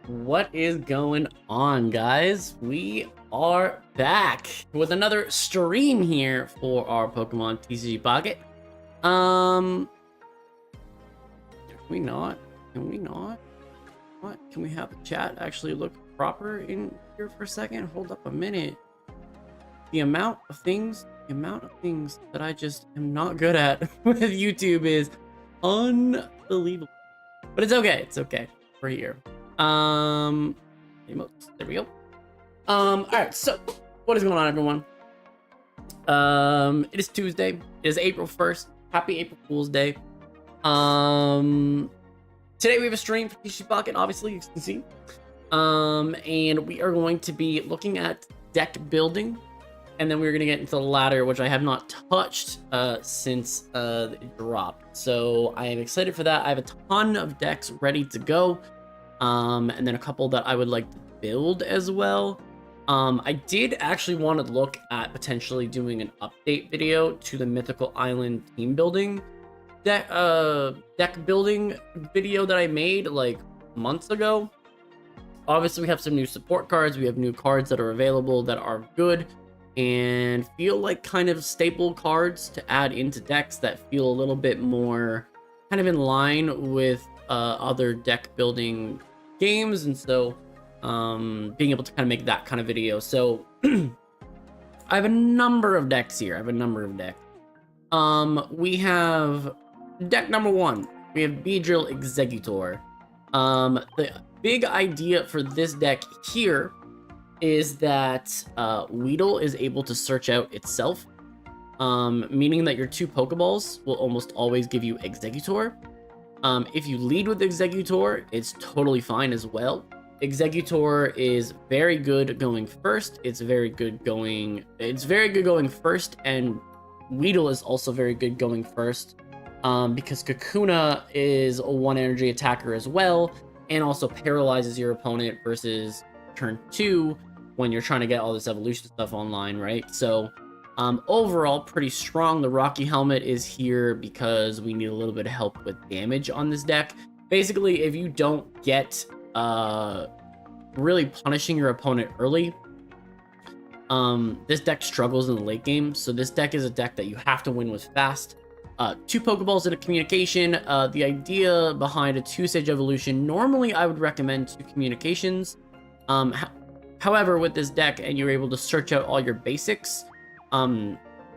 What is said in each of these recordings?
What is going on, guys? We are back with another stream here for our Pokemon TCG Pocket. Can we not? Can we not? What? Can we have the chat actually look proper in here for a second? Hold up a minute. The amount of things that I just am not good at with YouTube is unbelievable. But it's okay. It's okay. We're here. Emotes. There we go. All right. So, what is going on, everyone? It is Tuesday. It is April 1st. Happy April Fool's Day. Today we have a stream for TCG Pocket, obviously, you can see. And we are going to be looking at deck building, and then we're going to get into the ladder, which I have not touched since it dropped. So I am excited for that. I have a ton of decks ready to go. And then a couple that I would like to build as well. I did actually want to look at potentially doing an update video to the Mythical Island team building deck building video that I made like months ago. Obviously, we have some new support cards. We have new cards that are available that are good and feel like kind of staple cards to add into decks that feel a little bit more kind of in line with other deck building games. And so being able to kind of make that kind of video. So I have a number of decks here. We have deck number one. We have Beedrill Exeggutor. The big idea for this deck here is that Weedle is able to search out itself, meaning that your two Pokeballs will almost always give you Exeggutor. If you lead with Exeggutor, it's totally fine as well. Exeggutor is very good going first. It's very good going first, and Weedle is also very good going first. Because Kakuna is a 1 energy attacker as well, and also paralyzes your opponent versus turn 2 when you're trying to get all this evolution stuff online, right? So overall, pretty strong. The Rocky Helmet is here because we need a little bit of help with damage on this deck. Basically, if you don't get really punishing your opponent early, this deck struggles in the late game. So this deck is a deck that you have to win with fast. 2 Pokeballs and a communication. The idea behind a 2-stage evolution, normally I would recommend 2 communications. However, with this deck, and you're able to search out all your basics,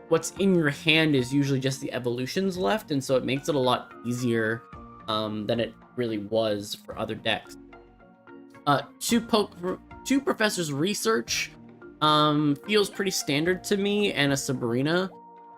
what's in your hand is usually just the evolutions left, and so it makes it a lot easier than it really was for other decks. 2 Professor's Research feels pretty standard to me, and a Sabrina.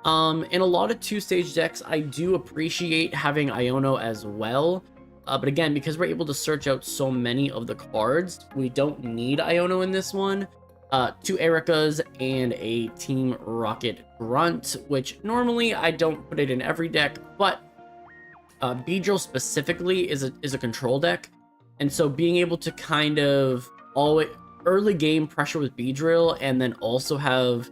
In a lot of 2-stage decks, I do appreciate having Iono as well. But again, because we're able to search out so many of the cards, we don't need Iono in this one. 2 Ericas and a Team Rocket Grunt, which normally I don't put it in every deck, but Beedrill specifically is a control deck. And so being able to kind of always early game pressure with Beedrill, and then also have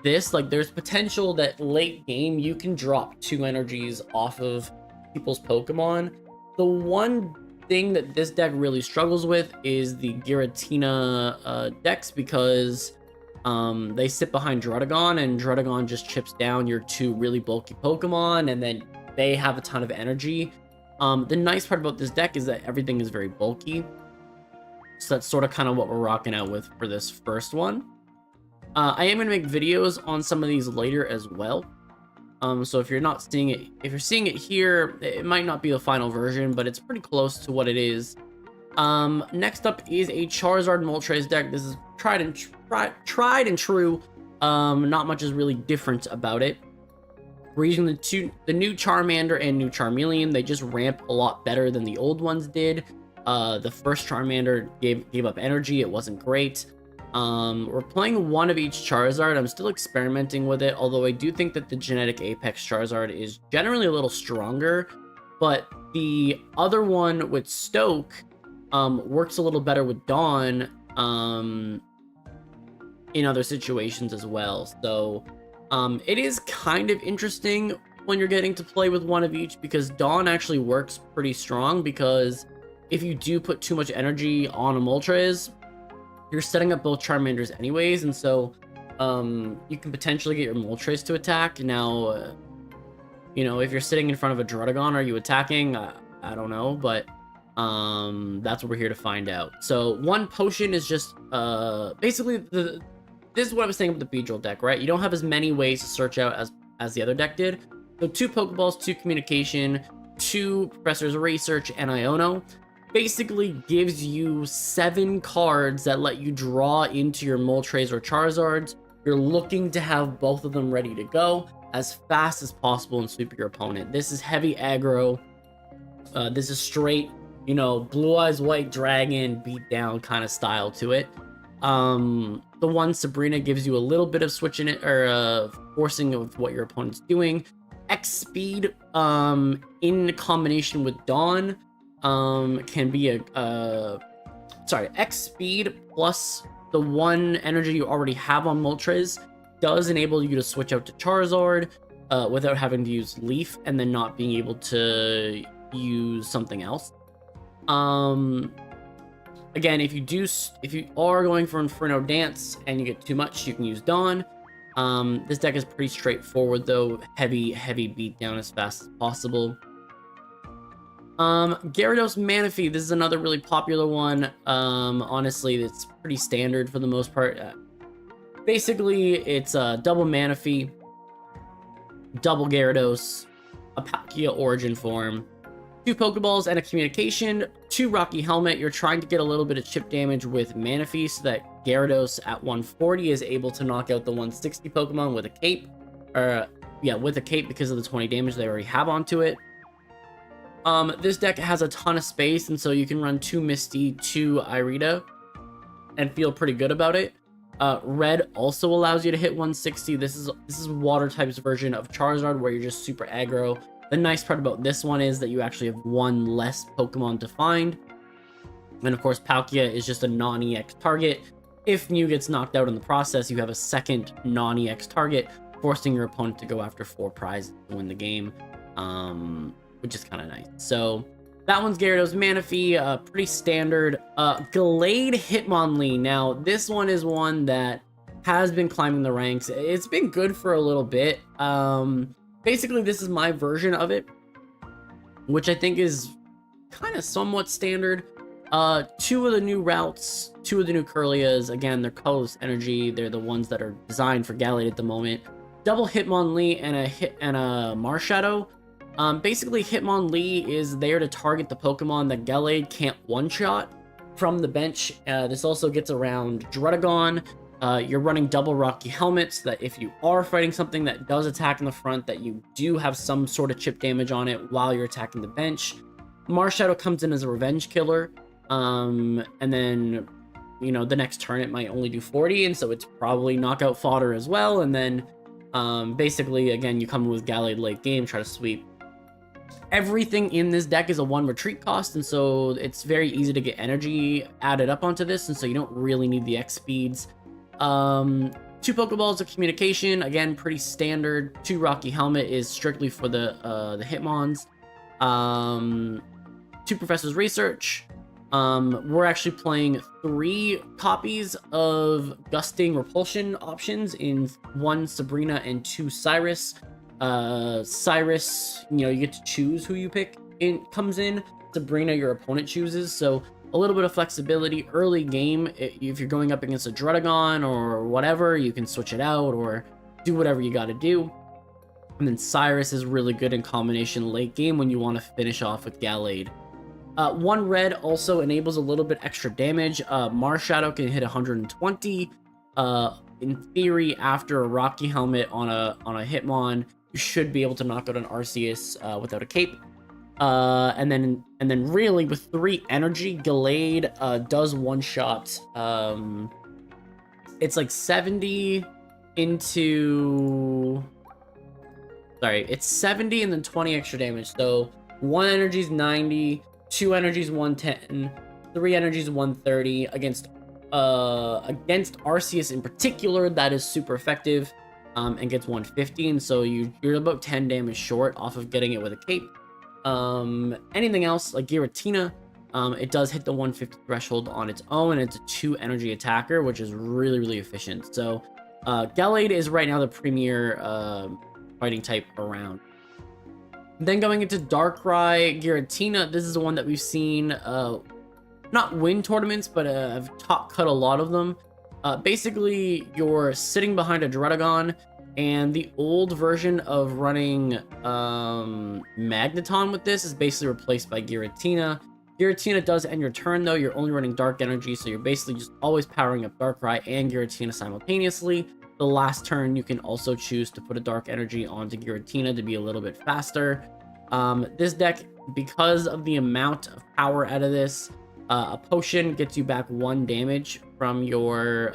this, like, there's potential that late game you can drop 2 energies off of people's Pokemon. The one thing that this deck really struggles with is the Giratina decks, because they sit behind Druddigon, and Druddigon just chips down your 2 really bulky Pokemon, and then they have a ton of energy. The nice part about this deck is that everything is very bulky. So that's sort of kind of what we're rocking out with for this first one. I am going to make videos on some of these later as well. So if you're not seeing it, if you're seeing it here, it might not be the final version, but it's pretty close to what it is. Next up is a Charizard Moltres deck. This is tried and true. Not much is really different about it. We're using the new Charmander and new Charmeleon. They just ramp a lot better than the old ones did. The first Charmander gave up energy. It wasn't great. We're playing one of each Charizard. I'm still experimenting with it, although I do think that the Genetic Apex Charizard is generally a little stronger, but the other one with Stoke works a little better with Dawn in other situations as well. So it is kind of interesting when you're getting to play with one of each, because Dawn actually works pretty strong, because if you do put too much energy on a Moltres, you're setting up both Charmanders anyways, and so you can potentially get your Moltres to attack. Now, you know, if you're sitting in front of a Druddigon, are you attacking? I don't know, but that's what we're here to find out. So one potion is just basically this is what I was saying about the Beedrill deck, right? You don't have as many ways to search out as the other deck did. So 2 Pokeballs, 2 Communication, 2 Professor's Research, and Iono basically gives you 7 cards that let you draw into your Moltres or Charizards. You're looking to have both of them ready to go as fast as possible and sweep your opponent. This is heavy aggro. This is straight, you know, Blue Eyes White Dragon beat down kind of style to it. The one Sabrina gives you a little bit of switching it or forcing of what your opponent's doing. X speed in combination with Dawn can be X speed plus the 1 energy you already have on Moltres does enable you to switch out to Charizard without having to use Leaf and then not being able to use something else. Again, if you are going for Inferno Dance and you get too much, you can use Dawn. This deck is pretty straightforward though. Heavy beat down as fast as possible. Gyarados Manaphy, this is another really popular one. Honestly, it's pretty standard for the most part. Basically, it's a double Manaphy, double Gyarados, a Palkia Origin form, 2 Pokeballs and a Communication, 2 Rocky Helmet. You're trying to get a little bit of chip damage with Manaphy so that Gyarados at 140 is able to knock out the 160 Pokemon with a cape. With a cape because of the 20 damage they already have onto it. This deck has a ton of space, and so you can run 2 Misty, 2 Irida, and feel pretty good about it. Red also allows you to hit 160. This is Water type's version of Charizard, where you're just super aggro. The nice part about this one is that you actually have 1 less Pokemon to find. And of course, Palkia is just a non-EX target. If Mew gets knocked out in the process, you have a second non-EX target, forcing your opponent to go after 4 prizes to win the game, which is kind of nice. So that one's Gyarados Manaphy, pretty standard. Gallade Hitmonlee. Now, this one is one that has been climbing the ranks. It's been good for a little bit. Basically, this is my version of it, which I think is kind of somewhat standard. 2 of the new routes, 2 of the new Kirlias. Again, they're colorless energy. They're the ones that are designed for Gallade at the moment. Double Hitmonlee and a Marshadow. Basically, Hitmonlee is there to target the Pokemon that Gallade can't one-shot from the bench. This also gets around Druddigon. You're running double Rocky Helmets that if you are fighting something that does attack in the front, that you do have some sort of chip damage on it while you're attacking the bench. Marshadow comes in as a revenge killer. And then, you know, the next turn it might only do 40, and so it's probably knockout fodder as well. And then, basically, again, you come in with Gallade late game, try to sweep. Everything in this deck is a 1 retreat cost, and so it's very easy to get energy added up onto this, and so you don't really need the X speeds. 2 Pokeballs of Communication, again, pretty standard. 2 Rocky Helmet is strictly for the Hitmons. 2 Professor's Research. We're actually playing 3 copies of Gusting Repulsion options in 1 Sabrina and 2 Cyrus. Cyrus, you know, you get to choose who you pick. It comes in. Sabrina, your opponent chooses. So a little bit of flexibility early game. If you're going up against a Druddigon or whatever, you can switch it out or do whatever you got to do. And then Cyrus is really good in combination late game when you want to finish off with Gallade. 1 red also enables a little bit extra damage. Marshadow can hit 120. In theory, after a Rocky Helmet on a Hitmon, you should be able to knock out an Arceus without a cape. And then really with 3 energy, Gallade does one-shot. It's like 70 into... Sorry, it's 70 and then 20 extra damage. So 1 energy is 90, 2 energy is 110, 3 energy is 130 against Arceus in particular. That is super effective. And gets 150, and so you're about 10 damage short off of getting it with a cape. Anything else like Giratina, It does hit the 150 threshold on its own, and it's a 2 energy attacker, which is really, really efficient. So Gallade is right now the premier fighting type around. Then going into Darkrai, Giratina, this is the one that we've seen not win tournaments, but have top cut a lot of them. Basically, you're sitting behind a Druddigon, and the old version of running Magneton with this is basically replaced by Giratina. Giratina does end your turn, though. You're only running Dark Energy, so you're basically just always powering up Darkrai and Giratina simultaneously. The last turn, you can also choose to put a Dark Energy onto Giratina to be a little bit faster. This deck, because of the amount of power out of this, a potion gets you back 1 damage from your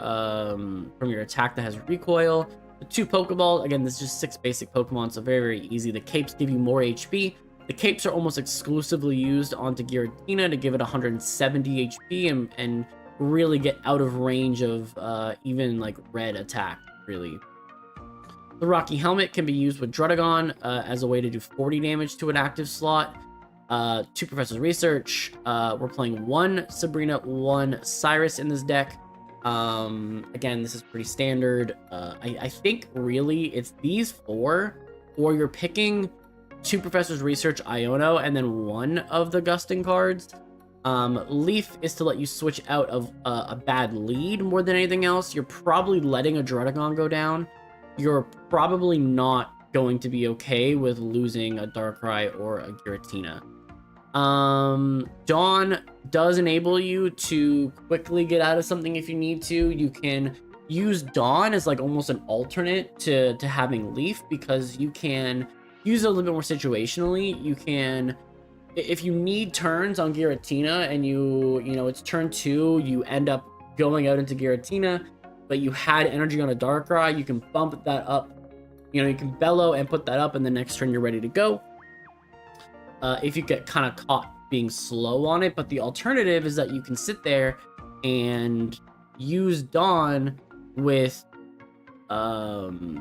attack that has recoil. The 2 Pokeballs, again, this is just 6 basic Pokemon, so very, very easy. The Capes give you more HP. The Capes are almost exclusively used onto Giratina to give it 170 HP and really get out of range of even like red attack, really. The Rocky Helmet can be used with Druddigon as a way to do 40 damage to an active slot. 2 Professor's Research. We're playing 1 Sabrina, 1 Cyrus in this deck. Again, this is pretty standard. I think really it's these 4, or you're picking 2 Professor's Research Iono and then 1 of the Gusting cards. Leaf is to let you switch out of a bad lead more than anything else. You're probably letting a Druddigon go down. You're probably not going to be okay with losing a Darkrai or a Giratina. Dawn does enable you to quickly get out of something if you need to. You can use Dawn as like almost an alternate to having Leaf, because you can use it a little bit more situationally. You can, if you need turns on Giratina and you know it's turn 2, you end up going out into Giratina, but you had energy on a Darkrai, you can bump that up. You know, you can bellow and put that up, and the next turn you're ready to go. If you get kind of caught being slow on it, but the alternative is that you can sit there and use Dawn with Druddigon,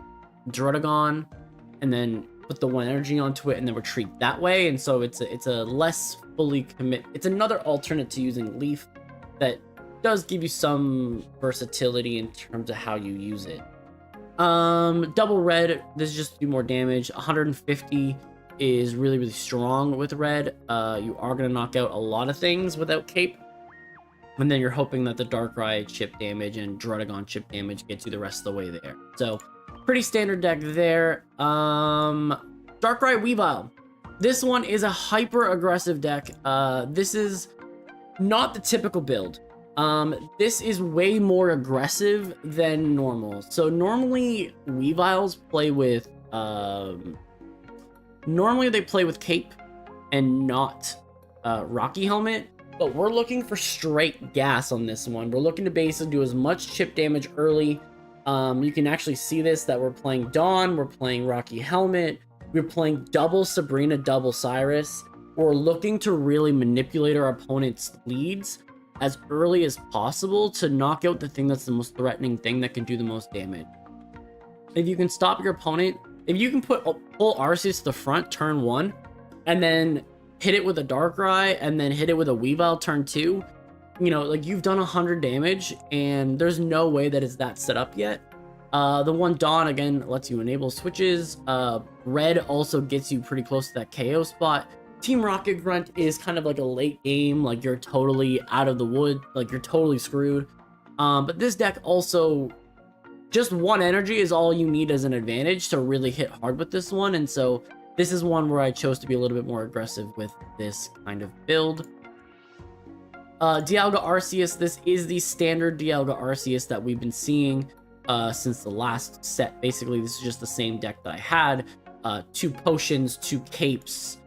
and then put the 1 energy onto it, and then retreat that way. And so it's a less fully commit. It's another alternate to using Leaf that does give you some versatility in terms of how you use it. Double red, this is just to do more damage. 150 is really, really strong with red. You are going to knock out a lot of things without Cape, and then you're hoping that the Darkrai chip damage and Druddigon chip damage gets you the rest of the way there. So pretty standard deck there. Darkrai Weavile. This one is a hyper aggressive deck. This is not the typical build. This is way more aggressive than normal. So normally Weaviles play with they play with Cape and not Rocky Helmet, but we're looking for straight gas on this one. We're looking to basically do as much chip damage early. You can actually see this, that we're playing Dawn, we're playing Rocky Helmet, we're playing double Sabrina, double Cyrus. We're looking to really manipulate our opponent's leads as early as possible to knock out the thing that's the most threatening thing that can do the most damage. If you can stop your opponent, if you can pull Arceus to the front turn 1, and then hit it with a Darkrai, and then hit it with a Weavile turn 2, you know, like, you've done 100 damage, and there's no way that it's that set up yet. The one Dawn, again, lets you enable switches. Red also gets you pretty close to that KO spot. Team Rocket Grunt is kind of like a late game, like you're totally out of the wood, like you're totally screwed. But this deck also, just 1 energy is all you need as an advantage to really hit hard with this one, and so this is one where I chose to be a little bit more aggressive with this kind of build. Dialga Arceus, this is the standard Dialga Arceus that we've been seeing since the last set. Basically, this is just the same deck that I had. 2 potions, 2 capes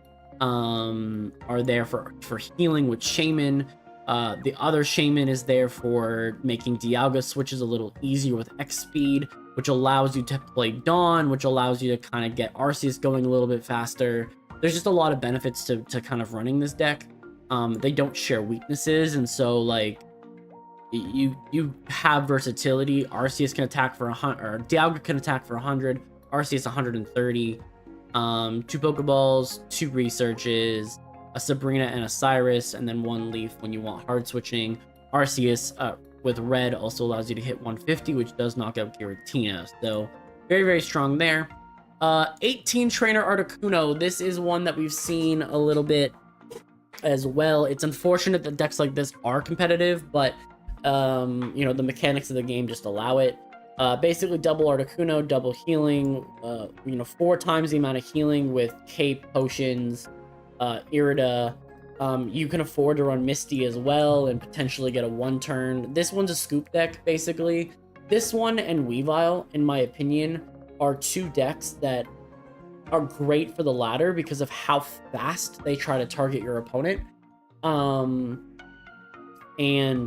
are there for healing with Shaman. The other Shaman is there for making Dialga switches a little easier with X speed, which allows you to play Dawn, which allows you to kind of get Arceus going a little bit faster. There's just a lot of benefits to kind of running this deck. They don't share weaknesses, and so like you have versatility. Arceus can attack for 100, or Dialga can attack for 100. Arceus 130. 2 Pokeballs, 2 researches, a Sabrina and a Cyrus, and then 1 Leaf when you want hard switching. Arceus with red also allows you to hit 150, which does knock out Giratina. So very, very strong there. 18 Trainer Articuno. This is one that we've seen a little bit as well. It's unfortunate that decks like this are competitive, but you know, the mechanics of the game just allow it. Basically double Articuno, double healing, you know, 4 times the amount of healing with Cape, Potions, Irida. You can afford to run Misty as well and potentially get a 1-turn. This one's a scoop deck, basically. This one and Weavile, in my opinion, are 2 decks that are great for the ladder because of how fast they try to target your opponent. And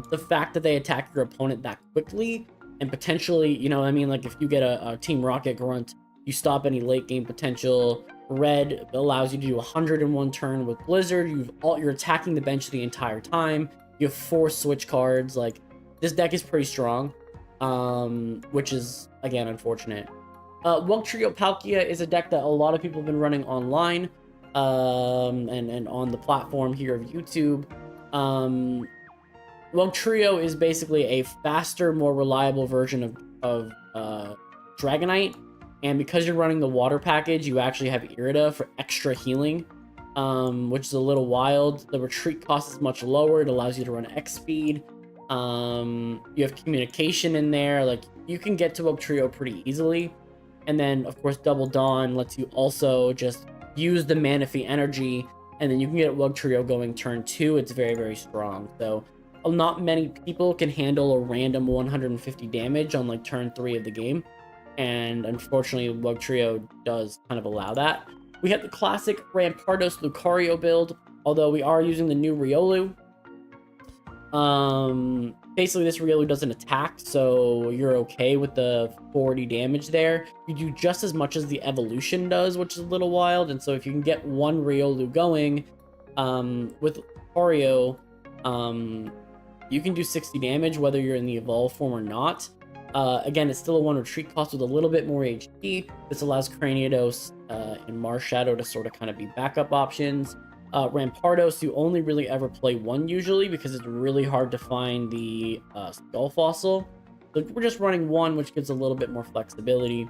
the fact that they attack your opponent that quickly and potentially, you know, I mean, like if you get a Team Rocket Grunt, you stop any late game potential. Red allows you to do 101 turn with Blizzard. You're attacking the bench the entire time. You have 4 switch cards. Like, this deck is pretty strong, which is, again, unfortunate. Wugtrio Palkia is a deck that a lot of people have been running online and on the platform here of YouTube. Wugtrio is basically a faster, more reliable version of Dragonite. And because you're running the water package, you actually have Irida for extra healing, which is a little wild. The retreat cost is much lower. It allows you to run X speed. You have communication in there. Like, you can get to Wugtrio pretty easily. And then, of course, Double Dawn lets you also just use the Manaphy energy, and then you can get Wugtrio going turn 2. It's very, very strong. So, not many people can handle a random 150 damage on, like, turn 3 of the game. And unfortunately, Wugtrio does kind of allow that. We have the classic Rampardos Lucario build, although we are using the new Riolu. Basically, this Riolu doesn't attack, so you're okay with the 40 damage there. You do just as much as the evolution does, which is a little wild. And so if you can get 1 Riolu going with Lucario, you can do 60 damage whether you're in the evolved form or not. Again, it's still a 1 retreat cost with a little bit more HP. This allows Cranidos and Marshadow to sort of kind of be backup options. Rampardos, you only really ever play 1 usually because it's really hard to find the Skull Fossil. So we're just running 1, which gives a little bit more flexibility.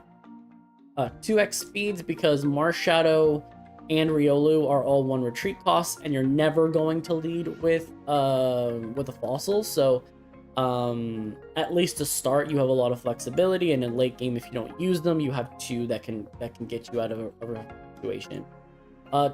2x speeds because Marshadow and Riolu are all 1 retreat costs, and you're never going to lead with a fossil. So at least to start, you have a lot of flexibility, and in late game, if you don't use them, you have 2 that can get you out of a situation.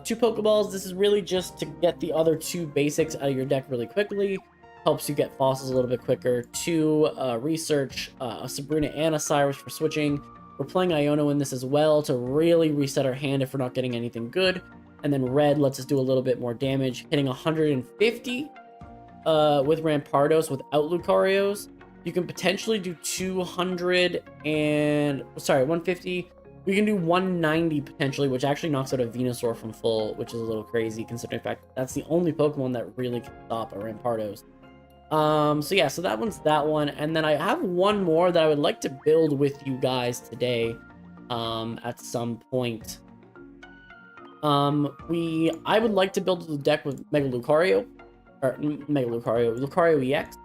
2 Pokeballs. This is really just to get the other 2 basics out of your deck really quickly. Helps you get fossils a little bit quicker. 2 Research, a Sabrina and a Cyrus for switching. We're playing Iono in this as well to really reset our hand if we're not getting anything good. And then red lets us do a little bit more damage, hitting 150 with Rampardos without Lucarios. You can potentially do 150. We can do 190 potentially, which actually knocks out a Venusaur from full, which is a little crazy considering the fact that's the only Pokemon that really can stop a Rampardos. So yeah, so that one's that one. And then I have one more that I would like to build with you guys today at some point. I would like to build the deck with Lucario EX.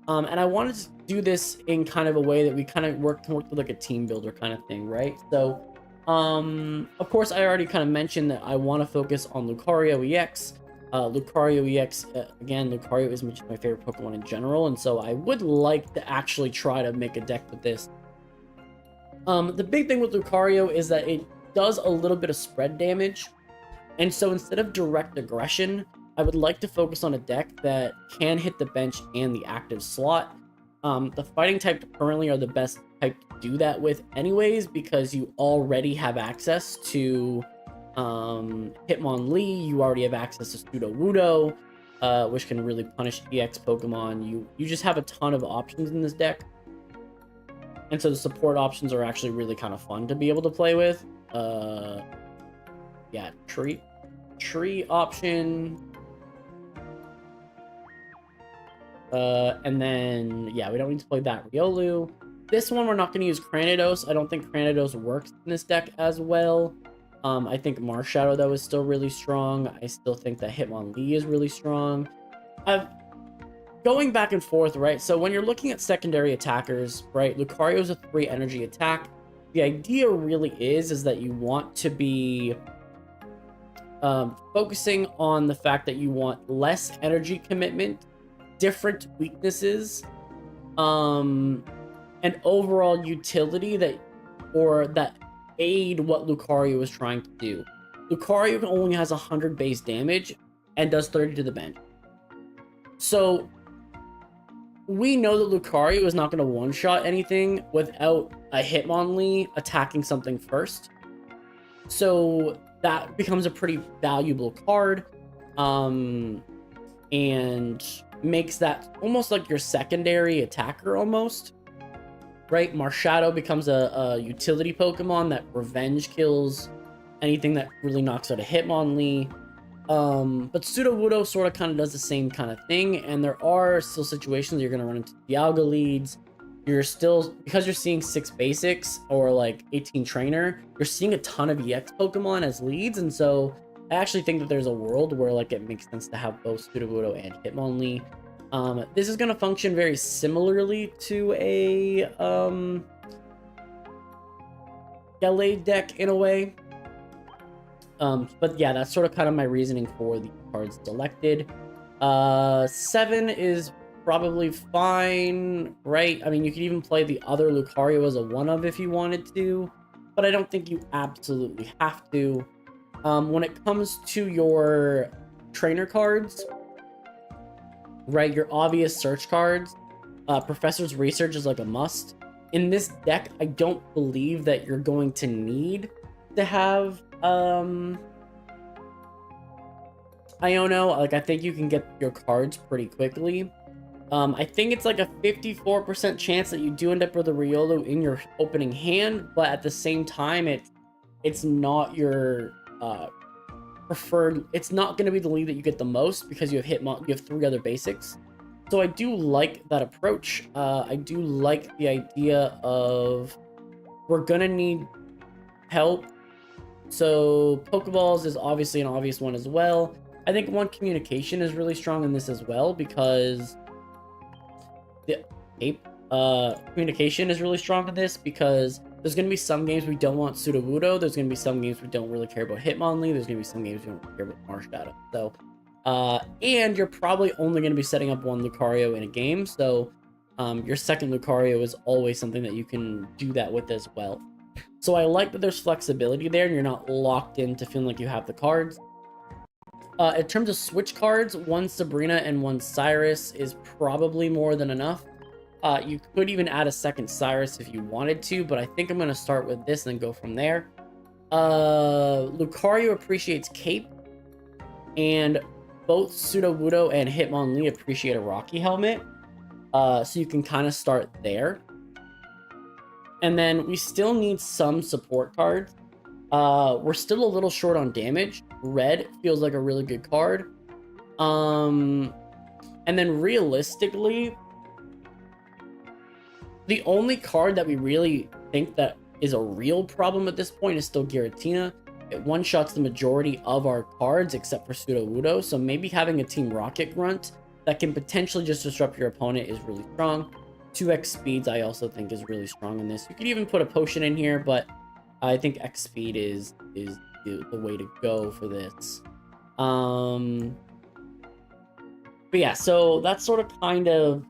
And I wanted to do this in kind of a way that we kind of work with like a team builder kind of thing, right? So, of course, I already kind of mentioned that I want to focus on Lucario EX. Lucario EX, again, Lucario is my favorite Pokemon in general, and so I would like to actually try to make a deck with this. The big thing with Lucario is that it does a little bit of spread damage, and so instead of direct aggression, I would like to focus on a deck that can hit the bench and the active slot. The fighting type currently are the best type to do that with anyways, because you already have access to Hitmonlee, you already have access to Sudowoodo, which can really punish EX Pokemon. You just have a ton of options in this deck. And so the support options are actually really kind of fun to be able to play with. Yeah, tree option. And then, yeah, we don't need to play that Riolu. This one, we're not going to use Cranidos. I don't think Cranidos works in this deck as well. I think Marshadow, though, is still really strong. I still think that Hitmonlee is really strong. Going back and forth, right? So when you're looking at secondary attackers, right, Lucario is a 3 energy attack. The idea really is that you want to be focusing on the fact that you want less energy commitment, different weaknesses, and overall utility that aid what Lucario is trying to do. Lucario only has 100 base damage and does 30 to the bench. So we know that Lucario is not going to one-shot anything without a Hitmonlee attacking something first. So that becomes a pretty valuable card, and makes that almost like your secondary attacker almost, right? Marshadow becomes a utility Pokemon that revenge kills anything that really knocks out a Hitmonlee. But Sudowoodo sort of kind of does the same kind of thing, and there are still situations you're going to run into Dialga leads. You're still, because you're seeing 6 basics or like 18 trainer, you're seeing a ton of EX Pokemon as leads, and so I actually think that there's a world where like it makes sense to have both Sudowoodo and Hitmonlee. This is going to function very similarly to a Gallade deck in a way. But yeah, that's sort of kind of my reasoning for the cards selected. 7 is probably fine, right? I mean, you could even play the other Lucario as a 1-of if you wanted to, but I don't think you absolutely have to. When it comes to your trainer cards, right, your obvious search cards, Professor's Research is like a must. In this deck, I don't believe that you're going to need to have Iono. Like, I think you can get your cards pretty quickly. I think it's like a 54% chance that you do end up with a Riolu in your opening hand, but at the same time, it's not your preferred. It's not going to be the lead that you get the most because you have 3 other basics. So I do like that approach. I do like the idea of we're gonna need help. So Pokeballs is obviously an obvious one as well. I think communication is really strong in this as well because communication is really strong in this because there's going to be some games we don't want Sudowoodo. There's going to be some games we don't really care about Hitmonlee. There's going to be some games we don't really care about Marshadow. So, and you're probably only going to be setting up 1 Lucario in a game. So, your second Lucario is always something that you can do that with as well. So I like that there's flexibility there and you're not locked into feeling like you have the cards. In terms of switch cards, 1 Sabrina and 1 Cyrus is probably more than enough. You could even add a second Cyrus if you wanted to, but I think I'm going to start with this and then go from there. Lucario appreciates Cape, and both Sudowoodo and Hitmonlee appreciate a Rocky Helmet, so you can kind of start there. And then we still need some support cards. We're still a little short on damage. Red feels like a really good card. And then realistically, the only card that we really think that is a real problem at this point is still Giratina. It one-shots the majority of our cards except for Sudowoodo, so maybe having a Team Rocket Grunt that can potentially just disrupt your opponent is really strong. 2x speeds I also think is really strong in this. You could even put a potion in here, but I think X speed is the way to go for this. But yeah, so that's sort of kind of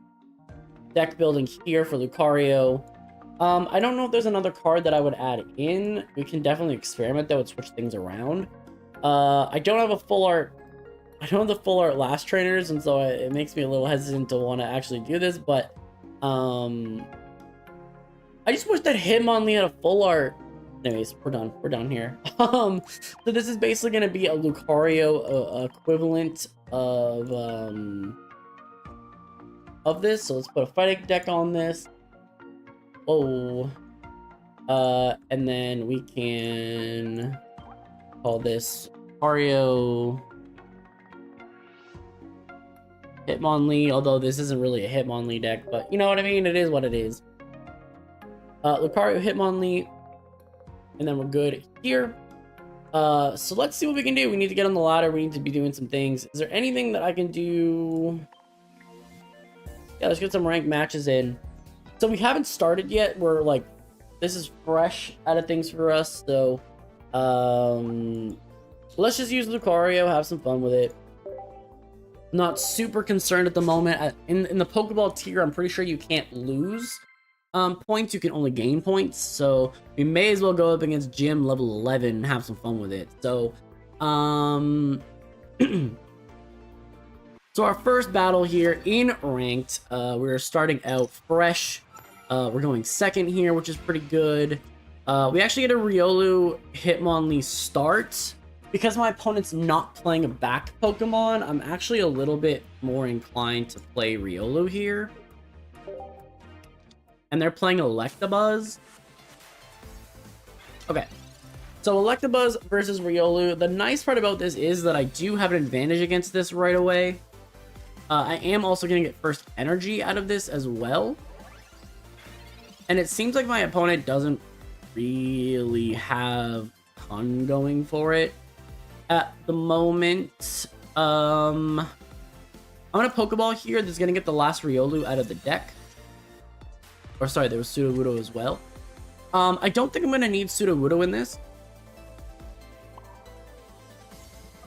deck building here for Lucario. I don't know if there's another card that I would add in. We can definitely experiment though and switch things around. I don't have a full art. I don't have the full art last trainers, and so it makes me a little hesitant to want to actually do this. But I just wish that Hitmonlee had a full art. Anyways, we're done. We're done here. So this is basically going to be a Lucario equivalent of this. So let's put a fighting deck on this. Oh, and then we can call this Lucario Hitmonlee, although this isn't really a Hitmonlee deck, but you know what I mean? It is what it is. Lucario Hitmonlee, and then we're good here. So let's see what we can do. We need to get on the ladder. We need to be doing some things. Is there anything that I can do? Yeah, let's get some ranked matches in. So we haven't started yet. We're like, this is fresh out of things for us. So, let's just use Lucario, have some fun with it. Not super concerned at the moment. In the Pokeball tier, I'm pretty sure you can't lose points. You can only gain points. So we may as well go up against Jim level 11 and have some fun with it. So, so our first battle here in ranked, we're starting out fresh. We're going second here, which is pretty good. We actually get a Riolu Hitmonlee start. Because my opponent's not playing a back Pokemon, I'm actually a little bit more inclined to play Riolu here. And they're playing Electabuzz. Okay. So Electabuzz versus Riolu. The nice part about this is that I do have an advantage against this right away. I am also going to get first energy out of this as well. And it seems like my opponent doesn't really have a ton going for it at the moment. I'm gonna Pokeball here. That's gonna get the last Riolu out of the deck. Or sorry, there was Sudowoodo as well. I don't think I'm gonna need Sudowoodo in this.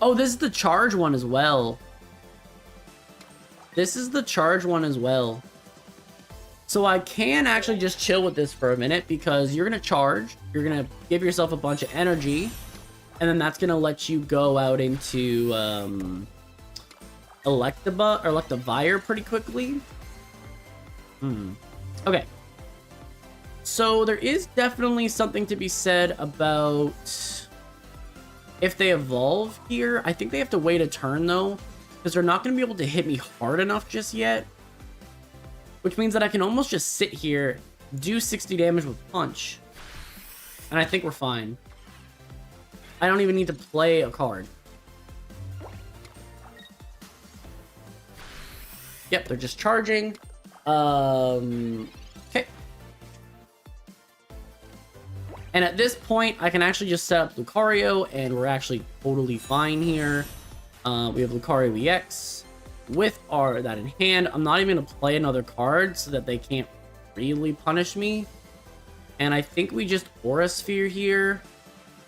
Oh, this is the charge one as well. This is the charge one as well. So I can actually just chill with this for a minute because you're gonna charge. You're gonna give yourself a bunch of energy. And then that's going to let you go out into Electivire pretty quickly. Okay. So there is definitely something to be said about if they evolve here. I think they have to wait a turn though, because they're not going to be able to hit me hard enough just yet. Which means that I can almost just sit here, do 60 damage with Punch. And I think we're fine. I don't even need to play a card. Yep, they're just charging. Okay. And at this point, I can actually just set up Lucario, and we're actually totally fine here. We have Lucario EX with that in hand. I'm not even going to play another card so that they can't really punish me. And I think we just Aura Sphere here.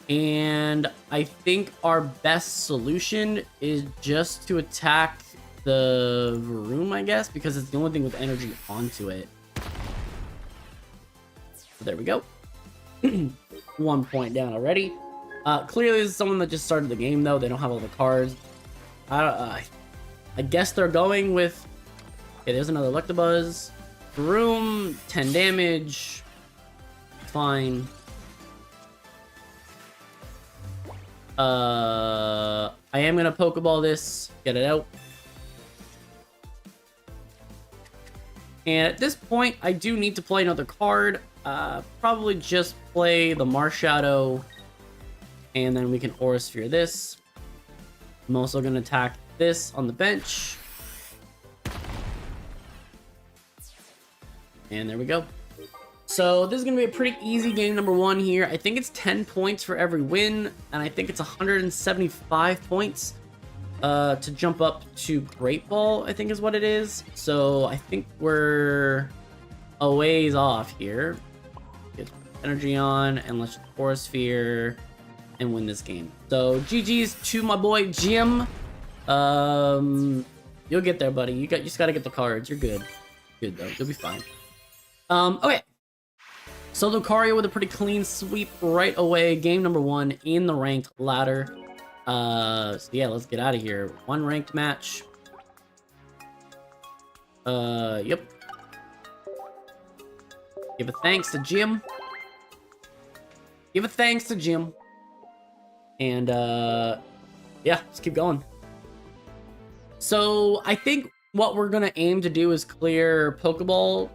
And I think our best solution is just to attack the Vroom, I guess, because it's the only thing with energy onto it. So there we go. 1 point down already. Clearly, this is someone that just started the game, though. They don't have all the cards. I guess they're going with... Okay, there's another Electabuzz. Vroom, 10 damage. Fine. I am gonna Pokeball this, get it out. And at this point, I do need to play another card. Probably just play the Marshadow, and then we can Aura Sphere this. I'm also gonna attack this on the bench. And there we go. So this is going to be a pretty easy game number one here. I think it's 10 points for every win, and I think it's 175 points to jump up to Great Ball, I think is what it is. So I think we're a ways off here. Get energy on, and let's Aura Sphere and win this game. So GG's to my boy Jim. You'll get there, buddy. You just got to get the cards. You're good. Good though. You'll be fine. Okay. So Lucario with a pretty clean sweep right away. Game number one in the ranked ladder. So yeah, let's get out of here. One ranked match. Yep. Give a thanks to Jim. Give a thanks to Jim. And yeah, let's keep going. So I think what we're gonna aim to do is clear Pokeball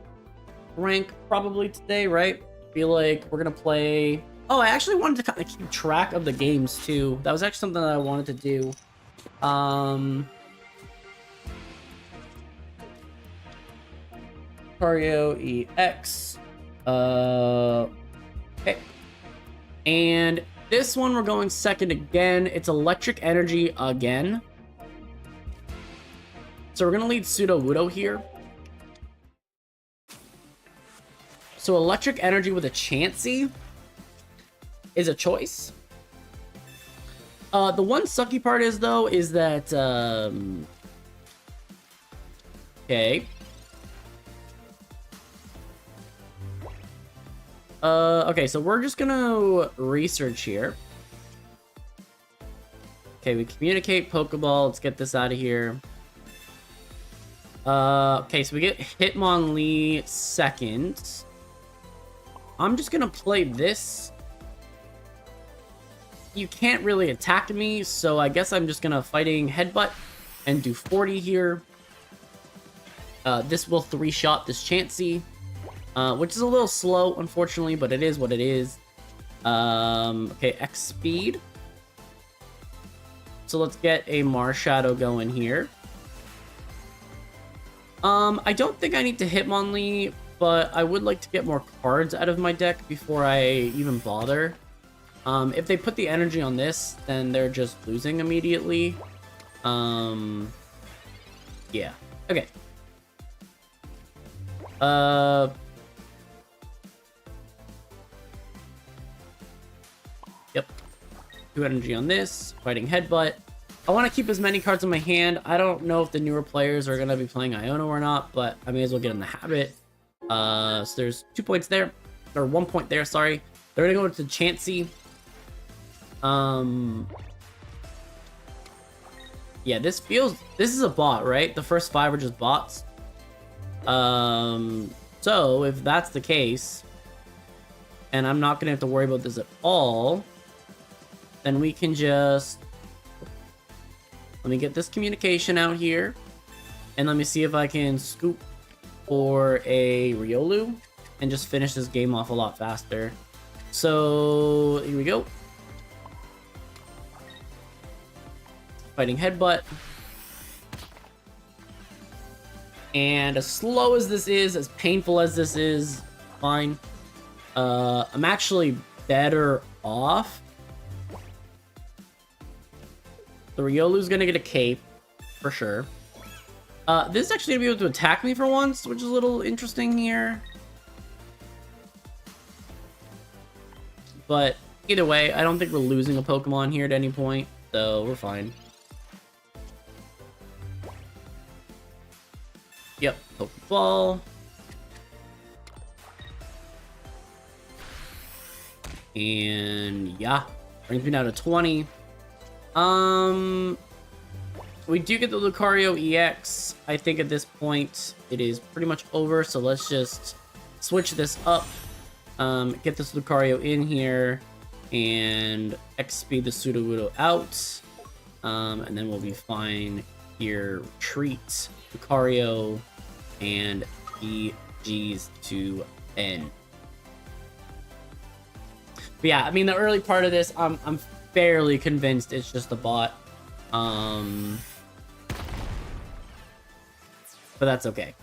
rank probably today, right? Feel like we're gonna play... Oh, I actually wanted to kind of keep track of the games too. That was actually something that I wanted to do. Lucario EX. Okay. And This one we're going second again. It's electric energy again. So we're gonna lead Sudowoodo here. So electric energy with a Chansey is a choice. The one sucky part is though, is that, okay. Okay, so we're just gonna research here. Okay, we communicate Pokeball. Let's get this out of here. Okay, so we get Hitmonlee second. I'm just gonna play this. You can't really attack me, so I guess I'm just gonna Fighting Headbutt and do 40 here. This will 3-shot this Chansey, which is a little slow, unfortunately, but it is what it is. Okay, X speed. So let's get a Marshadow going here. I don't think I need to Hitmonlee, but I would like to get more cards out of my deck before I even bother. If they put the energy on this, then they're just losing immediately. Yeah. Okay. Yep. 2 energy on this. Fighting Headbutt. I want to keep as many cards in my hand. I don't know if the newer players are going to be playing Iono or not, but I may as well get in the habit. So there's 2 points there. Or 1 point there, sorry. They're going to go to Chansey. Yeah, this is a bot, right? The first 5 are just bots. So if that's the case, and I'm not gonna have to worry about this at all, then we can just, let me get this communication out here, and let me see if I can scoop for a Riolu and just finish this game off a lot faster. So here we go. Fighting Headbutt. And as slow as this is, as painful as this is, fine. I'm actually better off. The Riolu's gonna get a cape, for sure. This is actually gonna be able to attack me for once, which is a little interesting here. But either way, I don't think we're losing a Pokemon here at any point, so we're fine. Yep, Pokeball. And yeah, brings me down to 20. We do get the Lucario EX. I think at this point it is pretty much over, so let's just switch this up. Get this Lucario in here and X-speed the Sudowoodo out. And then we'll be fine here. Retreat Lucario and EG's to N. But yeah, I mean, the early part of this, I'm fairly convinced it's just a bot. But that's okay.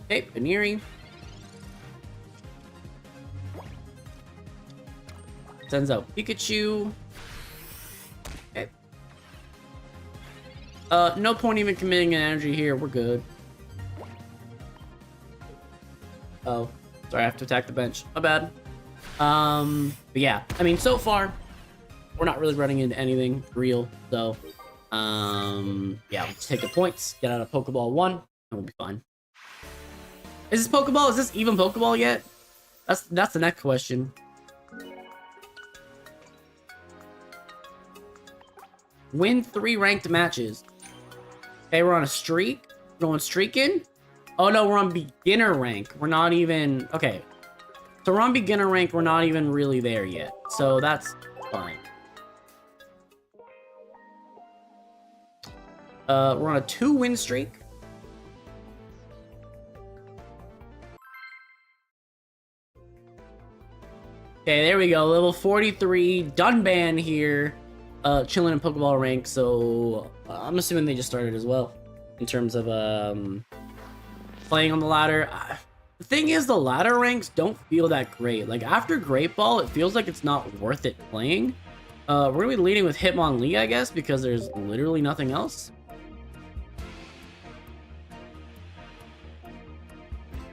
Okay, Baniri. Sends out Pikachu. Okay. No point even committing an energy here. We're good. Oh, sorry, I have to attack the bench. My bad. But yeah, I mean, so far, we're not really running into anything real. So, yeah, let's take the points, get out of Pokeball 1, and we'll be fine. Is this Pokeball? Is this even Pokeball yet? That's the next question. Win 3 ranked matches. Okay, we're on a streak. We're going streaking. Oh no, we're on beginner rank. We're not even... Okay. So we're on beginner rank. We're not even really there yet. So that's fine. We're on a 2-win streak. Okay, there we go. Level 43. Dunban here. Chilling in Pokeball rank. So I'm assuming they just started as well. In terms of... playing on the ladder. The thing is, the ladder ranks don't feel that great. Like, after Great Ball, it feels like it's not worth it playing. We're going to be leading with Hitmonlee, I guess, because there's literally nothing else.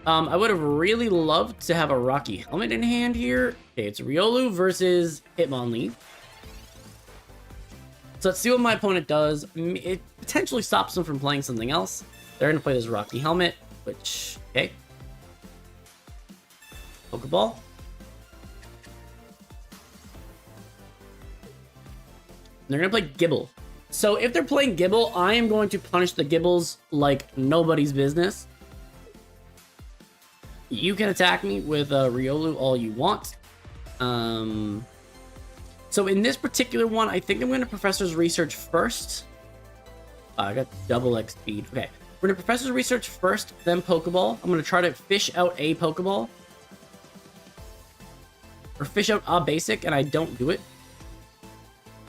I would have really loved to have a Rocky Helmet in hand here. Okay, it's Riolu versus Hitmonlee. So let's see what my opponent does. It potentially stops them from playing something else. They're going to play this Rocky Helmet, which, okay. Pokeball. They're going to play Gibble. So if they're playing Gibble, I am going to punish the Gibbles like nobody's business. You can attack me with Riolu all you want. So in this particular one, I think I'm going to Professor's Research first. I got double X speed. Okay. We're going to Professor's Research first, then Pokeball. I'm going to try to fish out a Pokeball. Or fish out a basic, and I don't do it.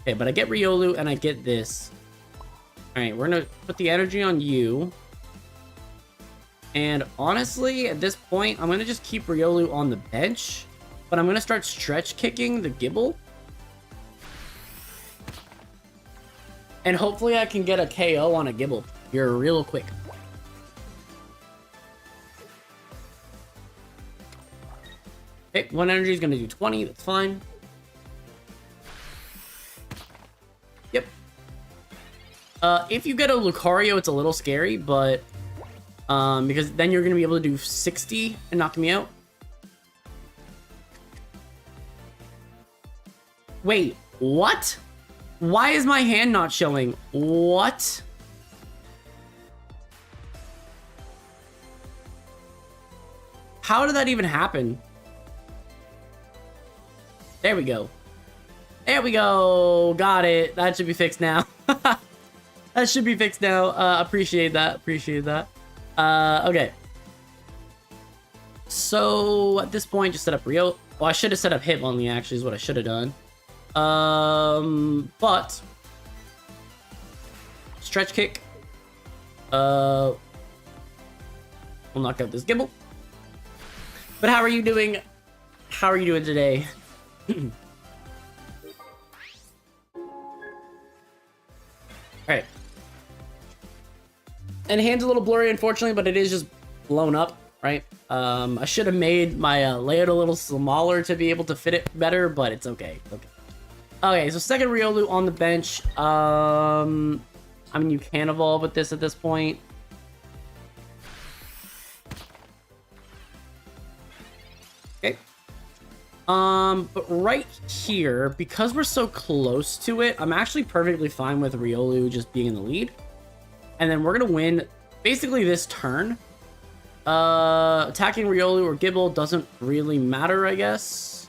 Okay, but I get Riolu, and I get this. Alright, we're going to put the energy on you. And honestly, at this point, I'm going to just keep Riolu on the bench. But I'm going to start stretch kicking the Gibble. And hopefully I can get a KO on a Gibble here real quick. Okay, one energy is going to do 20. That's fine. Yep. If you get a Lucario, it's a little scary, but... because then you're going to be able to do 60 and knock me out. Wait, what? Why is my hand not showing? What? How did that even happen? There we go. There we go. Got it. That should be fixed now. That should be fixed now. Appreciate that. Appreciate that. Okay. So at this point, just set up Rio. Well, I should have set up Hitmonlee, actually, is what I should have done. But stretch kick. We'll knock out this Gibble. But how are you doing? How are you doing today? Alright. And hand's a little blurry, unfortunately, but it is just blown up, right? I should have made my layout a little smaller to be able to fit it better, but it's okay. Okay. Okay, so second Riolu on the bench. I mean, you can evolve with this at this point. Okay. But right here, because we're so close to it, I'm actually perfectly fine with Riolu just being in the lead. And then we're gonna win basically this turn. Attacking Riolu or Gibble doesn't really matter, I guess.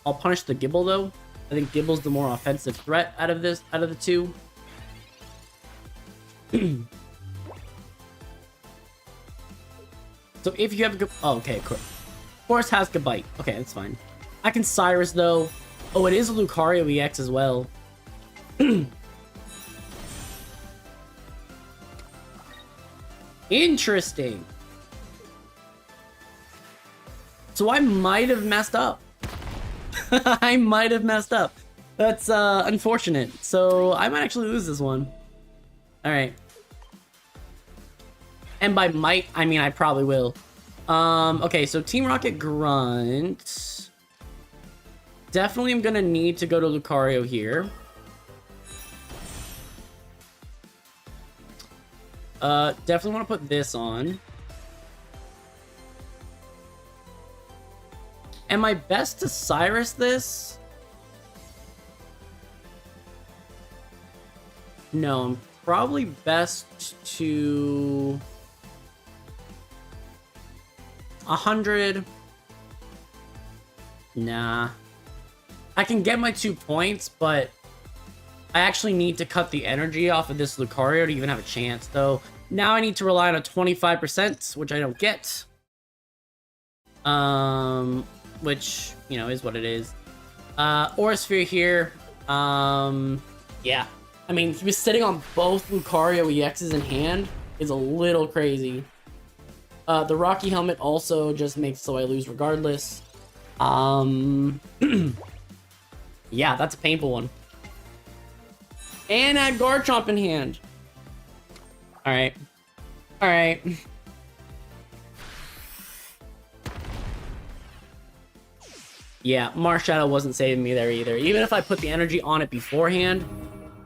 I'll punish the Gibble though. I think Gibble's the more offensive threat out of the two. So if you have oh, okay, cool. Force has Gabite. Okay, that's fine. I can Cyrus though. Oh, it is a Lucario EX as well. Interesting. So I might have messed up. I might have messed up. That's unfortunate. So I might actually lose this one. All right. And by might, I mean I probably will. Okay, so Team Rocket Grunt. Definitely am gonna need to go to Lucario here. Definitely want to put this on. Am I best to Cyrus this? No, I'm probably best to 100. Nah. I can get my 2 points, but I actually need to cut the energy off of this Lucario to even have a chance, though. Now I need to rely on a 25%, which I don't get. Which, you know, is what it is. Aura Sphere here. Yeah. I mean, he was sitting on both Lucario EXs in hand is a little crazy. The Rocky Helmet also just makes so I lose regardless. Yeah, that's a painful one. And add Garchomp in hand. Alright. Alright. Yeah, Marshadow wasn't saving me there either. Even if I put the energy on it beforehand,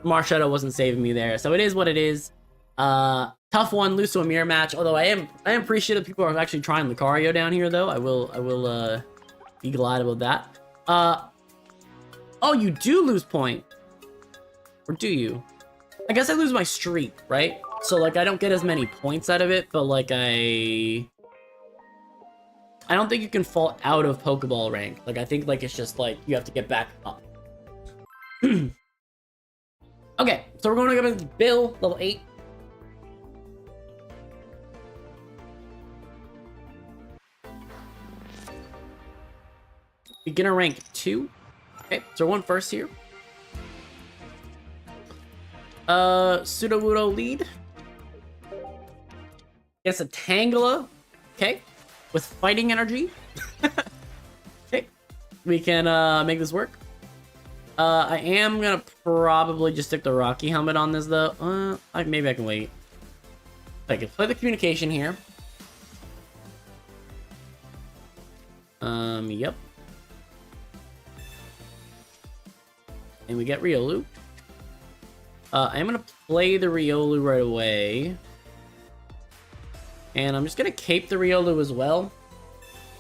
Marshadow wasn't saving me there. So it is what it is. Tough one, lose to a mirror match. Although I am appreciative people are actually trying Lucario down here though. I will be glad about that. Oh, you do lose point. Or do you? I guess I lose my streak, right? So like I don't get as many points out of it, but like I don't think you can fall out of Pokeball rank. Like I think like it's just like you have to get back up. Okay, so we're going to go with Bill, level 8. Beginner rank 2. Okay, so we're one first here. Sudowoodo lead. Gets a Tangela. Okay. With fighting energy. Okay. We can make this work. I am gonna probably just stick the Rocky Helmet on this though. Maybe I can wait. I can play the communication here. Yep. And we get Riolu. I'm gonna play the Riolu right away. And I'm just gonna cape the Riolu as well.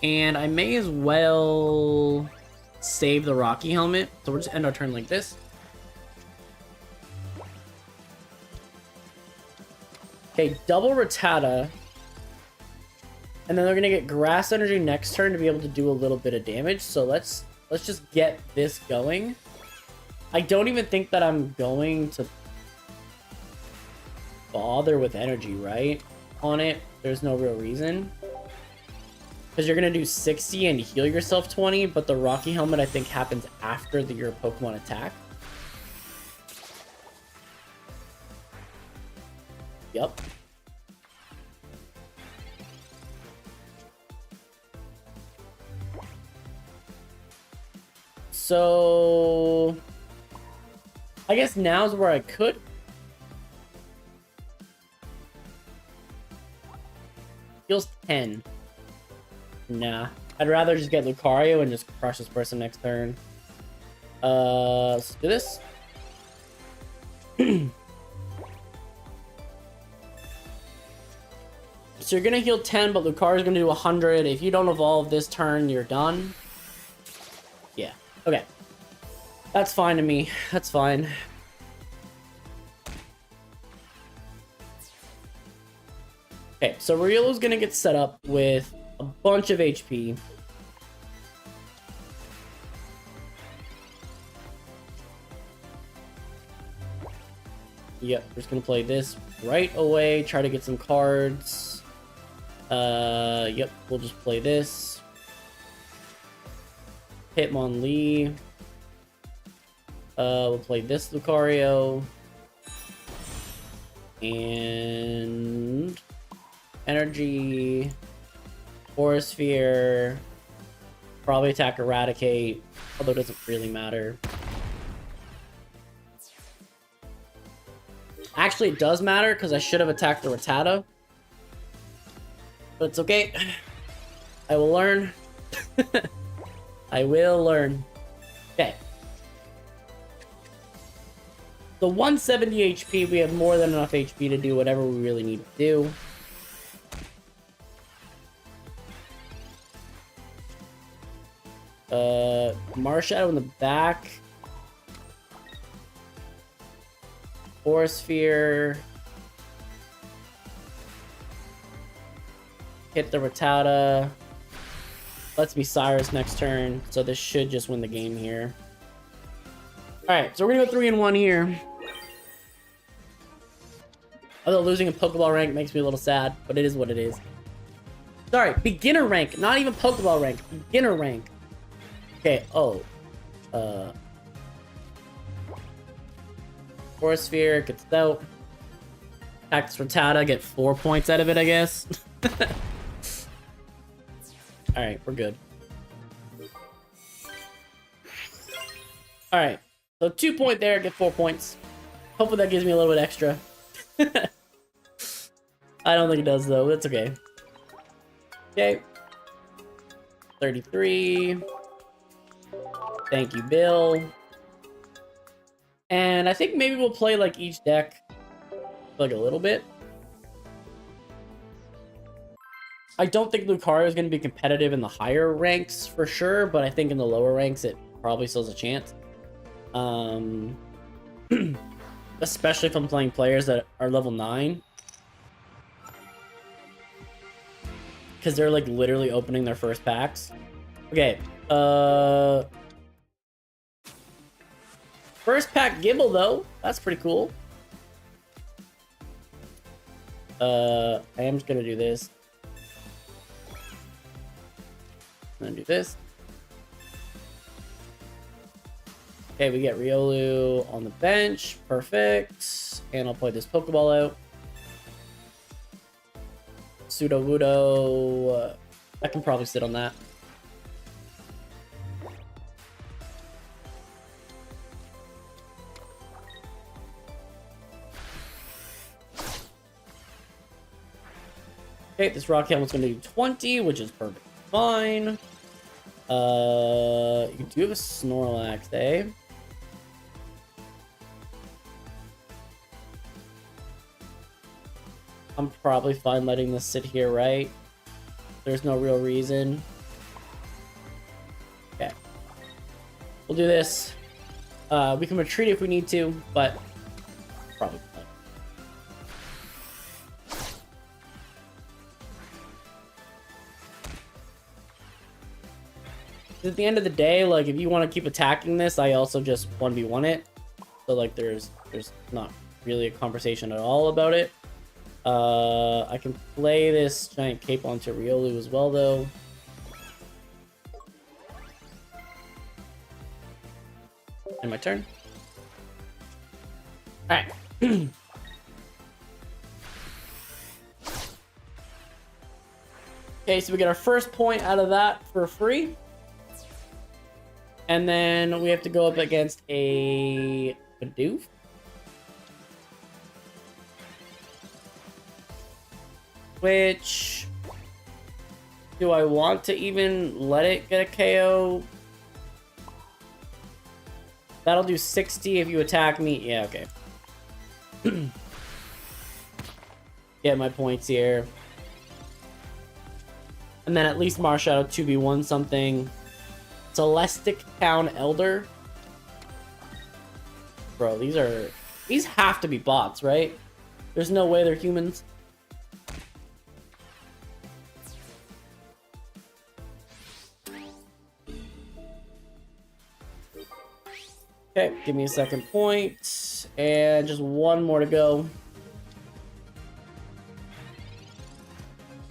And I may as well save the Rocky Helmet. So we'll just end our turn like this. Okay, double Rattata. And then they're gonna get Grass Energy next turn to be able to do a little bit of damage. So let's just get this going. I don't even think that I'm going to bother with energy, right? On it. There's no real reason. Because you're going to do 60 and heal yourself 20, but the Rocky Helmet, I think, happens after your Pokemon attack. Yep. So I guess now's where I could. Feels 10. Nah. I'd rather just get Lucario and just crush this person next turn. Let's do this. So you're gonna heal 10, but Lucario's gonna do 100. If you don't evolve this turn, you're done. Yeah. Okay. That's fine to me. That's fine. Okay, so Riolu's gonna get set up with a bunch of HP. Yep, we're just gonna play this right away, try to get some cards. Yep, we'll just play this. Hitmonlee. We'll play this Lucario. And energy. Forest Sphere. Probably attack Eradicate, although it doesn't really matter. Actually, it does matter because I should have attacked the Rattata. But it's okay. I will learn. I will learn. Okay. The 170 HP, we have more than enough HP to do whatever we really need to do. Marshadow in the back. Forest Sphere. Hit the Rattata. Lets me Cyrus next turn, so this should just win the game here. Alright, so we're gonna go 3-1 here. Although losing a Pokeball rank makes me a little sad, but it is what it is. Sorry, beginner rank, not even Pokeball rank, beginner rank. Okay, Forest Sphere, gets out. Attack this Rattata, get 4 points out of it, I guess. Alright, we're good. Alright. So 2 point there, get 4 points. Hopefully that gives me a little bit extra. I don't think it does though, that's okay. Okay. 33. Thank you, Bill. And I think maybe we'll play like each deck like a little bit. I don't think Lucario is going to be competitive in the higher ranks for sure, but I think in the lower ranks it probably still has a chance. Especially if I'm playing players that are level 9. Because they're like literally opening their first packs. Okay, first pack Gibble though, that's pretty cool. I am just gonna do this. I'm gonna do this. Okay, we get Riolu on the bench. Perfect. And I'll play this Pokeball out. Sudowoodo. I can probably sit on that. Okay, this Rock Helmet's gonna do 20, which is perfect. Fine. You do have a Snorlax, eh? I'm probably fine letting this sit here, right? There's no real reason. Okay. We'll do this. We can retreat if we need to, but probably not. At the end of the day, like, if you want to keep attacking this, I also just 1v1 it. So, like, there's not really a conversation at all about it. I can play this giant cape onto Riolu as well, though. And my turn. Alright. Okay, so we get our first point out of that for free. And then we have to go up against a Bidoof. Which... do I want to even let it get a KO? That'll do 60 if you attack me. Yeah, okay. Get my points here. And then at least Marshadow 2v1 something. Celestic Town Elder. Bro, these have to be bots, right? There's no way they're humans. Okay, give me a second point. And just one more to go.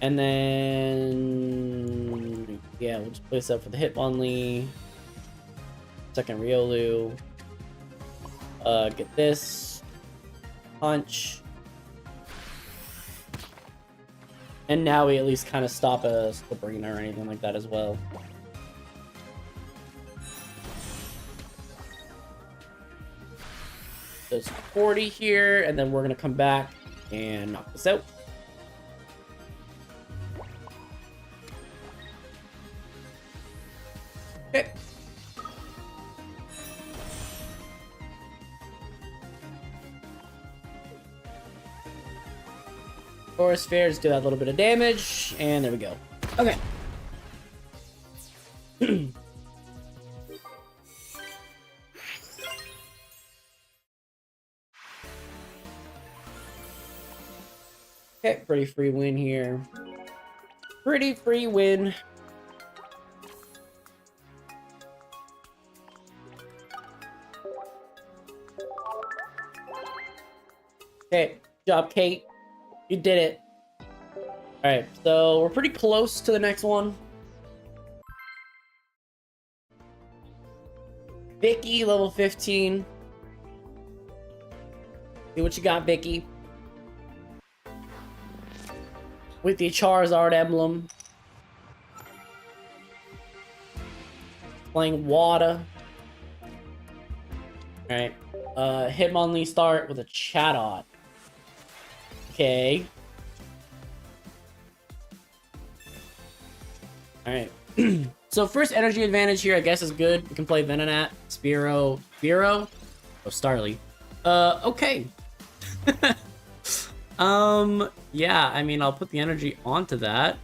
And then... yeah, we'll just place up for the Hitmonlee. Second Riolu. Get this. Punch. And now we at least kind of stop a Slipperina or anything like that as well. There's 40 here, and then we're going to come back and knock this out. Okay. Forest Spheres do that little bit of damage, and there we go. Okay. Okay, pretty free win here. Pretty free win. Okay, good job, Kate. You did it. Alright, so we're pretty close to the next one. Vicky, level 15. See what you got, Vicky. With the Charizard emblem. Playing water. Alright. Hitmonlee start with a Chatot. Okay. Alright. So first energy advantage here, I guess, is good. We can play Venonat, Spearow, oh, Starly. Okay. Yeah, I mean, I'll put the energy onto that.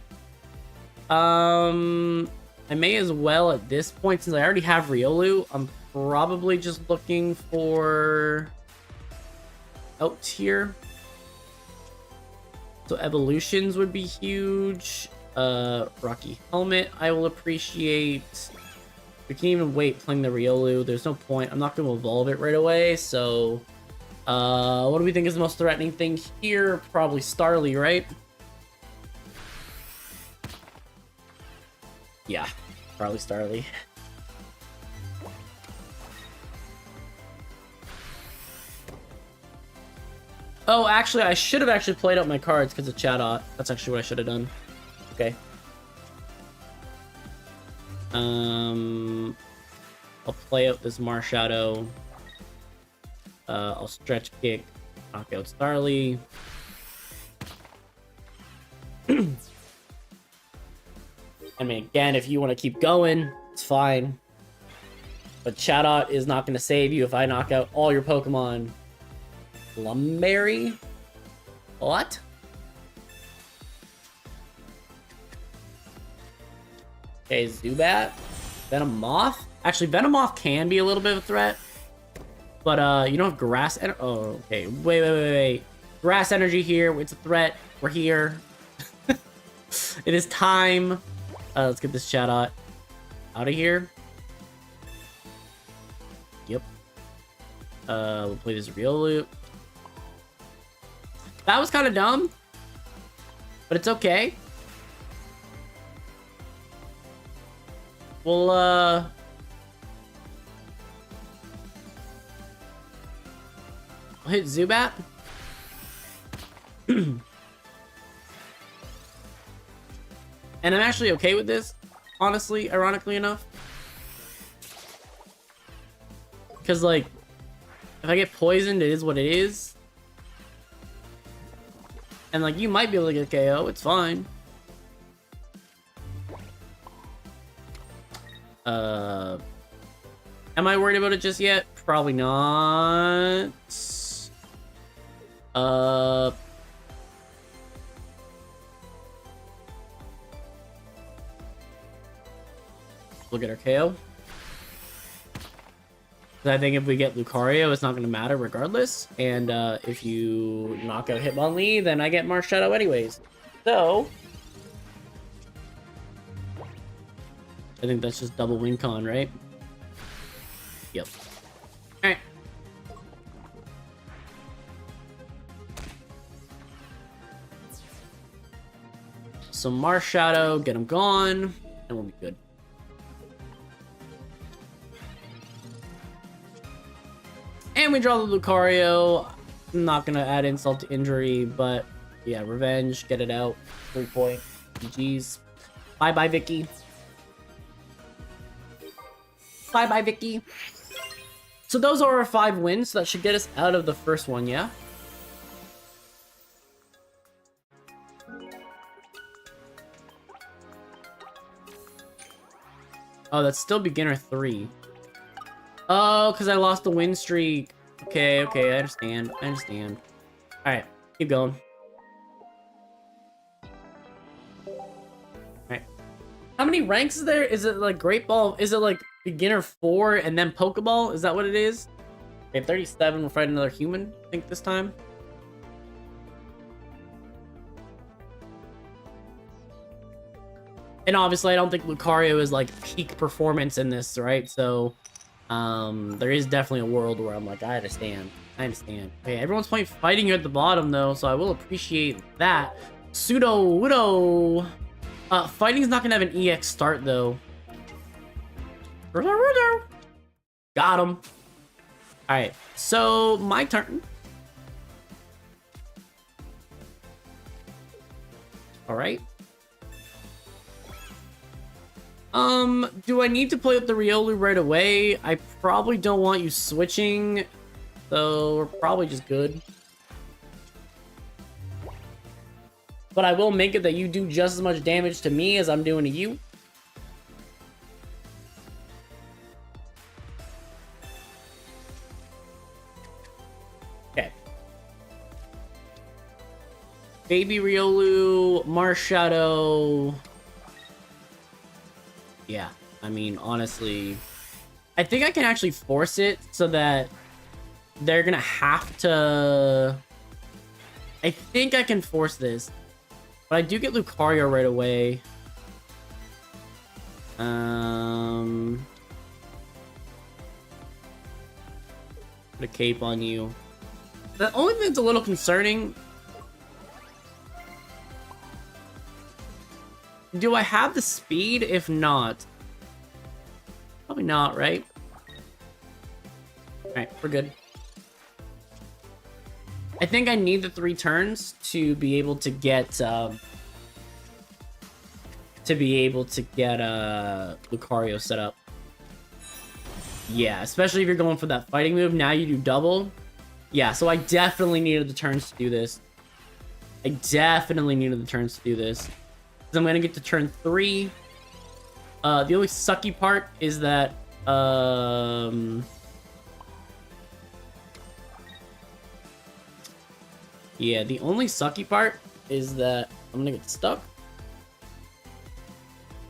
I may as well at this point, since I already have Riolu, I'm probably just looking for out here. So evolutions would be huge. Rocky Helmet, I will appreciate. We can even wait playing the Riolu. There's no point. I'm not going to evolve it right away, so... what do we think is the most threatening thing here? Probably Starly, right? Yeah, probably Starly. Oh, actually, I should have actually played out my cards because of Chatot. That's actually what I should have done. Okay. I'll play out this Marshadow. I'll stretch kick, knock out Starly. I mean, again, if you want to keep going, it's fine. But Chatot is not going to save you if I knock out all your Pokemon. Lumberry? What? Okay, Zubat. Venomoth? Actually, Venomoth can be a little bit of a threat. But, you don't have Grass Energy. Oh, okay. Wait. Grass Energy here. It's a threat. We're here. It is time. Let's get this Chatot out of here. Yep. We'll play this Riolu. That was kind of dumb. But it's okay. We'll, I'll hit Zubat. And I'm actually okay with this, honestly, ironically enough. Because, like, if I get poisoned, it is what it is. And, like, you might be able to get KO. It's fine. Am I worried about it just yet? Probably not. Look at our KO. I think if we get Lucario, it's not going to matter regardless. And if you knock out Hitmonlee, then I get Marshadow anyways. So, I think that's just double win con, right? Yep. Alright. So Marshadow, get him gone, and we'll be good. And we draw the Lucario. I'm not gonna add insult to injury, but yeah, revenge, get it out. 3 point. GG's. Bye-bye, Vicky. Bye-bye, Vicky. So those are our 5 wins. So that should get us out of the first one, yeah? Oh, that's still beginner 3. Oh, because I lost the win streak. Okay, I understand. Alright, keep going. Alright. How many ranks is there? Is it like Great Ball? Is it like beginner 4 and then Pokeball? Is that what it is? Okay, 37. We'll fight another human, I think, this time. And obviously, I don't think Lucario is like peak performance in this, right? So, there is definitely a world where I'm like, I understand. Okay, everyone's fighting you at the bottom, though, so I will appreciate that. Pseudo-Wudo. Fighting's not gonna have an EX start, though. Got him. Alright, so my turn. Alright. Do I need to play with the Riolu right away? I probably don't want you switching, so we're probably just good. But I will make it that you do just as much damage to me as I'm doing to you. Okay. Baby Riolu, Marshadow. Yeah, I mean, honestly, I think I can actually force it so that they're gonna have to... I think I can force this. But I do get Lucario right away. Put a cape on you. The only thing that's a little concerning... Do I have the speed? If not... Probably not, right? Alright, we're good. I think I need the 3 turns to be able to get Lucario set up. Yeah, especially if you're going for that fighting move. Now you do double. Yeah, so I definitely needed the turns to do this. Because I'm gonna get to turn 3. The only sucky part is that yeah, the only sucky part is that I'm gonna get stuck.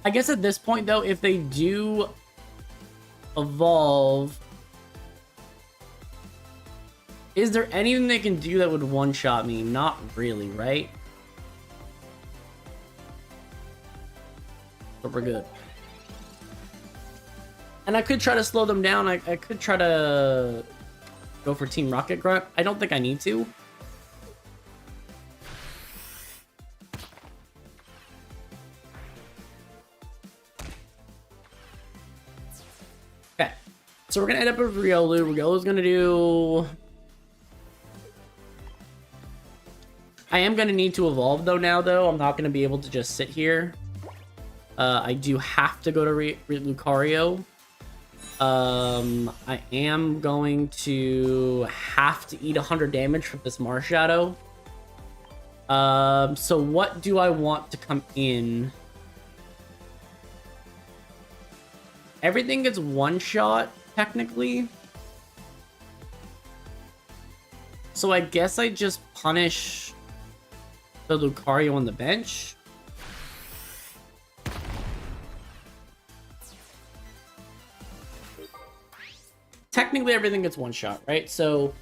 I guess at this point, though, if they do evolve, is there anything they can do that would one-shot me? Not really, right? But we're good. And I could try to slow them down. I could try to go for Team Rocket Grunt. I don't think I need to. Okay. So we're going to end up with Riolu. Riolu's going to do... I am going to need to evolve, though, now, though. I'm not going to be able to just sit here. I do have to go to Lucario. I am going to have to eat 100 damage from this Marshadow. So what do I want to come in? Everything gets one shot, technically. So I guess I just punish the Lucario on the bench. Technically, everything gets one shot, right? So,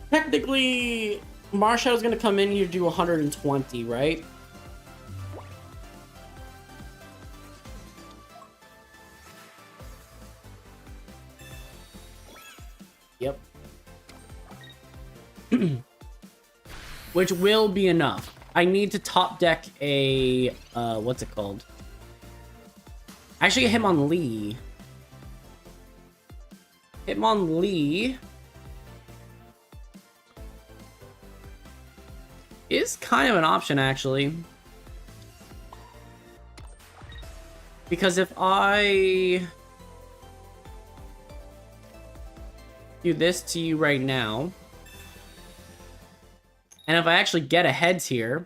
technically, Marshall's going to come in here, do 120, right? Yep. Which will be enough. I need to top deck a, what's it called? Actually, Hitmonlee. Hitmonlee is kind of an option, actually. Because if I do this to you right now, and if I actually get a heads here,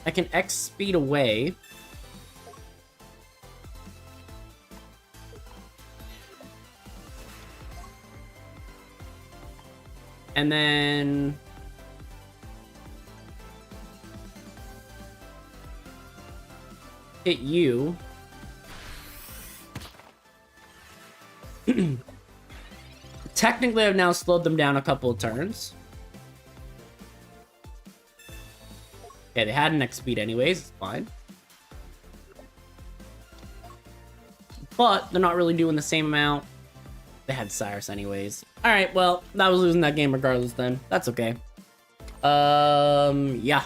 I can X speed away. And then hit you. Technically, I've now slowed them down a couple of turns. Okay, they had an X speed anyways, it's fine. But they're not really doing the same amount. They had Cyrus anyways. Alright, well, I was losing that game regardless then. That's okay. Yeah.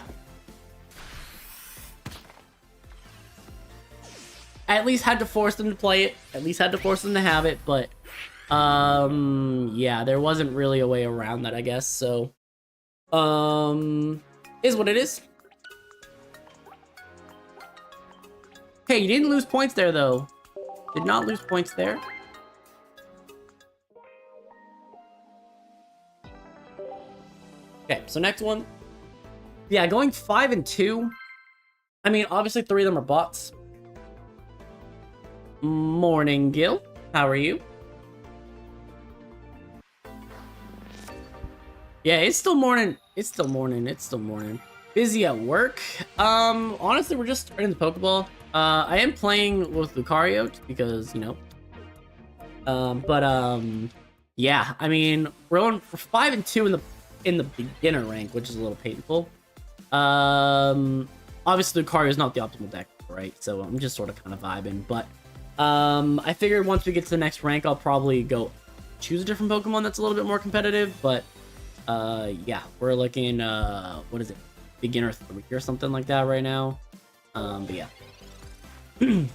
I at least had to force them to play it. At least had to force them to have it, but... yeah, there wasn't really a way around that, I guess, so... Is what it is. Hey, you didn't lose points there, though. Did not lose points there. Okay, so next one. Yeah, going 5 and 2. I mean, obviously 3 of them are bots. Morning, Gil. How are you? Yeah, it's still morning. It's still morning. It's still morning. Busy at work. Honestly, we're just starting the Pokeball. I am playing with Lucario because, you know. Yeah, I mean, we're 5 and 2 in the beginner rank, which is a little painful. Obviously Lucario is not the optimal deck, right? So I'm just sort of kind of vibing, but I figured once we get to the next rank, I'll probably go choose a different Pokemon that's a little bit more competitive, but yeah, we're looking what is it? Beginner 3 or something like that right now. But yeah. So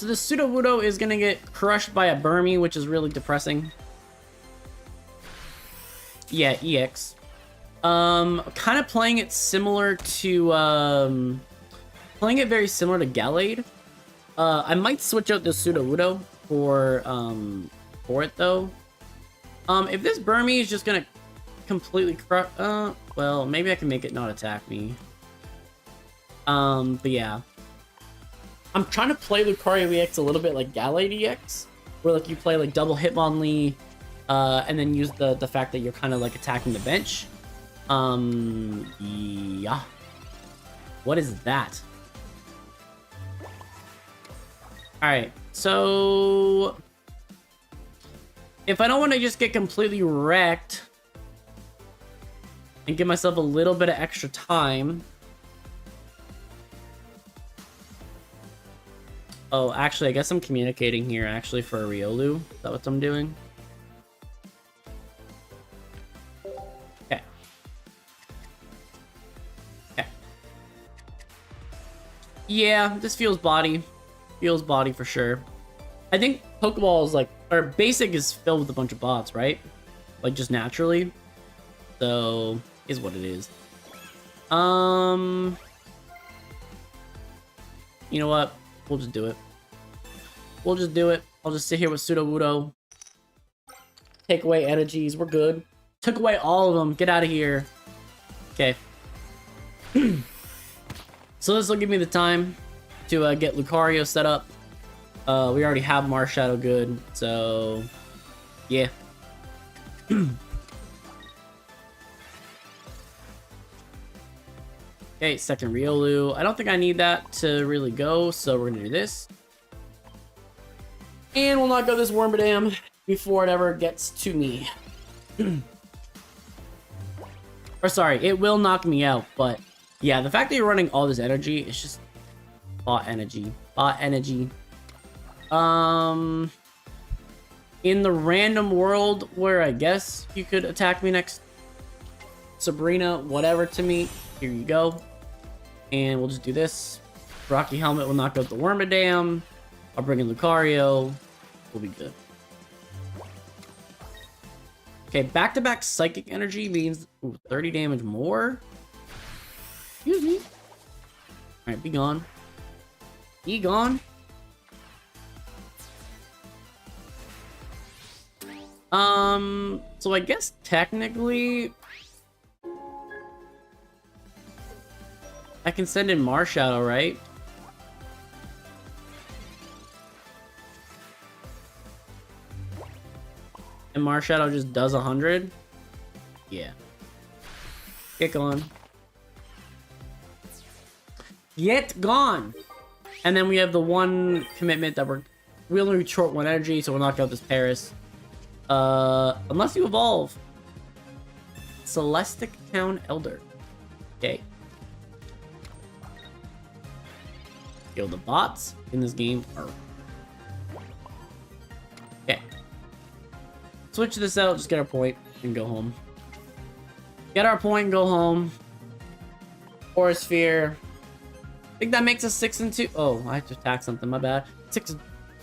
this Sudowoodo is gonna get crushed by a Burmy, which is really depressing. Yeah, EX. Kind of playing it similar to playing it very similar to Gallade. I might switch out the Sudowoodo for it though. If this Burmy is just gonna completely crush, well, maybe I can make it not attack me. But yeah. I'm trying to play Lucario EX a little bit like Gallade EX, where like you play like double Hitmonlee, and then use the fact that you're kind of like attacking the bench. Yeah. What is that? Alright, so if I don't want to just get completely wrecked and give myself a little bit of extra time. Oh, actually, I guess I'm communicating here, actually, for a Riolu. Is that what I'm doing? Okay. Okay. Yeah, this feels body. Feels body for sure. I think Pokeball is like, or Basic is filled with a bunch of bots, right? Like, just naturally. So, is what it is. You know what? We'll just do it. We'll just do it. I'll just sit here with Sudowoodo. Take away energies. We're good. Took away all of them. Get out of here. Okay. So this will give me the time to get Lucario set up. We already have Marshadow good. So, yeah. Okay, second Riolu. I don't think I need that to really go, so we're gonna do this. And we'll not go this Wormadam before it ever gets to me. Or sorry, it will knock me out, but yeah, the fact that you're running all this energy is just bot energy. Bot energy. In the random world where I guess you could attack me next, Sabrina, whatever to me, here you go. And we'll just do this. Rocky Helmet will knock out the Wormadam. I'll bring in Lucario. We'll be good. Okay, back-to-back Psychic Energy means 30 damage more. Excuse me. Alright, be gone. Be gone. So I guess technically I can send in Marshadow, right? And Marshadow just does 100? Yeah. Get gone. Get gone! And then we have the one commitment that we only short 1 energy, so we'll knock out this Paris. Unless you evolve. Celestic Town Elder. Okay. Yo, the bots in this game are... Okay. Switch this out, just get our point, and go home. Get our point and go home. Aura Sphere. I think that makes us 6 and 2. Oh, I have to attack something, my bad. I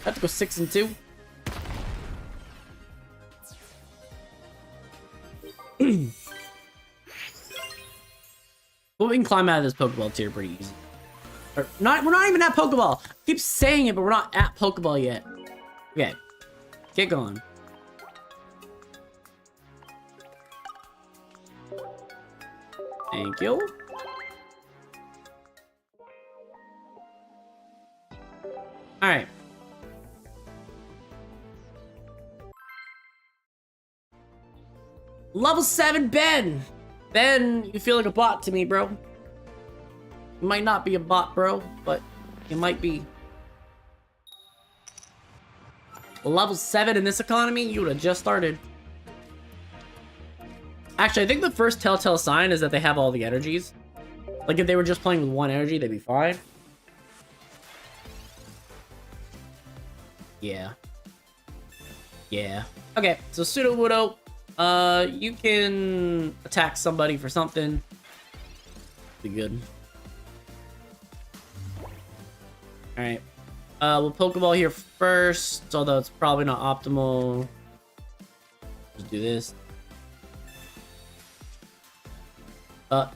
have to go 6 and 2. But we can climb out of this Pokeball tier pretty easy. Or not, we're not even at Pokeball. I keep saying it, but we're not at Pokeball yet. Okay. Get going. Thank you. Alright. Level 7 Ben! Ben, you feel like a bot to me, bro. You might not be a bot, bro, but you might be. Level 7 in this economy? You would have just started. Actually, I think the first telltale sign is that they have all the energies. Like, if they were just playing with one energy, they'd be fine. Yeah. Yeah. Okay, so Sudowoodo, you can attack somebody for something. Be good. Alright. We'll Pokeball here first, although it's probably not optimal. Just do this.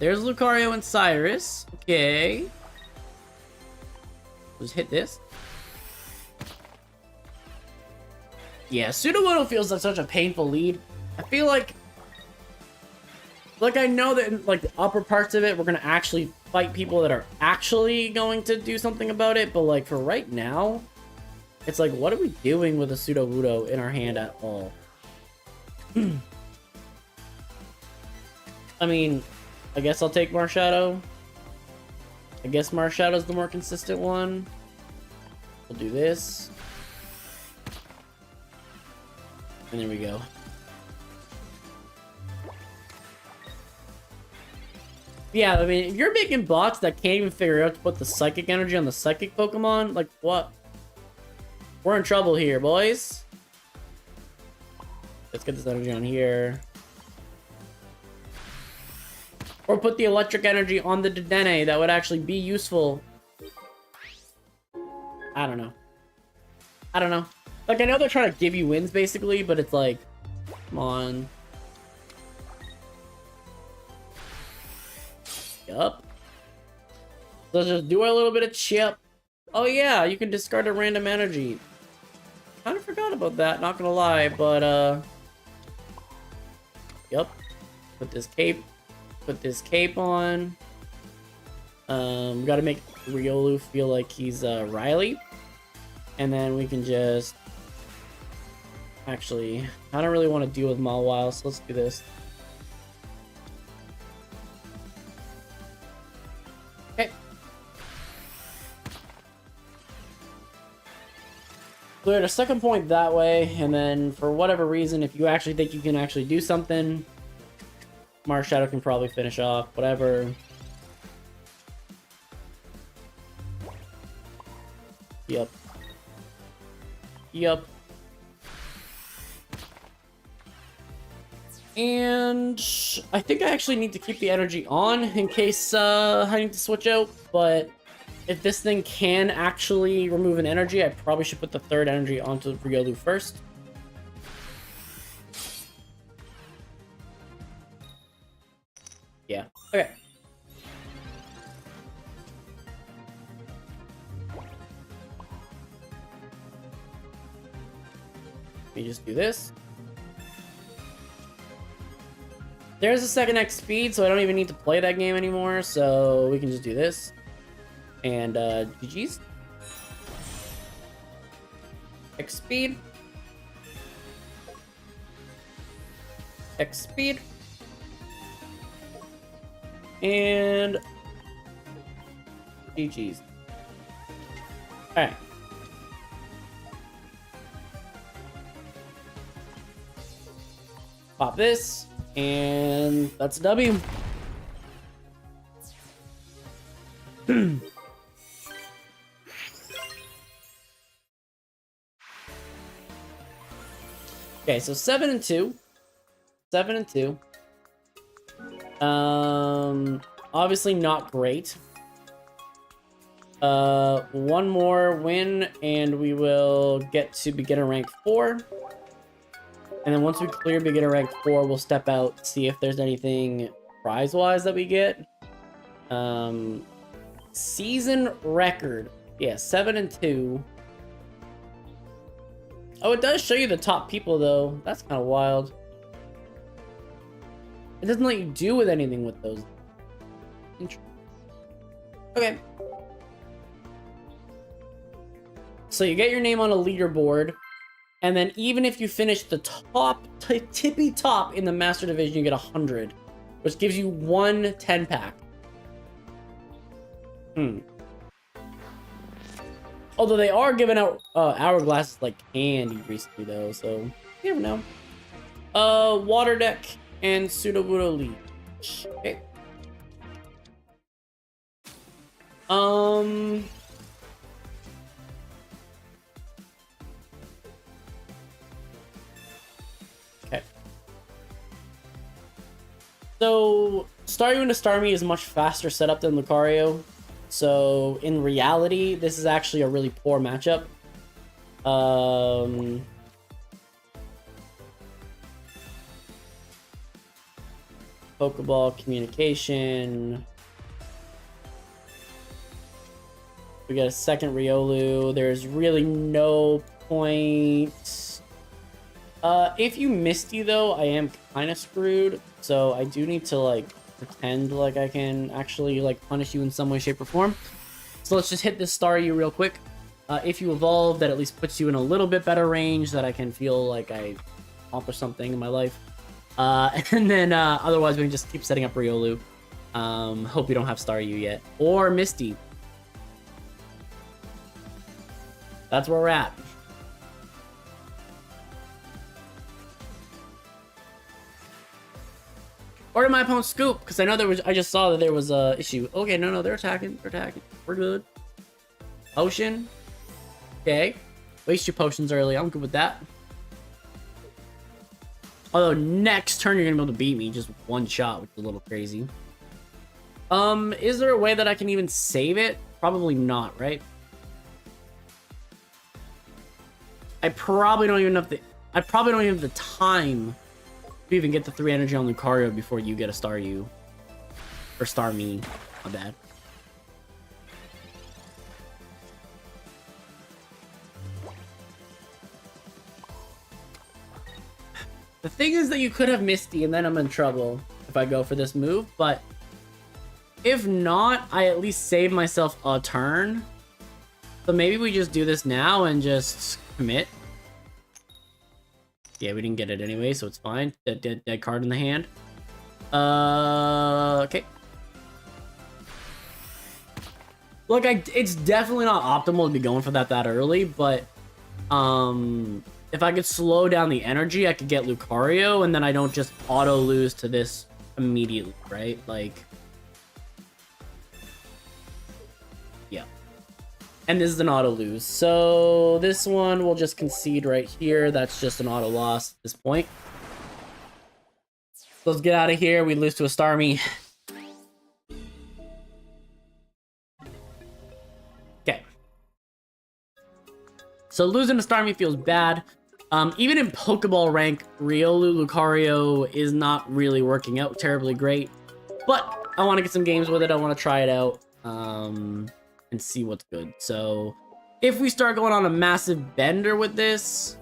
There's Lucario and Cyrus. Okay. Just hit this. Yeah, Sudowoodo feels like such a painful lead. I feel like I know that in, like, the upper parts of it, we're gonna actually fight people that are actually going to do something about it, but, like, for right now, it's like, what are we doing with a Sudowoodo in our hand at all? I mean, I guess I'll take Marshadow. I guess Marshadow's the more consistent one. We'll do this. And there we go. Yeah, I mean, if you're making bots that can't even figure out to put the psychic energy on the psychic Pokemon, like, what? We're in trouble here, boys. Let's get this energy on here. Or put the electric energy on the Dedenne. That would actually be useful. I don't know. I don't know. Like, I know they're trying to give you wins, basically, but it's like, come on. Yup. Let's just do a little bit of chip. Oh yeah, you can discard a random energy. Kinda forgot about that, not gonna lie, but yup. Put this cape on. Gotta make Riolu feel like he's Riley. And then we can just... Actually, I don't really want to deal with Mawile, so let's do this. Okay. Cleared a second point that way, and then for whatever reason, if you actually think you can actually do something, Marshadow can probably finish off, whatever. Yup. Yup. And I think I actually need to keep the energy on in case I need to switch out, but if this thing can actually remove an energy, I probably should put the third energy onto Riolu first. Yeah, okay. Let me just do this. There's a second X speed, so I don't even need to play that game anymore, so we can just do this. And, GG's. X speed. X speed. And... GG's. Alright. Pop this. And that's a W. Okay, so 7 and 2. 7 and 2. Obviously not great. One more win and we will get to beginner rank 4. And then once we clear beginner rank 4, we'll step out, see if there's anything prize-wise that we get. Season record. Yeah, 7-2. Oh, it does show you the top people, though. That's kind of wild. It doesn't let you do with anything with those. Okay. So you get your name on a leaderboard, and then even if you finish the top, tippy top in the Master Division, you get 100, which gives you one 10-pack. Although they are giving out hourglasses like candy recently, though, so you never know. Water deck and Sudowoodo Leech. Okay. Okay. So Staryu into Starmie is much faster setup than Lucario. So in reality, this is actually a really poor matchup. Pokeball communication. We got a second Riolu. There's really no point. If you Misty, though, I am kind of screwed. So I do need to, like, pretend like I can actually, like, punish you in some way, shape, or form. So let's just hit this Staryu real quick. If you evolve, that at least puts you in a little bit better range that I can feel like I accomplished something in my life. And then otherwise we can just keep setting up Riolu. Hope you don't have Staryu yet. Or Misty. That's where we're at. Or did my opponent scoop? Because I know there was. I just saw that there was a issue. Okay, no, they're attacking. They're attacking. We're good. Potion. Okay. Waste your potions early. I'm good with that. Although next turn you're gonna be able to beat me just with one shot, which is a little crazy. Is there a way that I can even save it? Probably not, right? I probably don't even have the. I probably don't even have the time to even get the 3 energy on Lucario before you get a Staryu. Or Starmie. My bad. The thing is that you could have Misty and then I'm in trouble if I go for this move, but if not, I at least save myself a turn. So maybe we just do this now and just commit. Yeah, we didn't get it anyway, so it's fine. Dead card in the hand. Okay. Look, it's definitely not optimal to be going for that early, but if I could slow down the energy, I could get Lucario, and then I don't just auto lose to this immediately, right? Like, yeah. And this is an auto lose. So this one we'll just concede right here. That's just an auto loss at this point. So let's get out of here. We lose to a Starmie. Okay. So losing to Starmie feels bad. Even in Pokeball rank, Riolu Lucario is not really working out terribly great. But I want to get some games with it. I want to try it out. And see what's good. So if we start going on a massive bender with this,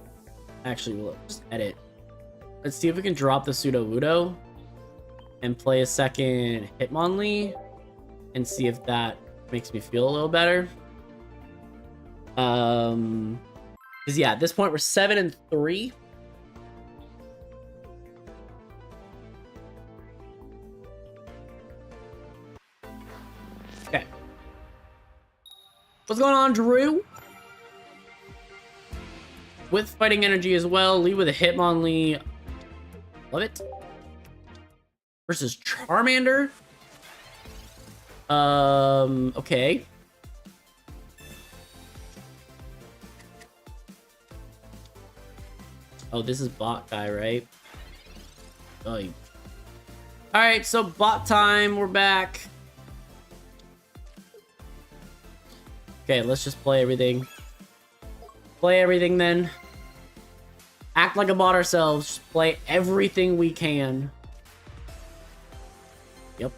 actually we'll just edit. Let's see if we can drop the Sudowoodo and play a second Hitmonlee and see if that makes me feel a little better. Because yeah, at this point we're 7-3. Okay. What's going on, Drew? With fighting energy as well. Lead with a Hitmonlee. Love it. Versus Charmander. Okay. Oh, this is bot guy, right? Oh. Alright, so bot time. We're back. Okay, let's just play everything. Play everything then. Act like a bot ourselves. Just play everything we can. Yep.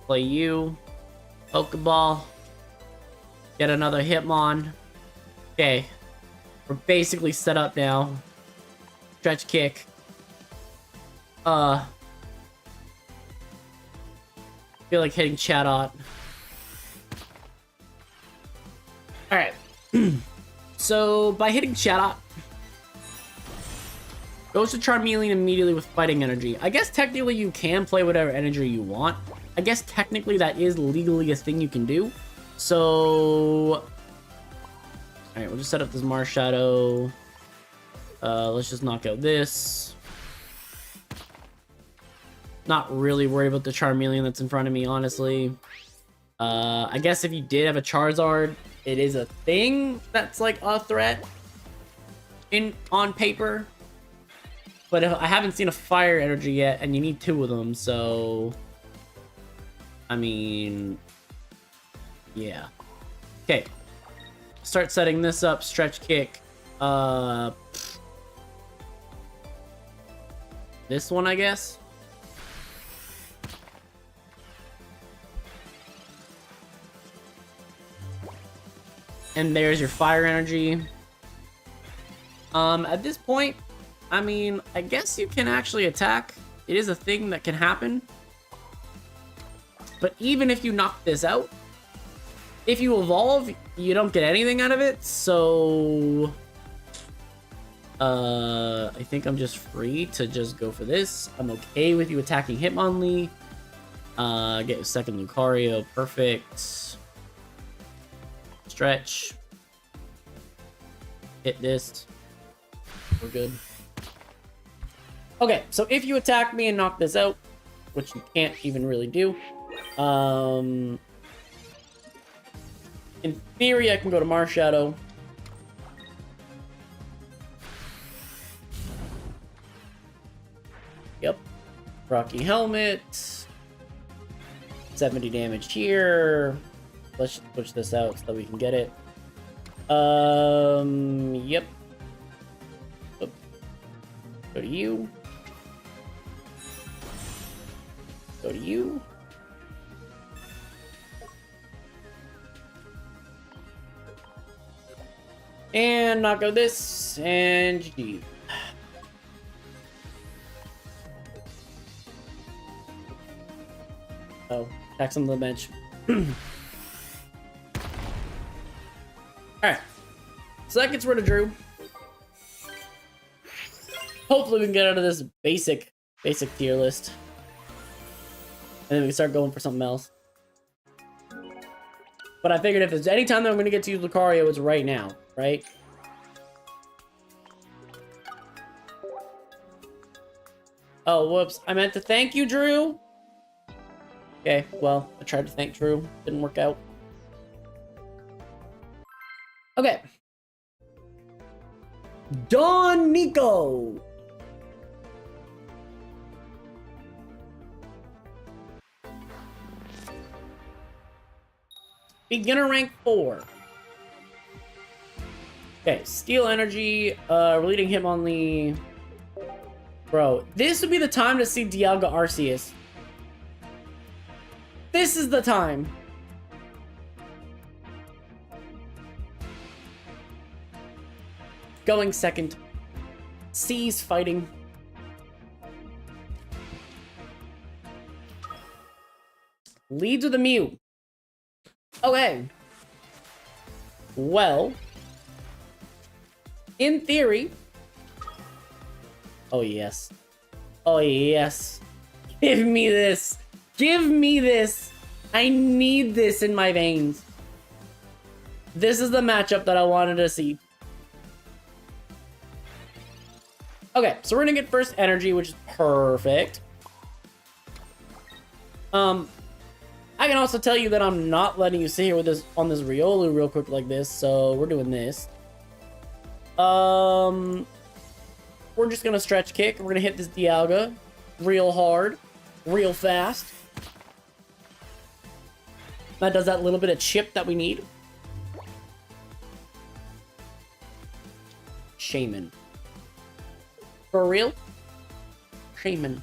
Play you. Pokeball. Get another Hitmon. Okay. We're basically set up now. Stretch kick. Feel like hitting Chatot. Alright. So, by hitting Chatot, goes to Charmeleon immediately with fighting energy. I guess technically you can play whatever energy you want. I guess technically that is legally a thing you can do. So... Alright, we'll just set up this Marshadow. Let's just knock out this. Not really worried about the Charmeleon that's in front of me, honestly. I guess if you did have a Charizard, it is a thing that's like a threat on paper. But if, I haven't seen a fire energy yet, and you need 2 of them, so... I mean... Yeah. Okay. Start setting this up, stretch kick. This one, I guess? And there's your fire energy. At this point, I mean, I guess you can actually attack. It is a thing that can happen. But even if you knock this out, if you evolve, you don't get anything out of it, so... I think I'm just free to just go for this. I'm okay with you attacking Hitmonlee. Get a second Lucario, perfect. Stretch. Hit this. We're good. Okay, so if you attack me and knock this out, which you can't even really do, in theory, I can go to Marshadow. Yep. Rocky Helmet. 70 damage here. Let's just push this out so that we can get it. Yep. Oop. Go to you. Go to you. And knock out this, and GG. Oh, attack some of the bench. Alright. So that gets rid of Drew. Hopefully we can get out of this basic tier list. And then we can start going for something else. But I figured if there's any time that I'm going to get to use Lucario, it's right now, right? Oh, whoops. I meant to thank you, Drew. Okay, well, I tried to thank Drew. Didn't work out. Okay. Don Nico. Beginner rank 4. Okay, Steel Energy, Relieving Hitmonlee. Bro, this would be the time to see Dialga Arceus. This is the time. Going second. C's fighting. Leads with a Mew. Okay. Well, in theory... Oh, yes. Oh, yes. Give me this. Give me this. I need this in my veins. This is the matchup that I wanted to see. Okay, so we're gonna get first energy, which is perfect. I can also tell you that I'm not letting you sit here with this on this Riolu real quick like this, so we're doing this. We're just gonna stretch kick. We're gonna hit this Dialga real hard, real fast. That does that little bit of chip that we need. Shaman. For real? Shaman.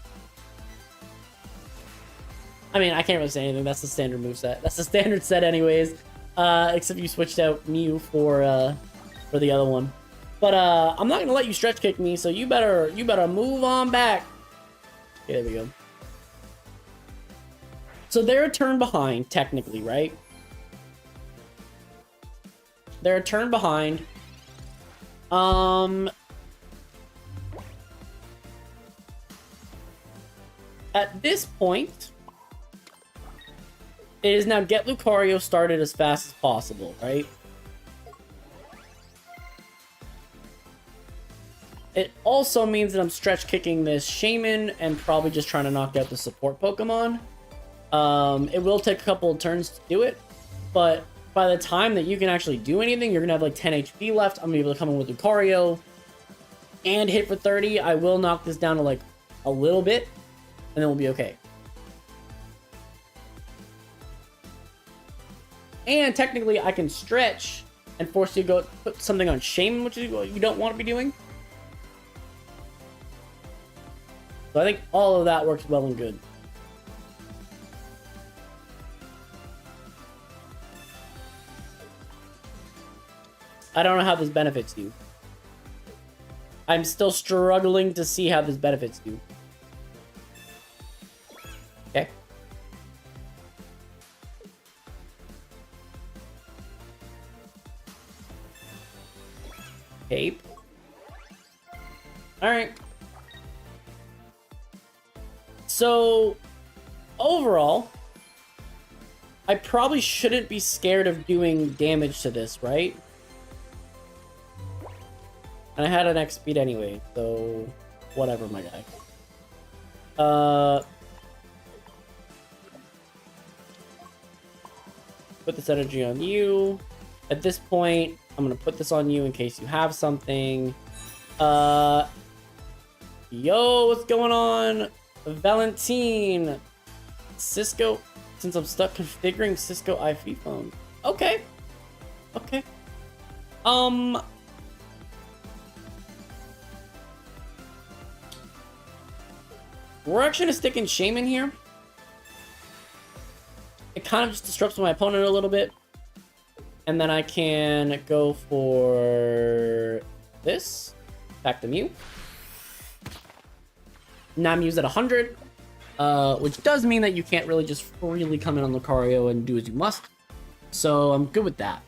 I mean, I can't really say anything. That's the standard moveset. That's the standard set anyways. Except you switched out Mew for the other one. But I'm not gonna let you stretch kick me, so you better move on back. Okay, there we go. So they're a turn behind, technically, right? They're a turn behind. At this point, it is now get Lucario started as fast as possible, right? It also means that I'm stretch kicking this Shaman and probably just trying to knock out the support Pokemon. It will take a couple of turns to do it, but by the time that you can actually do anything, you're going to have like 10 HP left. I'm going to be able to come in with Lucario and hit for 30. I will knock this down to like a little bit, and then we'll be okay. And technically, I can stretch and force you to go put something on Shaman, which is what you don't want to be doing. So I think all of that works well and good. I don't know how this benefits you. I'm still struggling to see how this benefits you. Okay. Cape. Alright. So, overall, I probably shouldn't be scared of doing damage to this, right? And I had an X speed anyway, so whatever, my guy. Put this energy on you. At this point, I'm gonna put this on you in case you have something. Yo, what's going on? Valentine. Cisco, since I'm stuck configuring Cisco IV phone. Okay. Okay. We're actually gonna stick in Shaman here. It kind of just disrupts my opponent a little bit. And then I can go for this. Back to Mew. Now Mew's at 100. Which does mean that you can't really just freely come in on Lucario and do as you must. So I'm good with that.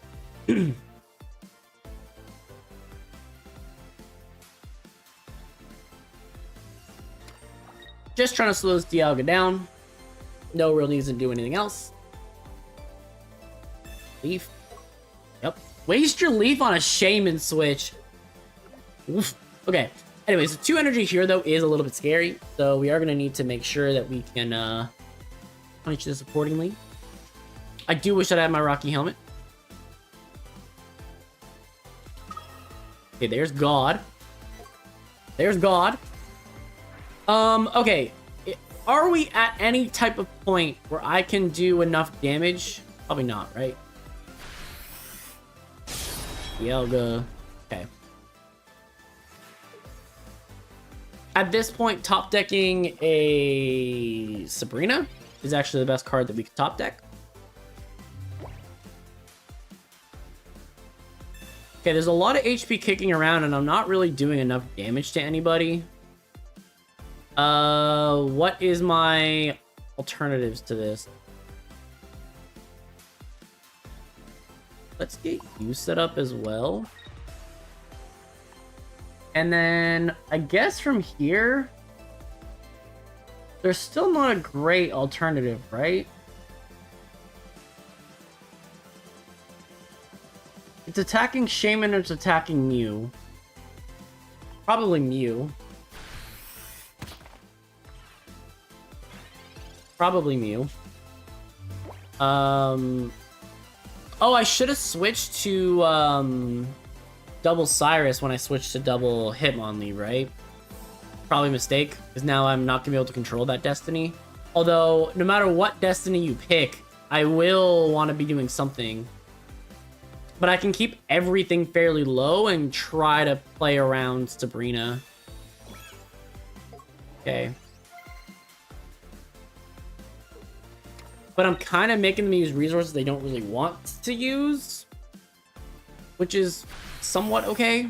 Just trying to slow this Dialga down. No real needs to do anything else. Leaf. Yep. Waste your leaf on a Shaman switch. Oof. Okay. Anyways, the 2 energy here, though, is a little bit scary. So we are going to need to make sure that we can punish this accordingly. I do wish that I had my Rocky helmet. Okay, there's God. There's God. Okay. Are we at any type of point where I can do enough damage? Probably not, right? Dialga. Okay. At this point, top decking a Sabrina is actually the best card that we could top deck. Okay, there's a lot of HP kicking around, and I'm not really doing enough damage to anybody. What is my alternatives to this? Let's get you set up as well. And then, I guess from here, there's still not a great alternative, right? It's attacking Shaman or it's attacking Mew. Probably Mew. Probably Mew. Oh, I should have switched to, double Cyrus when I switched to double Hitmonlee, right? Probably a mistake, because now I'm not going to be able to control that Destiny. Although, no matter what Destiny you pick, I will want to be doing something. But I can keep everything fairly low and try to play around Sabrina. Okay. but I'm kind of making them use resources they don't really want to use, which is somewhat okay.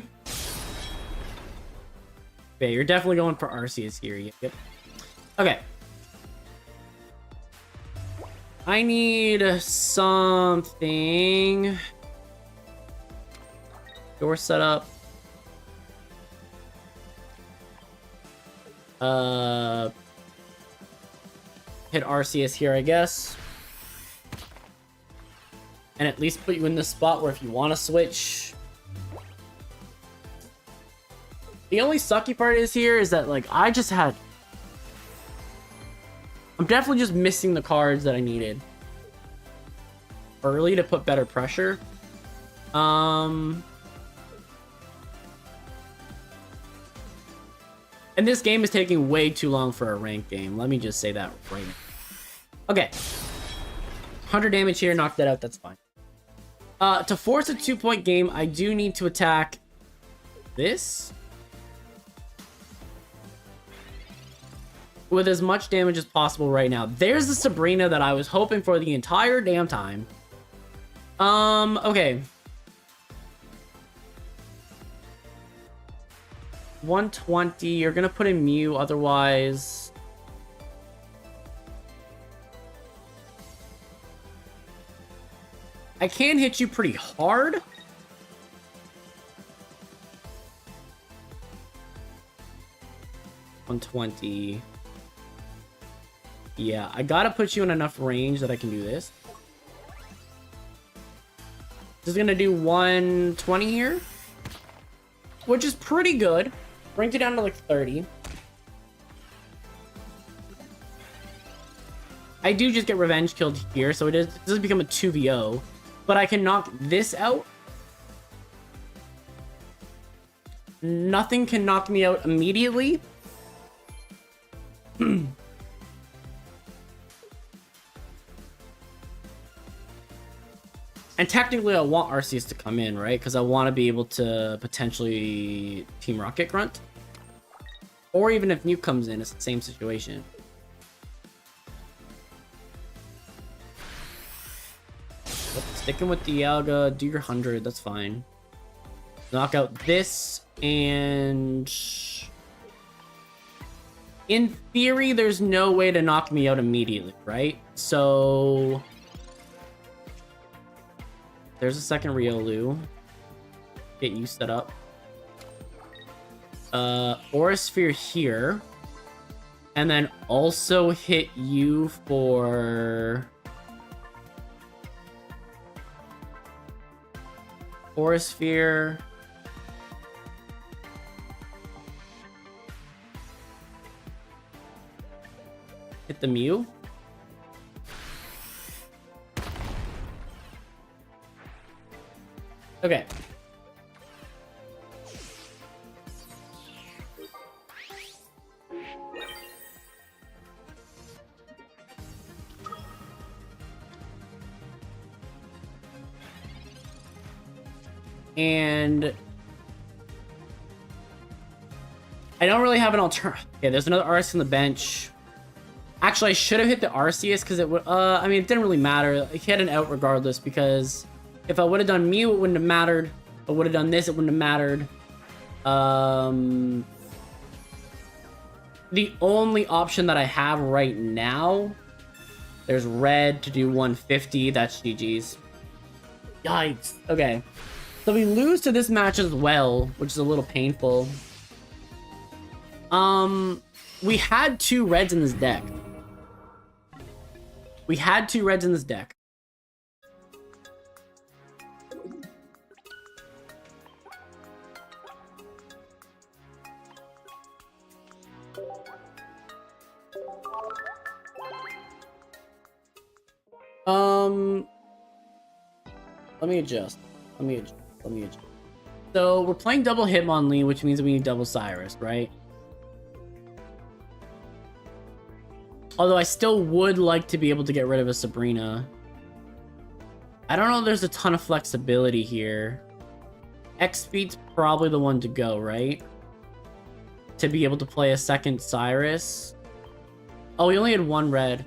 Okay, you're definitely going for Arceus here. Yep. Okay. I need something. Door setup. Hit Arceus here, I guess. And at least put you in this spot where if you want to switch. The only sucky part is here is that, like, I'm definitely just missing the cards that I needed early to put better pressure. And this game is taking way too long for a ranked game. Let me just say that right now. Okay. 100 damage here, knock that out, that's fine. To force a 2-point game, I do need to attack this with as much damage as possible right now. There's the Sabrina that I was hoping for the entire damn time. Okay. 120, you're gonna put in Mew, otherwise... I can hit you pretty hard. 120. Yeah, I gotta put you in enough range that I can do this. This is gonna do 120 here, which is pretty good. Brings it down to like 30. I do just get revenge killed here, so it doesn't become a 2v0. But I can knock this out. Nothing can knock me out immediately. And technically I want Arceus to come in, right? Because I want to be able to potentially Team Rocket Grunt. Or even if Nuke comes in, it's the same situation. Sticking with Dialga, do your 100, that's fine. Knock out this, and... in theory, there's no way to knock me out immediately, right? So... there's a second Riolu. Get you set up. Aura Sphere here. And then also hit you for... Aura Sphere. Hit the Mew. Okay. And I don't really have an alternative. Okay, there's another Arceus on the bench. Actually, I should have hit the Arceus because it would. I mean, it didn't really matter. He had an out regardless because if I would have done Mew, it wouldn't have mattered. If I would have done this, it wouldn't have mattered. The only option that I have right now, there's red to do 150. That's GG's. Yikes. Okay. So we lose to this match as well, which is a little painful. We had 2 reds in this deck. We had 2 reds in this deck. Let me adjust. Let me adjust. So we're playing double Hitmonlee, which means we need double Cyrus, right? Although I still would like to be able to get rid of a Sabrina. I don't know if there's a ton of flexibility here. X-Speed's probably the one to go, right? To be able to play a second Cyrus. Oh, we only had 1 red.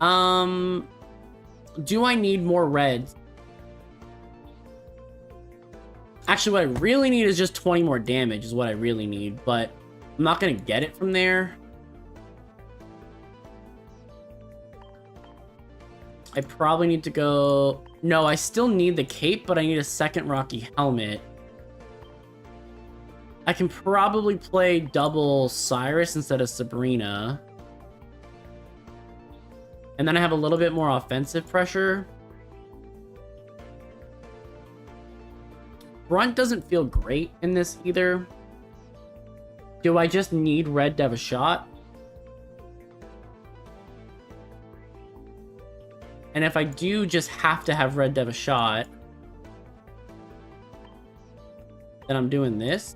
Do I need more red? Actually, what I really need is just 20 more damage is what I really need, but I'm not going to get it from there. I probably need to go... No, I still need the cape, but I need a second Rocky helmet. I can probably play double Cyrus instead of Sabrina. And then I have a little bit more offensive pressure. Brunt doesn't feel great in this either. Do I just need red to have a shot? And if I do just have to have red to have a shot, then I'm doing this.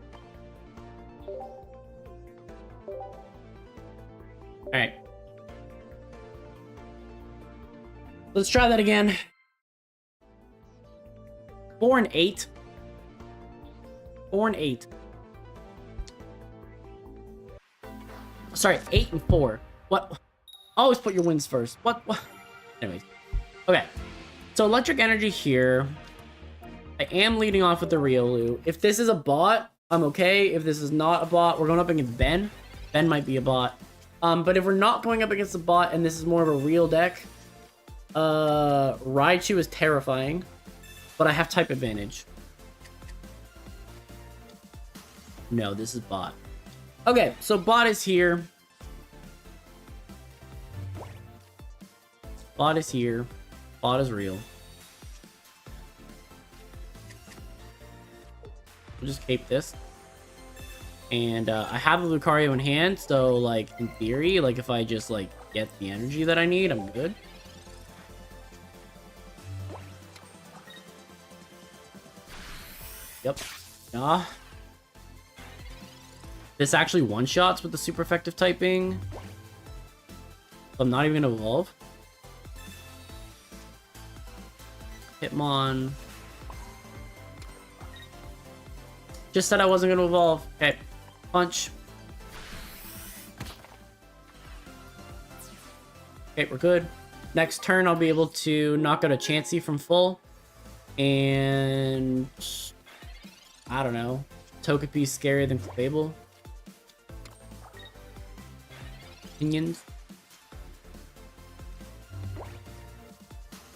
Alright. Let's try that again. 4 and 8. 4 and 8. Sorry, 8 and 4. What? Always put your wins first. What? Anyways. Okay. So electric energy here. I am leading off with the Riolu. If this is a bot, I'm okay. If this is not a bot, we're going up against Ben. Ben might be a bot. But if we're not going up against a bot and this is more of a real deck, Raichu is terrifying, but I have type advantage. No, this is bot. Okay, so bot is here. Bot is here. Bot is real. We'll just cape this. And I have a Lucario in hand, so like in theory, like if I just like get the energy that I need, I'm good. Yep. Nah. This actually one-shots with the super effective typing. So I'm not even gonna evolve. Hitmon. Just said I wasn't gonna evolve. Okay. Punch. Okay, we're good. Next turn, I'll be able to knock out a Chansey from full. And... I don't know. Togepi's scarier than Fable. Opinions.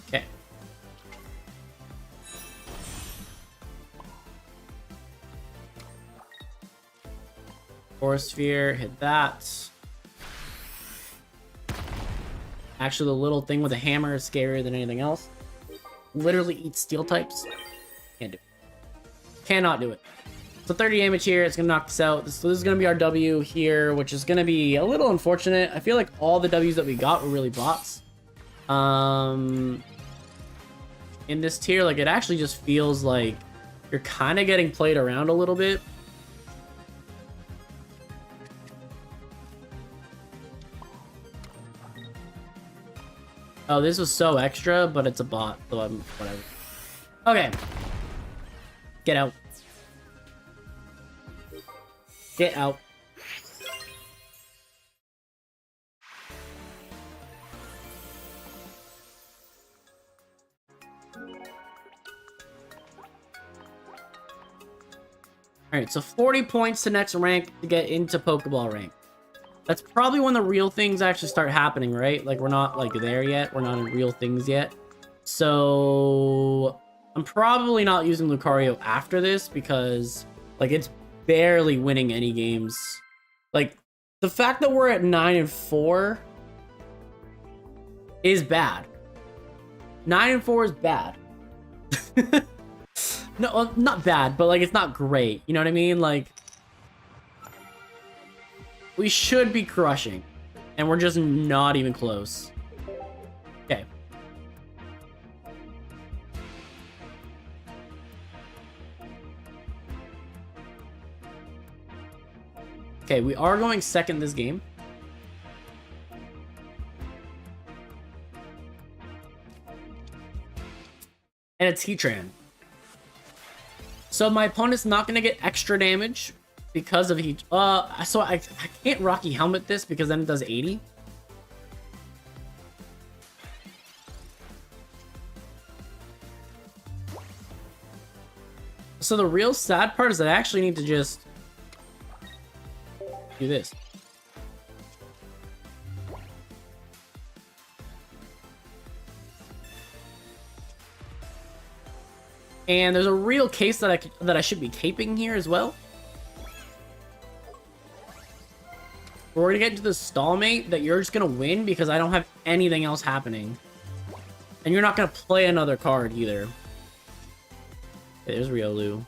Okay. Forest Sphere, hit that. Actually, the little thing with a hammer is scarier than anything else. Literally eats steel types. Can't do it. Cannot do it. So 30 damage here. It's going to knock this out. So this is going to be our W here, which is going to be a little unfortunate. I feel like all the Ws that we got were really bots. In this tier, like it actually just feels like you're kind of getting played around a little bit. Oh, this was so extra, but it's a bot, so I'm whatever. Okay. Get out. Get out. Alright, so 40 points to next rank to get into Pokeball rank. That's probably when the real things actually start happening, right? Like, we're not, like, there yet. We're not in real things yet. So, I'm probably not using Lucario after this because, like, it's barely winning any games. Like, the fact that we're at 9 and 4 is bad. 9 and 4 is bad. No, not bad, but, like, it's not great. You know what I mean? Like... we should be crushing. And we're just not even close. Okay. Okay, we are going second this game. And it's Heatran. So my opponent's not going to get extra damage. Because of heat, so I can't Rocky Helmet this because then it does 80. So the real sad part is that I actually need to just do this. And there's a real case that I should be caping here as well. We're gonna get into the stalemate that you're just gonna win because I don't have anything else happening. And you're not gonna play another card either. Okay, there's Riolu.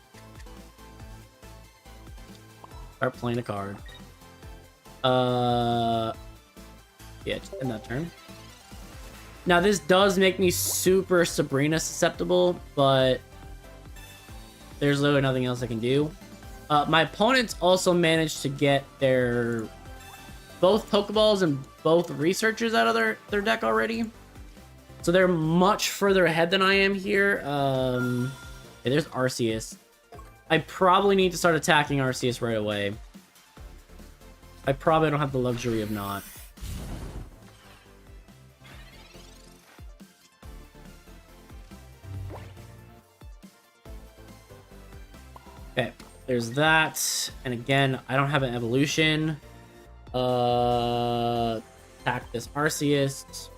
Start playing a card. Yeah, just end that turn. Now this does make me super Sabrina susceptible, but there's literally nothing else I can do. My opponents also managed to get their both Pokeballs and both Researchers out of their deck already. So they're much further ahead than I am here. Okay, there's Arceus. I probably need to start attacking Arceus right away. I probably don't have the luxury of not. Okay, there's that. And again, I don't have an evolution. Attack this Arceus.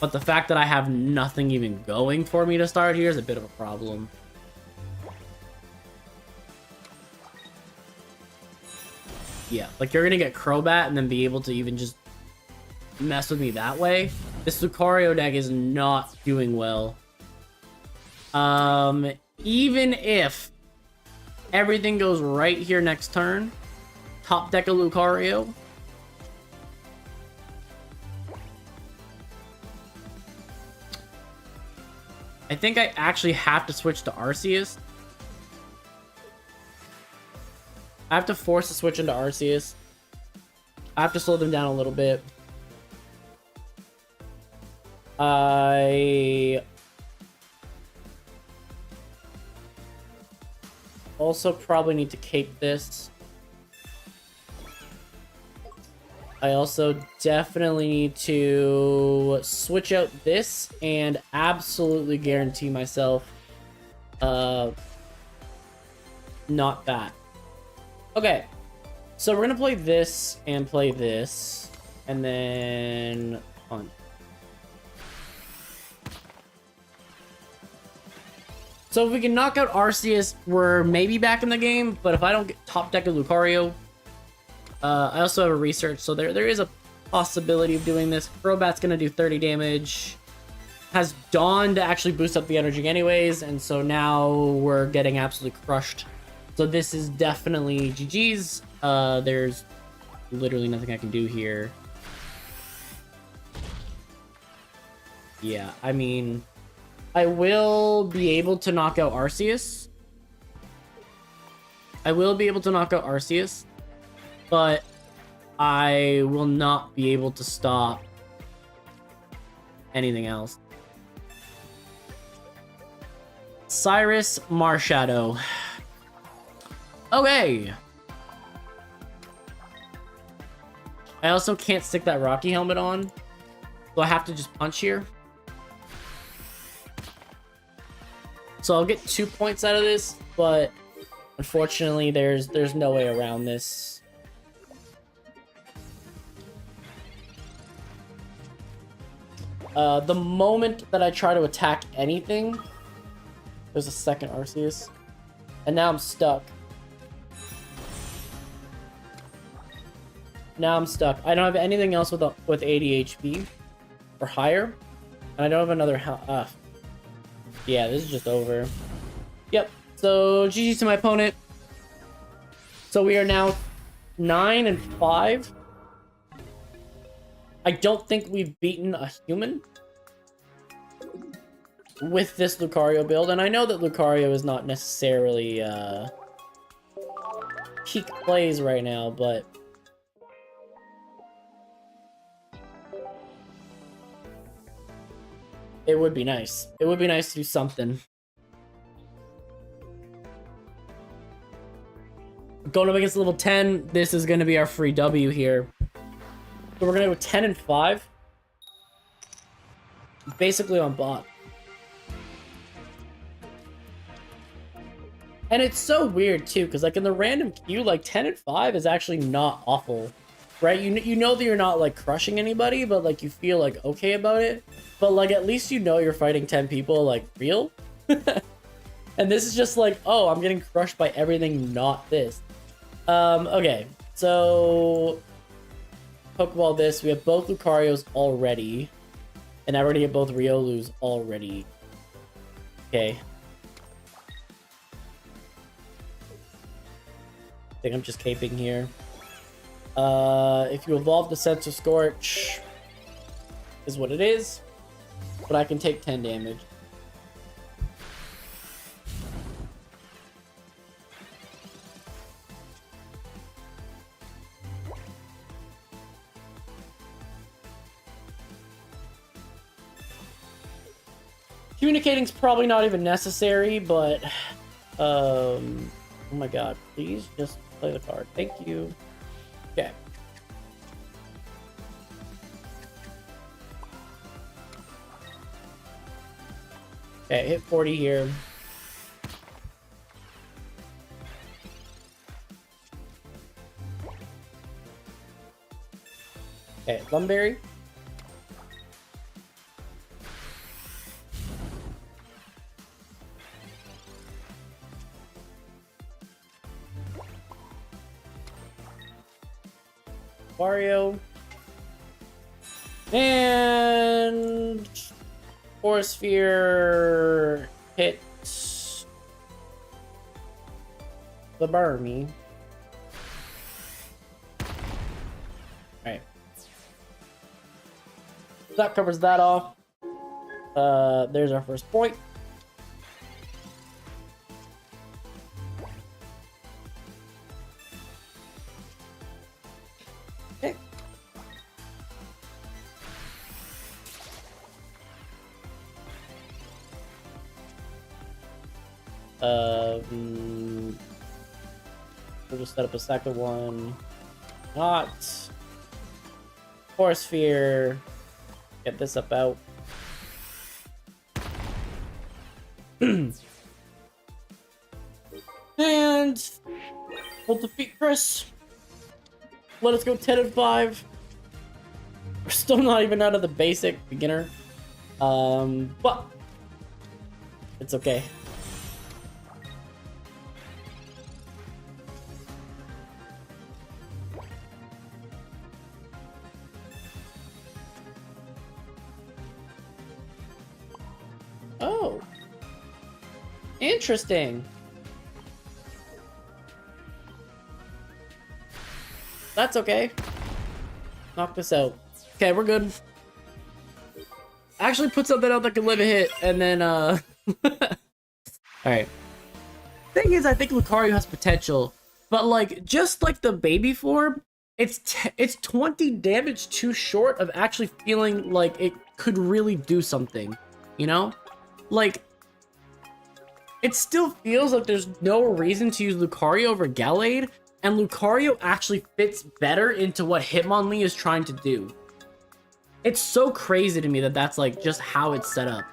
But the fact that I have nothing even going for me to start here is a bit of a problem. Yeah, like you're gonna get Crobat and then be able to even just mess with me that way. This Lucario deck is not doing well. Even if everything goes right here next turn, top deck a Lucario. I think I actually have to switch to Arceus. I have to force a switch into Arceus. I have to slow them down a little bit. I also probably need to cape this. I also definitely need to switch out this and absolutely guarantee myself not that. Okay, so we're gonna play this and play this, and then punt. So if we can knock out Arceus, we're maybe back in the game, but if I don't get top deck of Lucario, I also have a research, so there is a possibility of doing this. Crobat's gonna do 30 damage. Has Dawn to actually boost up the energy anyways, and so now we're getting absolutely crushed. So this is definitely GG's. There's literally nothing I can do here. Yeah, I mean, I will be able to knock out Arceus. But I will not be able to stop anything else. Cyrus Marshadow. Okay. I also can't stick that Rocky helmet on, so I have to just punch here. So I'll get 2 points out of this, but unfortunately there's no way around this. The moment that I try to attack anything, there's a second Arceus, and now I'm stuck. I don't have anything else with 80 HP or higher, and I don't have another. Yeah, this is just over. Yep. So GG to my opponent. So we are now 9-5. I don't think we've beaten a human with this Lucario build, and I know that Lucario is not necessarily peak plays right now, but it would be nice. It would be nice to do something. Going up against level 10, this is going to be our free W here. So we're going to go 10-5. Basically on bot. And it's so weird too, because like in the random queue, like 10 and 5 is actually not awful, right? You know that you're not like crushing anybody, but like you feel like okay about it. But like at least you know you're fighting 10 people like real. And this is just like, oh, I'm getting crushed by everything, not this. Okay, so Pokeball this. We have both Lucarios already. And I already have both Riolus already. Okay. I think I'm just caping here. If you evolve the Sensor Scorch, is what it is. But I can take 10 damage. Communicating's probably not even necessary, but oh my god, please just play the card. Thank you. Okay. Okay, hit 40 here. Okay, Lumberry. Wario. And Force Sphere hits the Burmy. Alright. That covers that off. There's our first point. Okay. We'll just set up a second one. Not Force Sphere. Get this up out. And we'll defeat Chris. Let us go 10 and 5. We're still not even out of the basic beginner. But it's okay. Oh. Interesting. That's okay. Knock this out. Okay, we're good. Actually put something out that can live a hit, and then, Alright. Thing is, I think Lucario has potential, but, like, just like the baby form, it's 20 damage too short of actually feeling like it could really do something, you know? Like, it still feels like there's no reason to use Lucario over Gallade, and Lucario actually fits better into what Hitmonlee is trying to do. It's so crazy to me that that's like just how it's set up.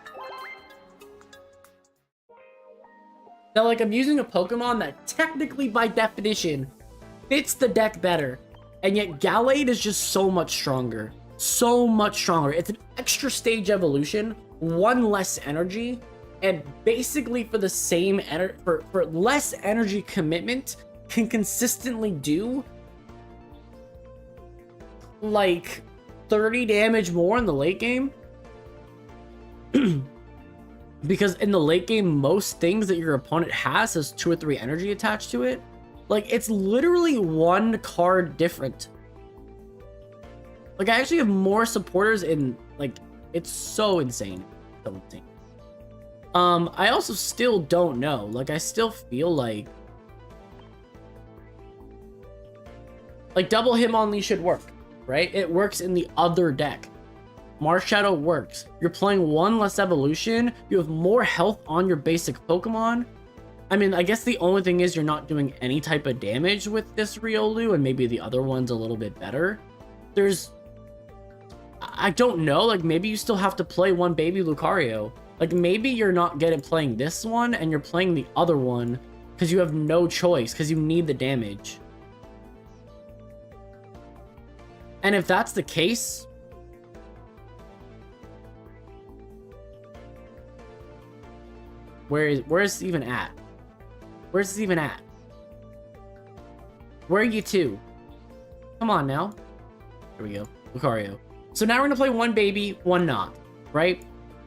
Now, like, I'm using a Pokemon that technically, by definition, fits the deck better, and yet Gallade is just so much stronger. So much stronger. It's an extra stage evolution, one less energy, and basically for the same for less energy commitment, can consistently do like 30 damage more in the late game. Because in the late game, most things that your opponent has 2 or 3 energy attached to it. Like, it's literally one card different. Like, I actually have more supporters in, like, it's so insane. So insane. I also still don't know. Like, I still feel like double Hitmonlee should work, right? It works in the other deck. Marshadow works. You're playing one less evolution. You have more health on your basic Pokemon. I mean, I guess the only thing is you're not doing any type of damage with this Riolu, and maybe the other one's a little bit better. I don't know, like, maybe you still have to play one baby Lucario. Like, maybe you're not playing this one, and you're playing the other one Because you have no choice, because you need the damage. And if that's the case, where is this even at? Where's this even at? Where are you two? Come on now. There we go. Lucario. So now we're gonna play one baby, one not, right?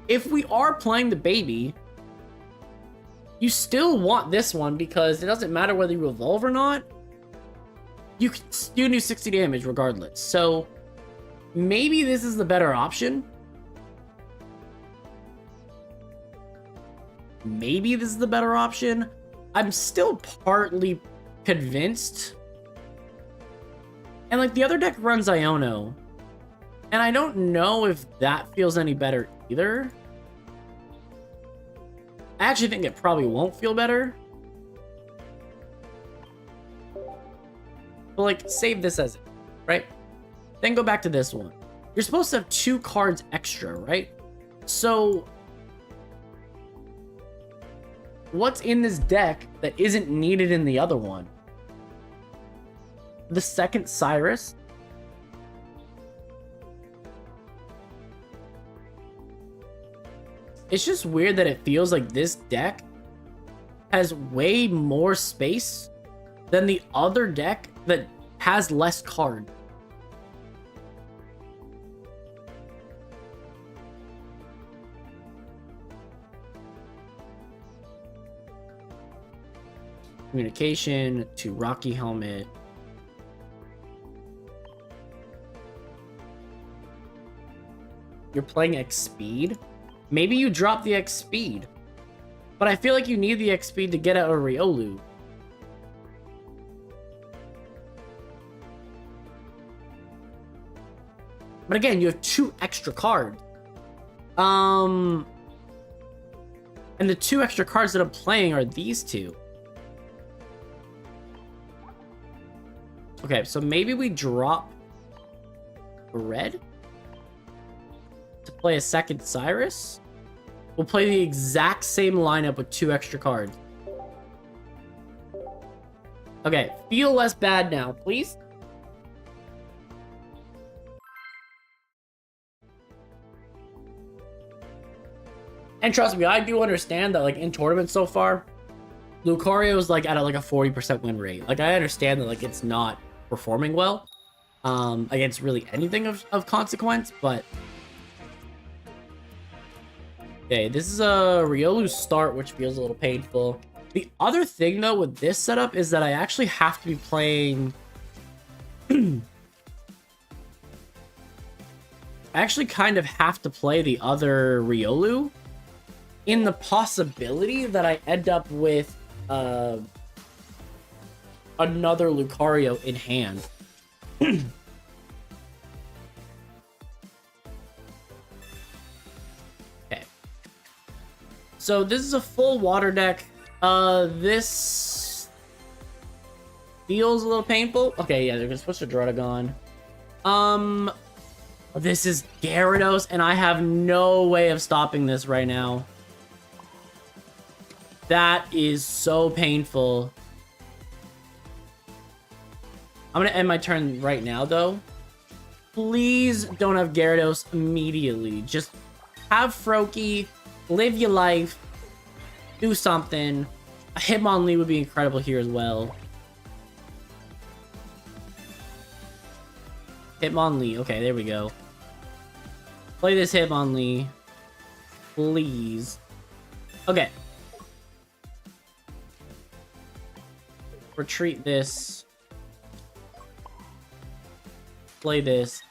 If we are playing the baby, you still want this one because it doesn't matter whether you evolve or not. You can still do 60 damage regardless. So maybe this is the better option. Maybe this is the better option. I'm still partly convinced. And like the other deck runs Iono. And I don't know if that feels any better either. I actually think it probably won't feel better. But like, save this as it, right? Then go back to this one. You're supposed to have 2 cards extra, right? So what's in this deck that isn't needed in the other one? The second Cyrus. It's just weird that it feels like this deck has way more space than the other deck that has less card. Communication to Rocky Helmet. You're playing X speed. Maybe you drop the X speed, but I feel like you need the X speed to get out of Riolu. But again, you have 2 extra cards. And the 2 extra cards that I'm playing are these 2. Okay, so maybe we drop red to play a second Cyrus. We'll play the exact same lineup with 2 extra cards. Okay, feel less bad now, please. And trust me, I do understand that, like, in tournaments so far, Lucario is like at a 40% win rate. Like, I understand that, like, it's not performing well against really anything of consequence, but okay, this is a Riolu start, which feels a little painful. The other thing though with this setup is that I actually have to be playing I actually kind of have to play the other Riolu in the possibility that I end up with another Lucario in hand. Okay. So this is a full water deck. This feels a little painful. Okay, yeah, they're supposed to Druddigon. This is Gyarados, and I have no way of stopping this right now. That is so painful. I'm gonna end my turn right now, though. Please don't have Gyarados immediately. Just have Froakie, live your life, do something. A Hitmonlee would be incredible here as well. Hitmonlee. Okay, there we go. Play this Hitmonlee. Please. Okay. Retreat this. Play this.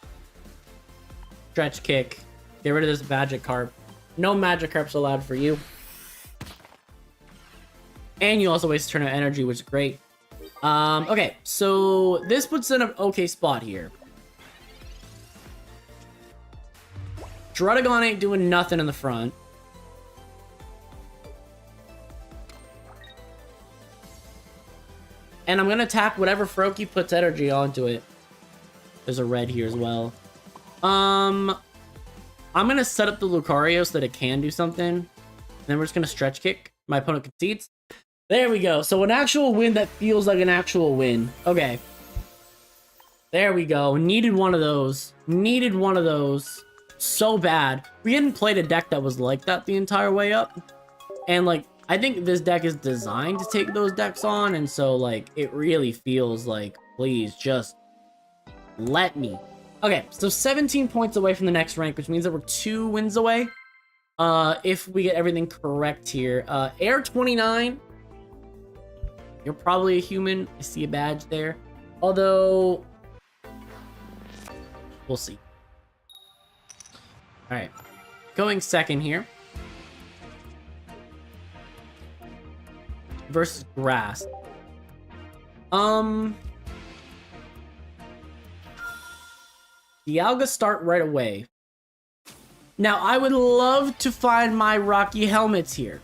Stretch kick. Get rid of this Magikarp. No Magikarps allowed for you. And you also waste a turn of energy, which is great. Okay, so this puts in an okay spot here. Druddigon ain't doing nothing in the front. And I'm gonna attack whatever Froakie puts energy onto it. There's a red here as well. I'm gonna set up the Lucario so that it can do something. And then we're just gonna stretch kick. My opponent concedes. There we go. So an actual win that feels like an actual win. Okay. There we go. Needed one of those. Needed one of those. So bad. We hadn't played a deck that was like that the entire way up. And, like, I think this deck is designed to take those decks on. And so, like, it really feels like, please, just let me. Okay, so 17 points away from the next rank, which means that we're 2 wins away. If we get everything correct here. Air 29. You're probably a human. I see a badge there. Although, we'll see. All right, going second here. Versus grass. Dialga start right away. Now, I would love to find my Rocky helmets here.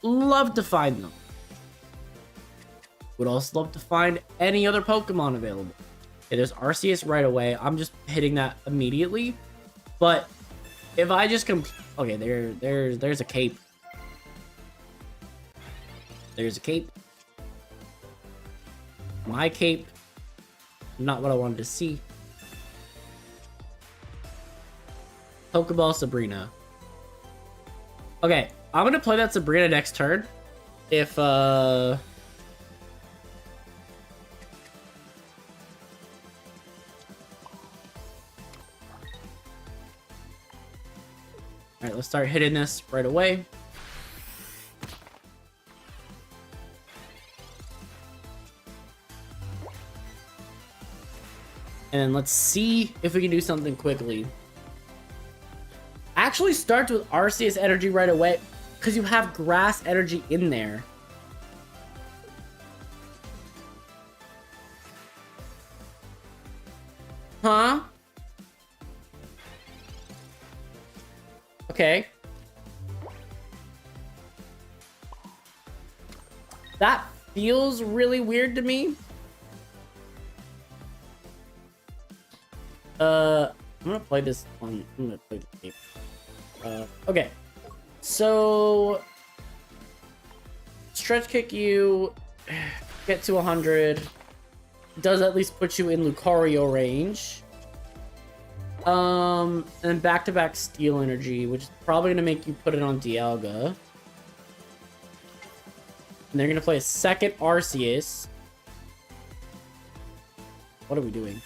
Love to find them. Would also love to find any other Pokemon available. Okay, there's Arceus right away. I'm just hitting that immediately. But if I just okay, there's a cape. There's a cape. My cape. Not what I wanted to see. Pokeball Sabrina. Okay, I'm gonna play that Sabrina next turn. If Alright, let's start hitting this right away. And let's see if we can do something quickly. Actually starts with Arceus energy right away, because you have grass energy in there. Huh? Okay. That feels really weird to me. I'm gonna play this on. I'm gonna play the game. Okay. So stretch kick you, get to 100. Does at least put you in Lucario range. And back-to-back Steel Energy, which is probably gonna make you put it on Dialga. And they're gonna play a second Arceus. What are we doing?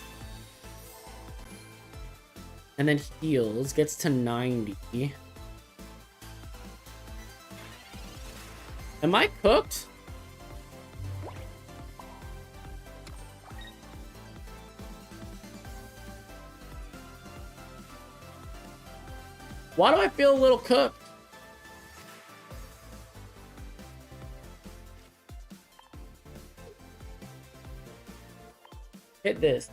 And then heals, gets to 90. Am I cooked? Why do I feel a little cooked? Hit this.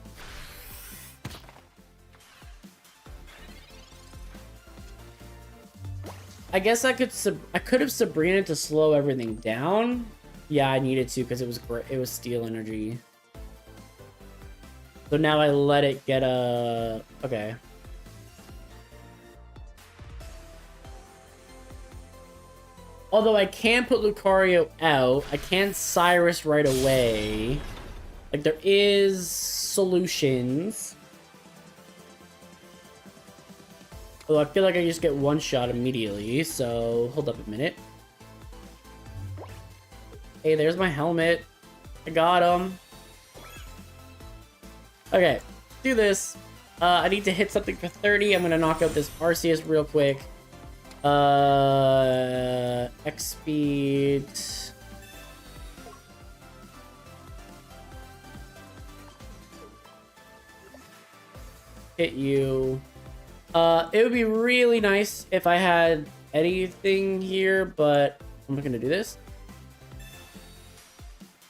I guess I could have Sabrina to slow everything down. Yeah, I needed to because it was Steel Energy. So now I let it get a okay. Although I can put Lucario out, I can Cyrus right away. Like, there is solutions. Although I feel like I just get one shot immediately, so hold up a minute. Hey, there's my helmet. I got him. Okay, do this. I need to hit something for 30. I'm gonna knock out this Arceus real quick. X speed. Hit you. It would be really nice if I had anything here, but I'm not gonna do this.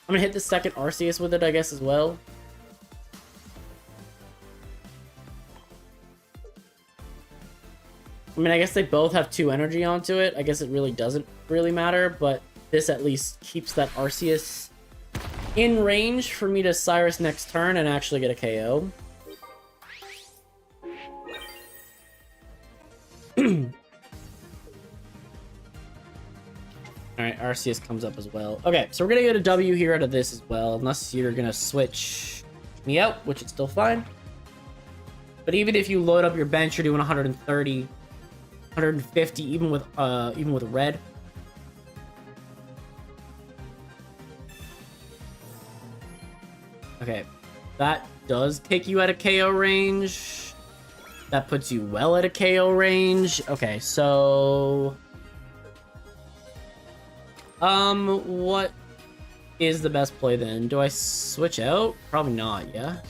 I'm gonna hit the second Arceus with it, I guess, as well. I mean, I guess they both have 2 energy onto it. I guess it really doesn't really matter, but this at least keeps that Arceus in range for me to Cyrus next turn and actually get a KO. All right, Arceus comes up as well. Okay, so we're gonna get a W here out of this as well, unless you're gonna switch me out, which is still fine. But even if you load up your bench, you're doing 130, 150, even with red. Okay, that does take you out of KO range. That puts you well at a KO range. Okay, so what is the best play then? Do I switch out? Probably not, yeah.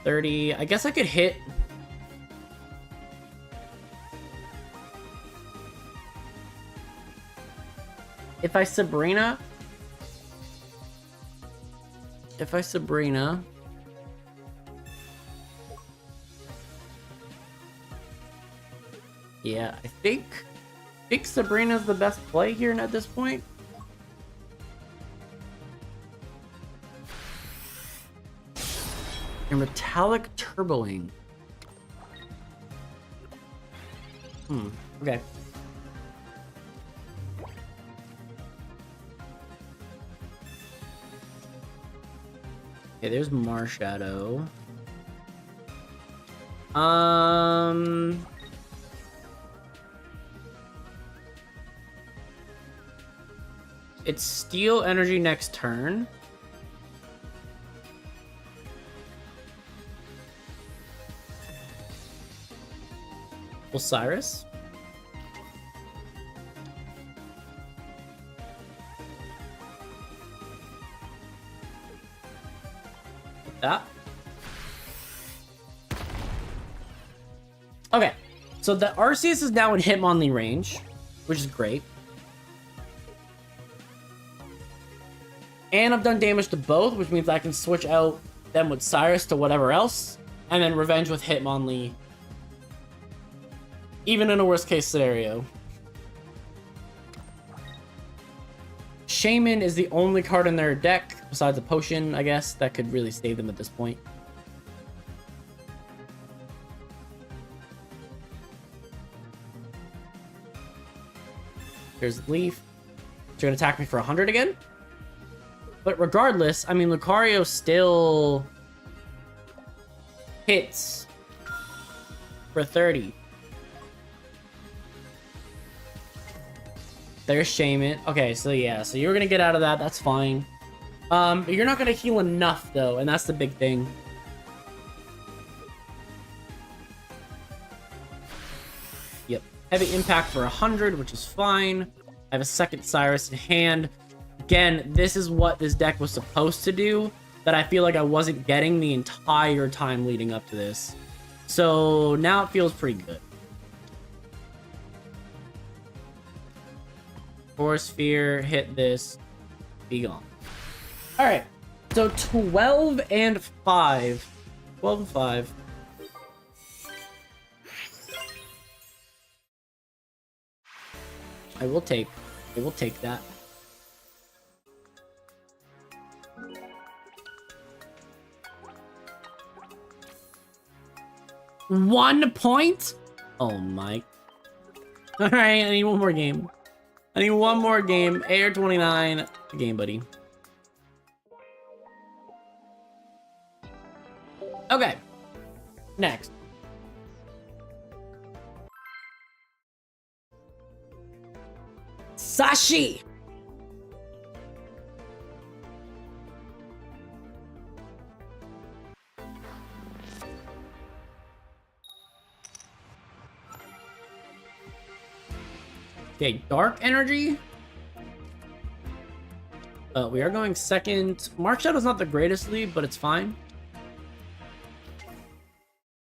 30. I guess I could hit. If I Sabrina. Yeah, I think Sabrina's the best play here at this point. And Metallic Turboing. Okay. Okay, there's Marshadow. It's Steel Energy next turn. Osiris. Like that. Okay, so the Arceus is now in Hitmonlee range, which is great. And I've done damage to both, which means I can switch out them with Cyrus to whatever else, and then Revenge with Hitmonlee. Even in a worst case scenario. Shaman is the only card in their deck, besides a potion, I guess, that could really save them at this point. Here's Leaf. You're gonna attack me for 100 again? But regardless, I mean, Lucario still hits for 30. There's Shaman. Okay, so yeah, so you're gonna get out of that. That's fine. But you're not gonna heal enough though, and that's the big thing. Yep. Heavy Impact for 100, which is fine. I have a second Cyrus in hand. Again, this is what this deck was supposed to do that I feel like I wasn't getting the entire time leading up to this. So now it feels pretty good. Force Sphere, hit this, be gone. All right, so 12 and 5. 12 and 5. I will take that. One point? Oh my. All right, I need one more game. I need one more game. Air 29 game, buddy. Okay. Next. Sashi. Okay, Dark Energy. We are going second. Mark Shadow's not the greatest lead, but it's fine.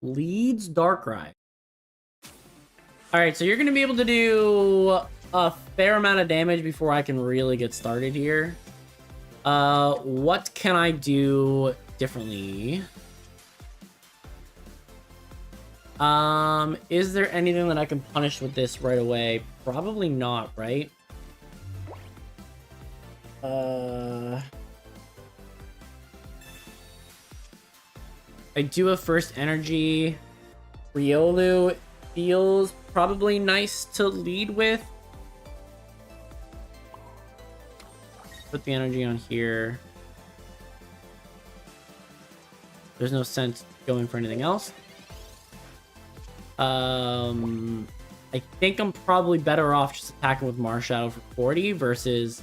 Leads Darkrai. Alright, so you're going to be able to do a fair amount of damage before I can really get started here. What can I do differently? Is there anything that I can punish with this right away? Probably not, right? I do have first energy. Riolu feels probably nice to lead with. Put the energy on here. There's no sense going for anything else. I think I'm probably better off just attacking with Marshadow for 40 versus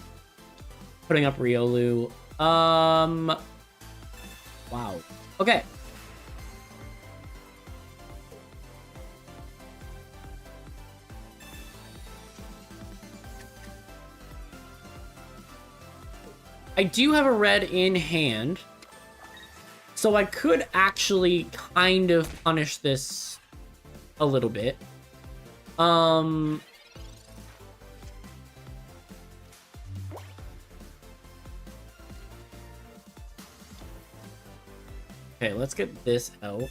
putting up Riolu. Wow. Okay. I do have a red in hand, so I could actually kind of punish this a little bit. Okay, let's get this out.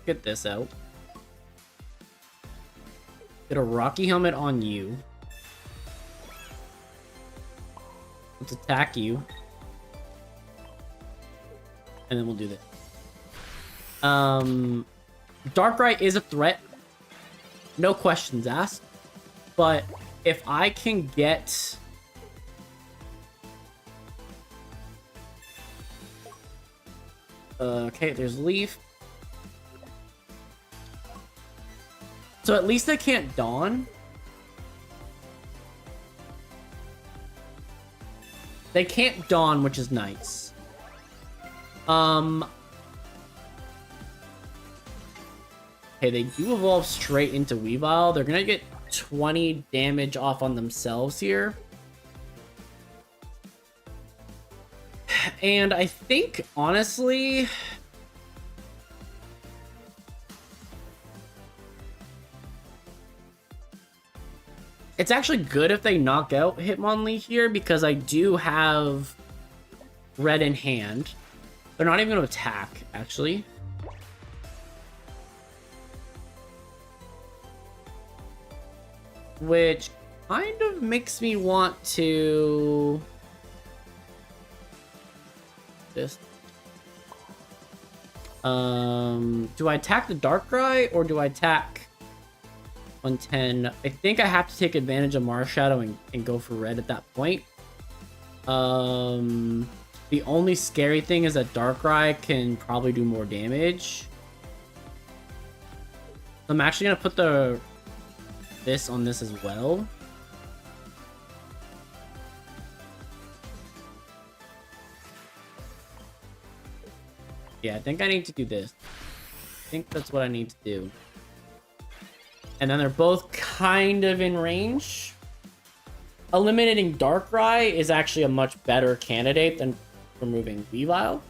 Get this out. Get a Rocky Helmet on you. Let's attack you. And then we'll do this. Darkrai is a threat. No questions asked. But if I can get... okay, there's Leaf. So at least they can't Dawn. They can't Dawn, which is nice. Okay, they do evolve straight into Weavile. They're gonna get 20 damage off on themselves here. And I think, honestly... it's actually good if they knock out Hitmonlee here, because I do have red in hand. They're not even going to attack, actually. Which kind of makes me want to... this. Do I attack the Darkrai or do I attack 110? I think I have to take advantage of Marshadow and go for red at that point. The only scary thing is that Darkrai can probably do more damage. I'm actually gonna put this on this as well. Yeah, I think I need to do this. I think that's what I need to do. And then they're both kind of in range. Eliminating Darkrai is actually a much better candidate than removing Weavile.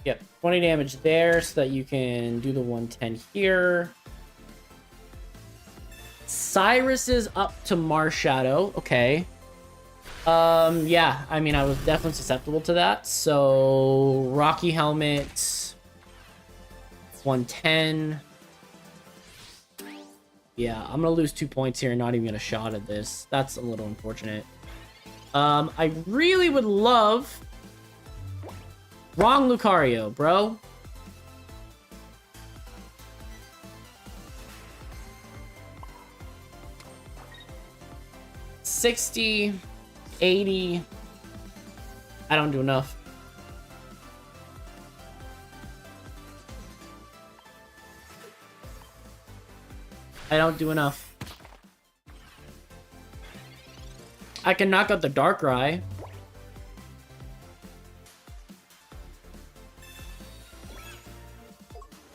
Yep, 20 damage there so that you can do the 110 here. Cyrus is up to Marshadow. Okay. Yeah, I mean, I was definitely susceptible to that. So, Rocky Helmet, 110. Yeah, I'm gonna lose 2 points here and not even get a shot at this. That's a little unfortunate. I really would love... wrong Lucario, bro. $60, $80. I don't do enough. I don't do enough. I can knock out the Darkrai.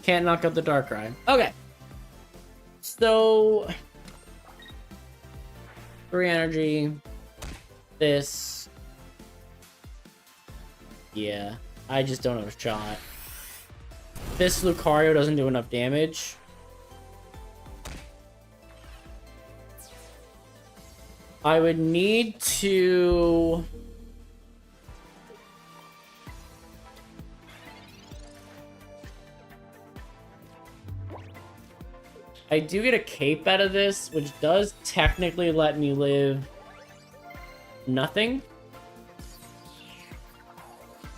Can't knock out the Darkrai. Okay. So... 3 energy. This. Yeah. I just don't have a shot. This Lucario doesn't do enough damage. I would need to... I do get a cape out of this, which does technically let me live nothing.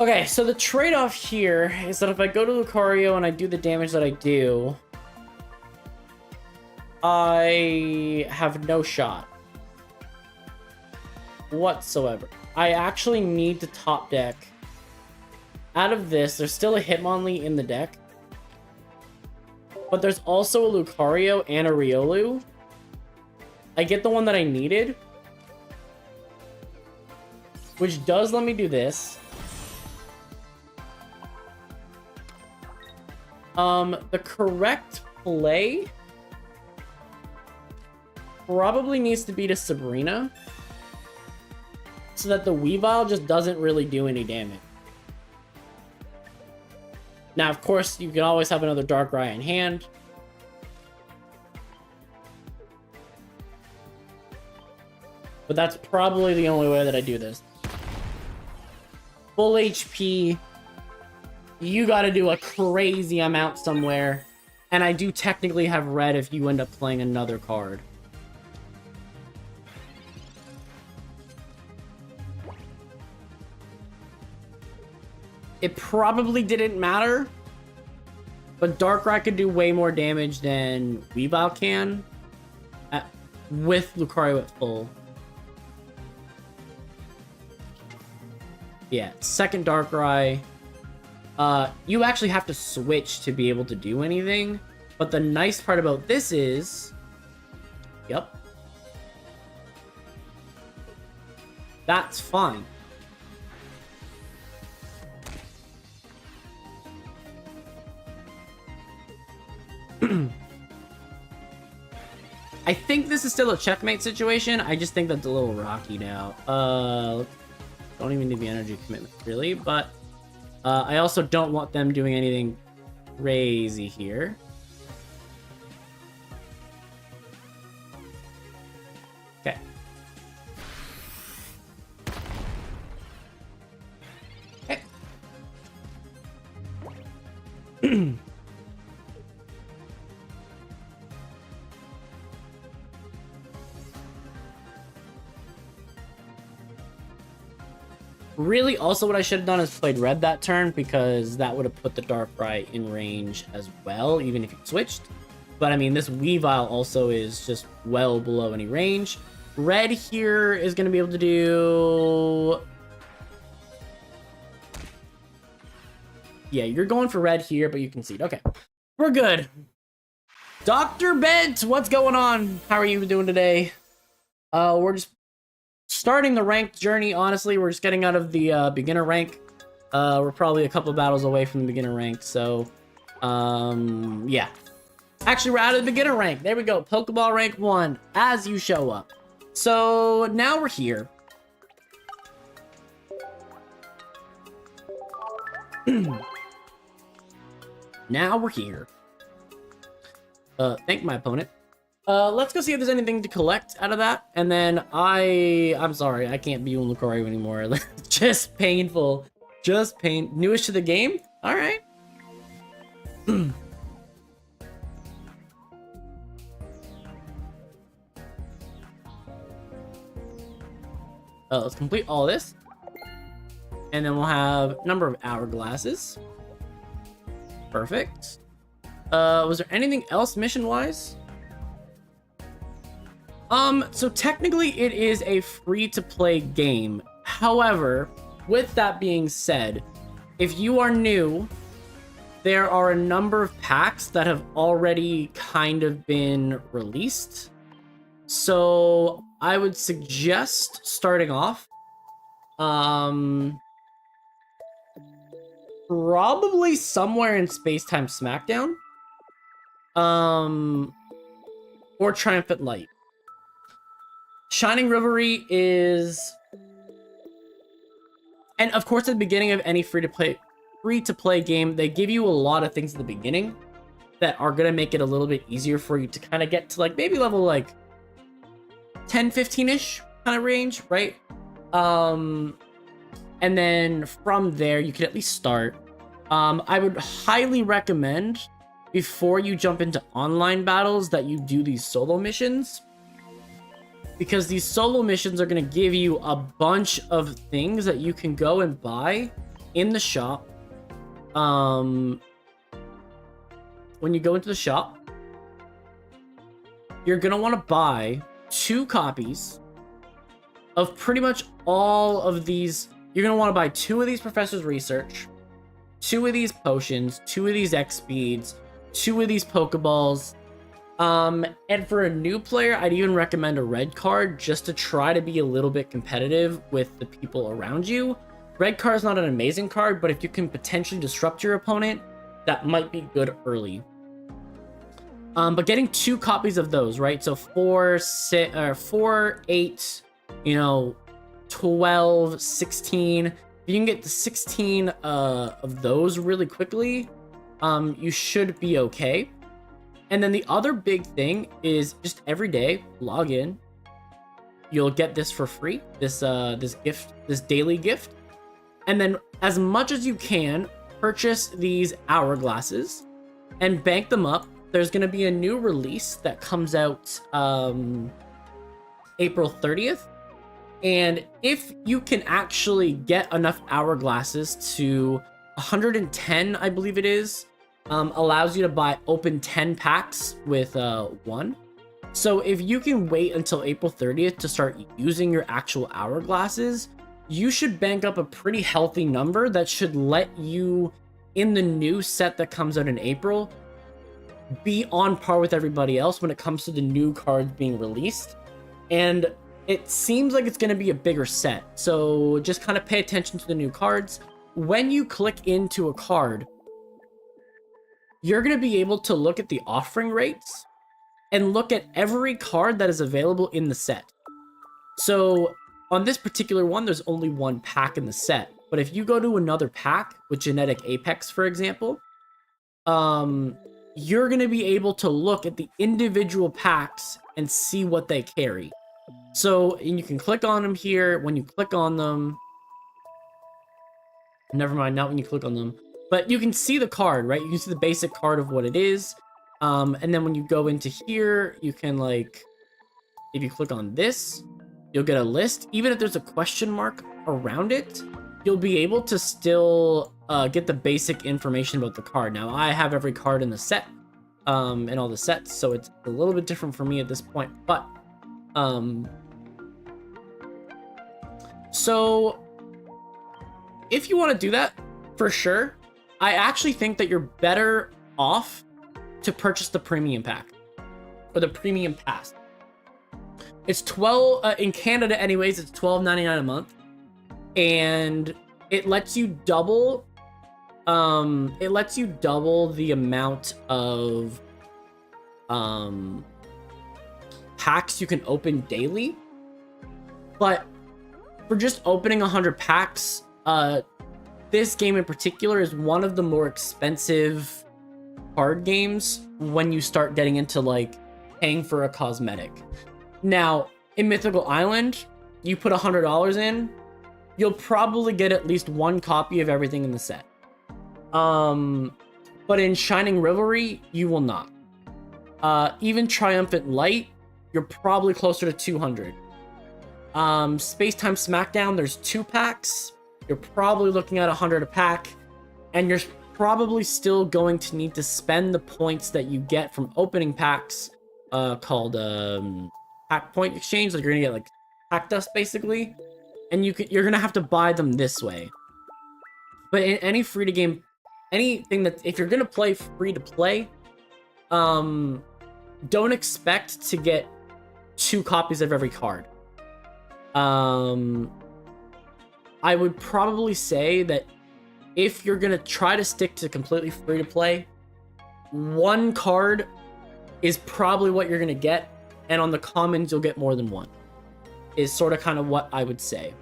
Okay, so the trade-off here is that if I go to Lucario and I do the damage that I do, I have no shot whatsoever. I actually need to top deck. Out of this, there's still a Hitmonlee in the deck, but there's also a Lucario and a Riolu. I get the one that I needed, which does let me do this. The correct play probably needs to be to Sabrina, so that the Weavile just doesn't really do any damage. Now, of course, you can always have another Darkrai in hand. But that's probably the only way that I do this. Full HP. You gotta do a crazy amount somewhere. And I do technically have red if you end up playing another card. It probably didn't matter, but Darkrai could do way more damage than Weavile can with Lucario at full. Yeah, second Darkrai. You actually have to switch to be able to do anything, but the nice part about this is... Yep. That's fine. I think this is still a checkmate situation. I just think that's a little rocky now. Don't even need the energy commitment, really, but I also don't want them doing anything crazy here. Okay. Okay. Really, also what I should have done is played red that turn, because that would have put the Darkrai in range as well, even if you switched. But I mean, this Weavile also is just well below any range. Red here is going to be able to do... Yeah, you're going for red here, but you concede. Okay, we're good. Dr. Bent, what's going on? How are you doing today? We're just starting the ranked journey. Honestly, we're just getting out of the beginner rank. We're probably a couple battles away from the beginner rank, so yeah. Actually, we're out of the beginner rank. There we go. Pokeball rank 1 as you show up. So now we're here. Now we're here. Thank my opponent. Let's go see if there's anything to collect out of that. And then I'm sorry, I can't be on Lucario anymore. Just painful. Just pain. Newest to the game? All right. Let's complete all this. And then we'll have a number of hourglasses. Perfect. Was there anything else mission-wise? So technically it is a free-to-play game. However, with that being said, if you are new, there are a number of packs that have already kind of been released. So I would suggest starting off, probably somewhere in Space-Time Smackdown, or Triumphant Light. Shining Revelry is, and of course at the beginning of any free-to-play game, they give you a lot of things at the beginning that are going to make it a little bit easier for you to kind of get to like maybe level like 10, 15-ish kind of range, right? And then from there, you can at least start. I would highly recommend, before you jump into online battles, that you do these solo missions. Because these solo missions are going to give you a bunch of things that you can go and buy in the shop, when you go into the shop, you're going to want to buy 2 copies of pretty much all of these. You're going to want to buy 2 of these Professor's Research, 2 of these potions, 2 of these X speeds, 2 of these Pokeballs. And for a new player, I'd even recommend a red card just to try to be a little bit competitive with the people around you. Red card is not an amazing card, but if you can potentially disrupt your opponent, that might be good early. But getting 2 copies of those, right? So 4, 8, 12, 16. If you can get the 16 of those really quickly, you should be okay. And then the other big thing is just every day log in. You'll get this for free. This gift, this daily gift. And then as much as you can, purchase these hourglasses and bank them up. There's going to be a new release that comes out April 30th. And if you can actually get enough hourglasses to 110, I believe it is, allows you to open 10 packs with 1. So if you can wait until April 30th to start using your actual hourglasses, you should bank up a pretty healthy number that should let you, in the new set that comes out in April, be on par with everybody else when it comes to the new cards being released. And it seems like it's going to be a bigger set, so just kind of pay attention to the new cards. When you click into a card, you're going to be able to look at the offering rates and look at every card that is available in the set. So on this particular one, there's only 1 pack in the set, but if you go to another pack with Genetic Apex, for example, you're going to be able to look at the individual packs and see what they carry. So, and you can click on them here. When you click on them, never mind, not when you click on them, but you can see the card, right? You can see the basic card of what it is. And then when you go into here, you can if you click on this, you'll get a list. Even if there's a question mark around it, you'll be able to still get the basic information about the card. Now, I have every card in the set, in all the sets, so it's a little bit different for me at this point. But, so if you want to do that, for sure, I actually think that you're better off to purchase the premium pack or the premium pass. It's 12 in Canada anyways, it's $12.99 a month, and it lets you double the amount of packs you can open daily. But for just opening 100 packs, this game in particular is one of the more expensive card games when you start getting into paying for a cosmetic. Now, in Mythical Island, you put $100 in, you'll probably get at least 1 copy of everything in the set. But in Shining Revelry, you will not. Even Triumphant Light, you're probably closer to 200. Space Time Smackdown, there's 2 packs. You're probably looking at 100 a pack, and you're probably still going to need to spend the points that you get from opening packs, called pack point exchange. You're gonna get pack dust basically, and you're gonna have to buy them this way. But in any free to game, anything that if you're gonna play free to play, don't expect to get 2 copies of every card. I would probably say that if you're gonna try to stick to completely free to play, 1 card is probably what you're gonna get, and on the commons you'll get more than 1. Is sort of kind of what I would say.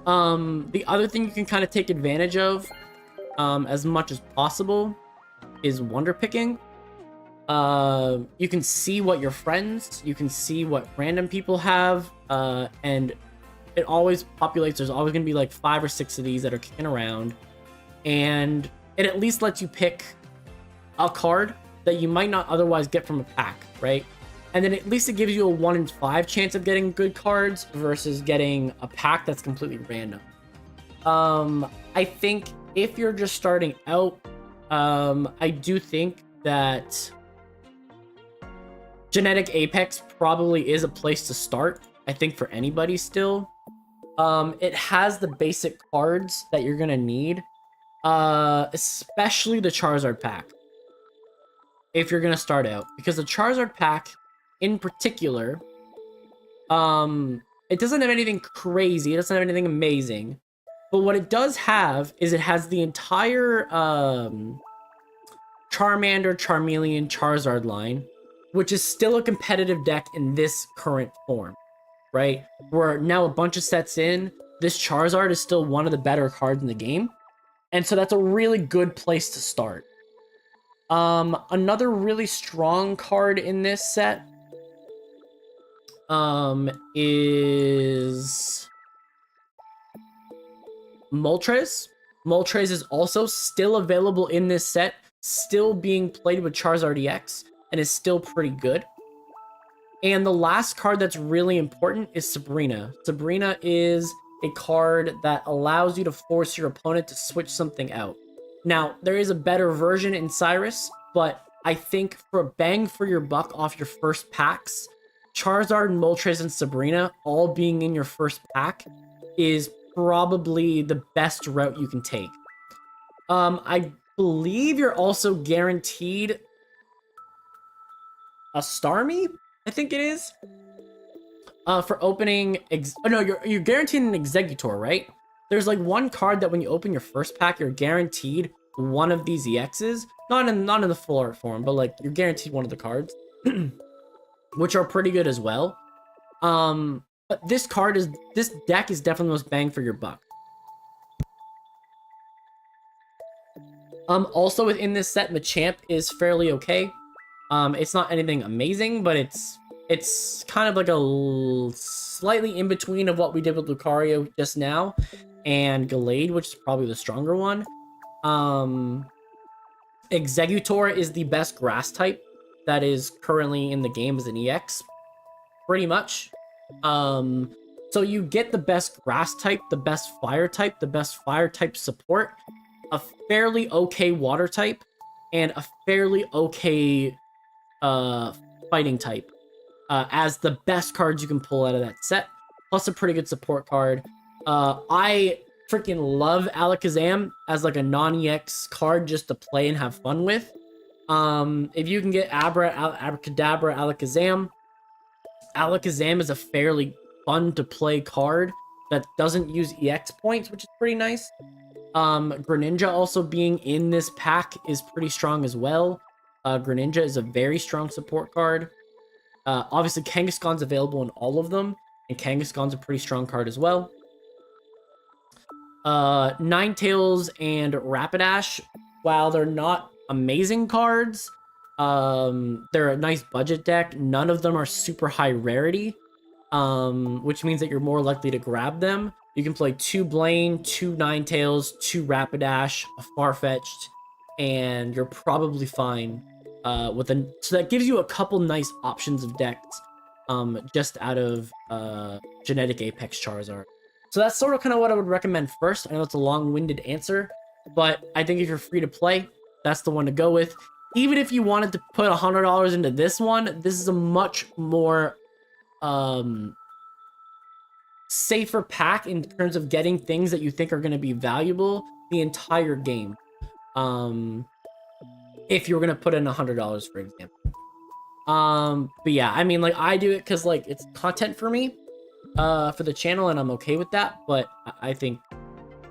The other thing you can kind of take advantage of, as much as possible, is wonder picking. You can see what your friends, you can see what random people have, and it always populates. There's always going to be 5 or 6 of these that are kicking around, and it at least lets you pick a card that you might not otherwise get from a pack, right? And then at least it gives you a 1 in 5 chance of getting good cards versus getting a pack that's completely random. I think if you're just starting out, I do think that Genetic Apex probably is a place to start. I think for anybody still. It has the basic cards that you're gonna need, especially the Charizard pack. If you're gonna start out, because the Charizard pack, in particular, it doesn't have anything crazy. It doesn't have anything amazing, but what it does have is it has the entire Charmander, Charmeleon, Charizard line, which is still a competitive deck in this current form, right? We're now a bunch of sets in. This Charizard is still one of the better cards in the game, and so that's a really good place to start. Another really strong card in this set is Moltres. Moltres is also still available in this set, still being played with Charizard EX, and is still pretty good. And the last card that's really important is Sabrina. Sabrina is a card that allows you to force your opponent to switch something out. Now, there is a better version in Cyrus, but I think for a bang for your buck off your first packs, Charizard, Moltres, and Sabrina all being in your first pack is probably the best route you can take. I believe you're also guaranteed a Starmie, I think it is, for opening. Oh no, you're guaranteed an Exeggutor, right? There's like one card that when you open your first pack, you're guaranteed one of these EXs. Not in the full art form, but like you're guaranteed one of the cards, which are pretty good as well. But this deck is definitely the most bang for your buck. Also within this set, Machamp is fairly okay. It's not anything amazing, but it's kind of like a slightly in between of what we did with Lucario just now and Gallade, which is probably the stronger one. Exeggutor is the best grass type that is currently in the game as an EX, pretty much. So you get the best grass type, the best fire type, the best fire type support, a fairly okay water type, and a fairly okay fighting type as the best cards you can pull out of that set, plus a pretty good support card. I freaking love Alakazam as like a non-EX card just to play and have fun with. If you can get Abracadabra Alakazam, Alakazam is a fairly fun to play card that doesn't use EX points, which is pretty nice. Greninja also being in this pack is pretty strong as well. Greninja is a very strong support card. Obviously, Kangaskhan's available in all of them, and Kangaskhan's a pretty strong card as well. Ninetales and Rapidash, while they're not amazing cards, they're a nice budget deck. None of them are super high rarity, which means that you're more likely to grab them. You can play 2 Blaine, 2 Ninetales, 2 Rapidash, a Farfetch'd, and you're probably fine with a. So that gives you a couple nice options of decks, just out of Genetic Apex Charizard. So that's sort of kind of what I would recommend first. I know it's a long-winded answer, but I think if you're free to play, that's the one to go with. Even if you wanted to put $100 into this one, this is a much more safer pack in terms of getting things that you think are going to be valuable the entire game. If you're going to put in $100, for example. But yeah, I mean, like, I do it because, like, it's content for me, for the channel, and I'm okay with that. But I think,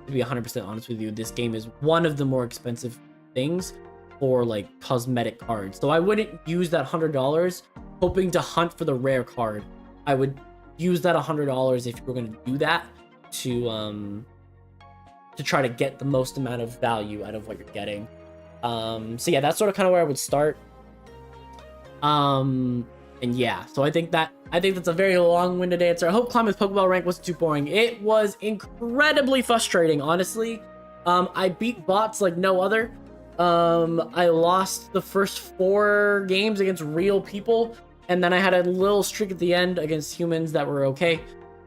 to be 100% honest with you, this game is one of the more expensive things for, like, cosmetic cards. So I wouldn't use that $100 hoping to hunt for the rare card. I would use that $100 if you were going to do that to try to get the most amount of value out of what you're getting. So yeah, that's sort of kind of where I would start. And yeah, so I think that's a very long-winded answer. I hope climbing with Pokeball rank wasn't too boring. It was incredibly frustrating, honestly. I beat bots like no other. I lost the first 4 games against real people, and then I had a little streak at the end against humans that were okay.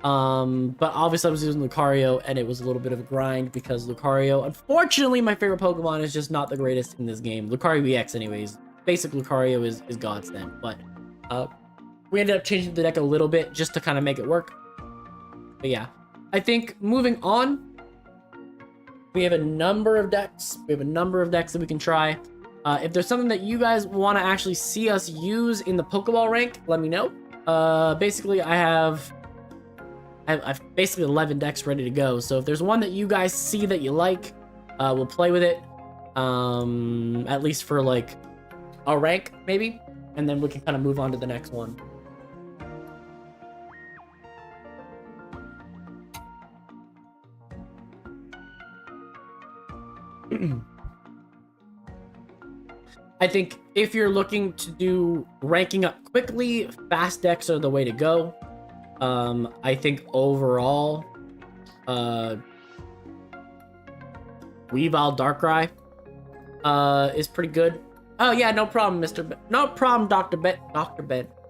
But obviously I was using Lucario, and it was a little bit of a grind because Lucario, unfortunately, my favorite Pokemon is just not the greatest in this game. Lucario EX anyways. Basic Lucario is godsend, but we ended up changing the deck a little bit just to kind of make it work. But yeah, I think moving on, we have a number of decks. We have a number of decks that we can try. If there's something that you guys want to actually see us use in the Pokeball rank, let me know. Basically, I've basically 11 decks ready to go. So if there's one that you guys see that you like, we'll play with it. At least for like a rank, maybe. And then we can kind of move on to the next one. I think if you're looking to do ranking up quickly, fast decks are the way to go. I think overall, Weavile Darkrai is pretty good. Oh yeah, no problem, no problem, Dr. Ben.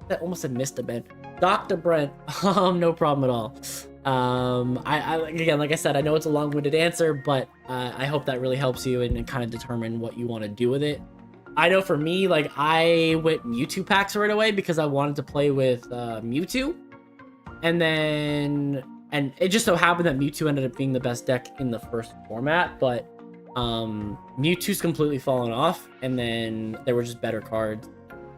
That almost said Mr. Ben. Dr. Brent. No problem at all. Again, like I said, I know it's a long-winded answer, but I hope that really helps you and kind of determine what you want to do with it. I know for me, like, I went Mewtwo packs right away because I wanted to play with Mewtwo. And it just so happened that Mewtwo ended up being the best deck in the first format, but Mewtwo's completely fallen off, and then there were just better cards.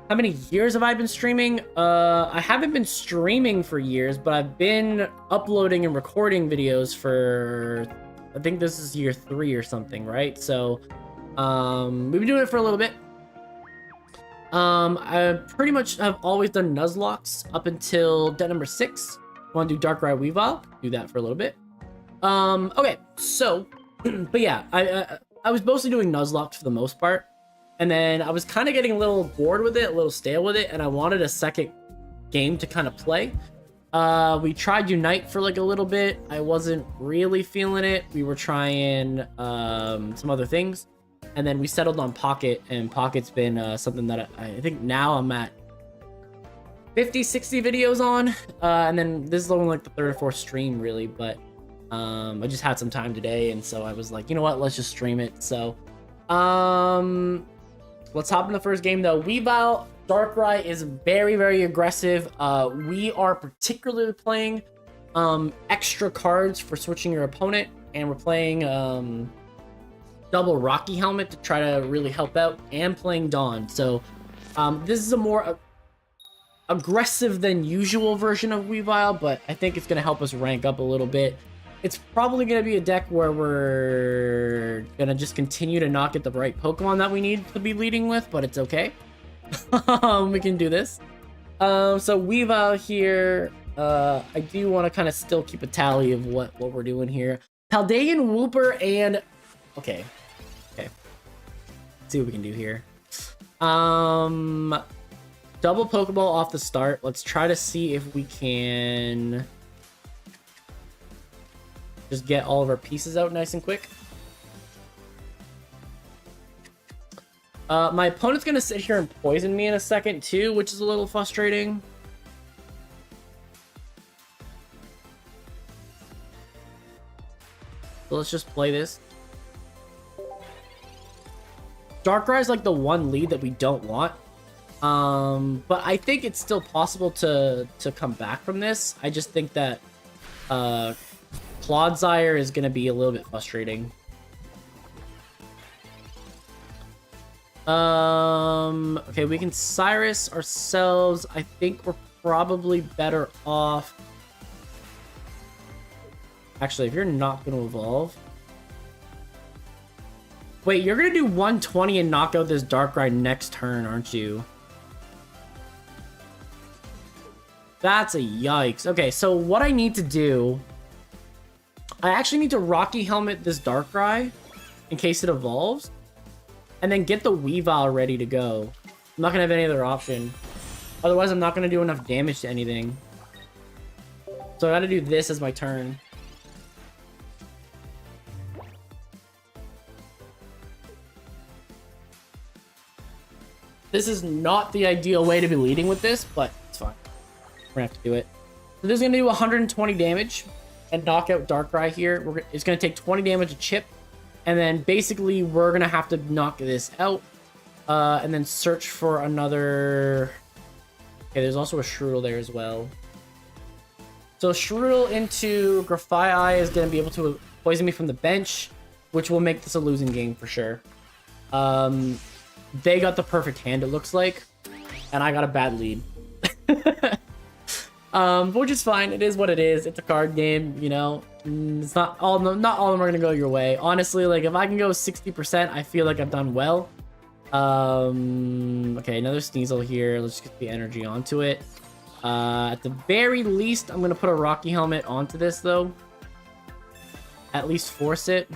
How many years have I been streaming? I haven't been streaming for years, but I've been uploading and recording videos for, I think this is year 3 or something, right? So we've been doing it for a little bit. I pretty much have always done Nuzlocks up until deck number 6. Want to do Darkrai Weavile? Do that for a little bit. Okay, so, but yeah, I was mostly doing Nuzlocks for the most part, and then I was kind of getting a little bored with it, a little stale with it, and I wanted a second game to kind of play. We tried Unite for like a little bit. I wasn't really feeling it. We were trying some other things. And then we settled on Pocket, and Pocket's been something that I think now I'm at 50, 60 videos on. And then this is only like the 3rd or 4th stream, really. But I just had some time today, and so I was like, you know what? Let's just stream it. So let's hop in the first game, though. Weavile Darkrai is very, very aggressive. We are particularly playing extra cards for switching your opponent, and we're playing double Rocky Helmet to try to really help out, and playing Dawn. So this is a more aggressive than usual version of Weavile, but I think it's going to help us rank up a little bit. It's probably going to be a deck where we're going to just continue to not get the right Pokemon that we need to be leading with, but it's okay. We can do this. So Weavile here, I do want to kind of still keep a tally of what we're doing here. Paldean, Wooper, and... Okay. Let's see what we can do here. Double Pokeball off the start. Let's try to see if we can just get all of our pieces out nice and quick. My opponent's gonna sit here and poison me in a second too, which is a little frustrating. So let's just play this. Darkrai's like the one lead that we don't want. But I think it's still possible to come back from this. I just think that Clodsire is going to be a little bit frustrating. Okay, we can Cyrus ourselves. I think we're probably better off. Actually, if you're not going to evolve... Wait, you're going to do 120 and knock out this Darkrai next turn, aren't you? That's a yikes. Okay, so what I need to do... I actually need to Rocky Helmet this Darkrai in case it evolves. And then get the Weavile ready to go. I'm not going to have any other option. Otherwise, I'm not going to do enough damage to anything. So I got to do this as my turn. This is not the ideal way to be leading with this, but it's fine. We're gonna have to do it. So this is going to do 120 damage and knock out Darkrai here. It's going to take 20 damage a chip. And then basically we're going to have to knock this out. And then search for another... Okay, there's also a Shroodle there as well. So Shroodle into Grafaiai is going to be able to poison me from the bench, which will make this a losing game for sure. They got the perfect hand, it looks like. And I got a bad lead. Which is fine. It is what it is. It's a card game, you know. It's not all of them are gonna go your way. Honestly, like if I can go 60%, I feel like I've done well. Okay, another Sneasel here. Let's get the energy onto it. At the very least, I'm gonna put a Rocky Helmet onto this though. At least force it.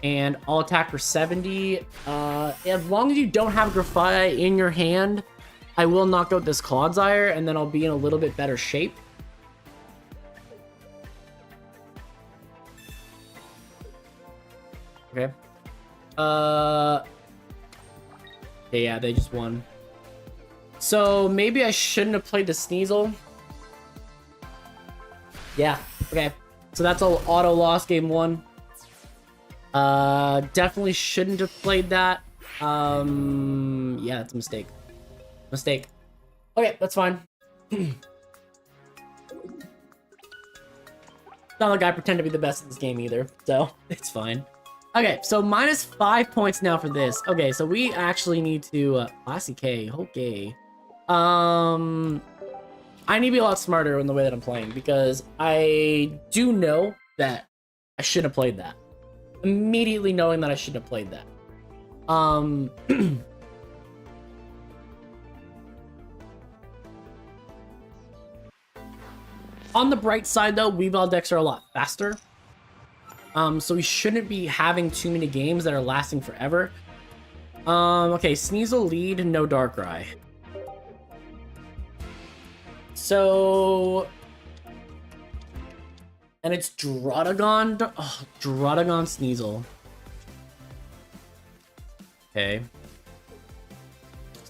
And I'll attack for 70. As long as you don't have Grafaiai in your hand, I will knock out this Clodsire, and then I'll be in a little bit better shape. Okay. Yeah, they just won. So maybe I shouldn't have played the Sneasel. Yeah, okay. So that's all auto loss game 1. Definitely shouldn't have played that. Yeah, that's a mistake. Mistake. Okay, that's fine. Not like I pretend to be the best in this game either, so it's fine. Okay, so -5 points now for this. Okay, so we actually need to Classy K. Okay. I need to be a lot smarter in the way that I'm playing because I do know that I shouldn't have played that. Immediately knowing that I shouldn't have played that. On the bright side, though, Weavile decks are a lot faster. So we shouldn't be having too many games that are lasting forever. Okay, Sneasel lead, no Darkrai. So... And it's Draudigon? Oh, Draudigon Sneasel. Okay.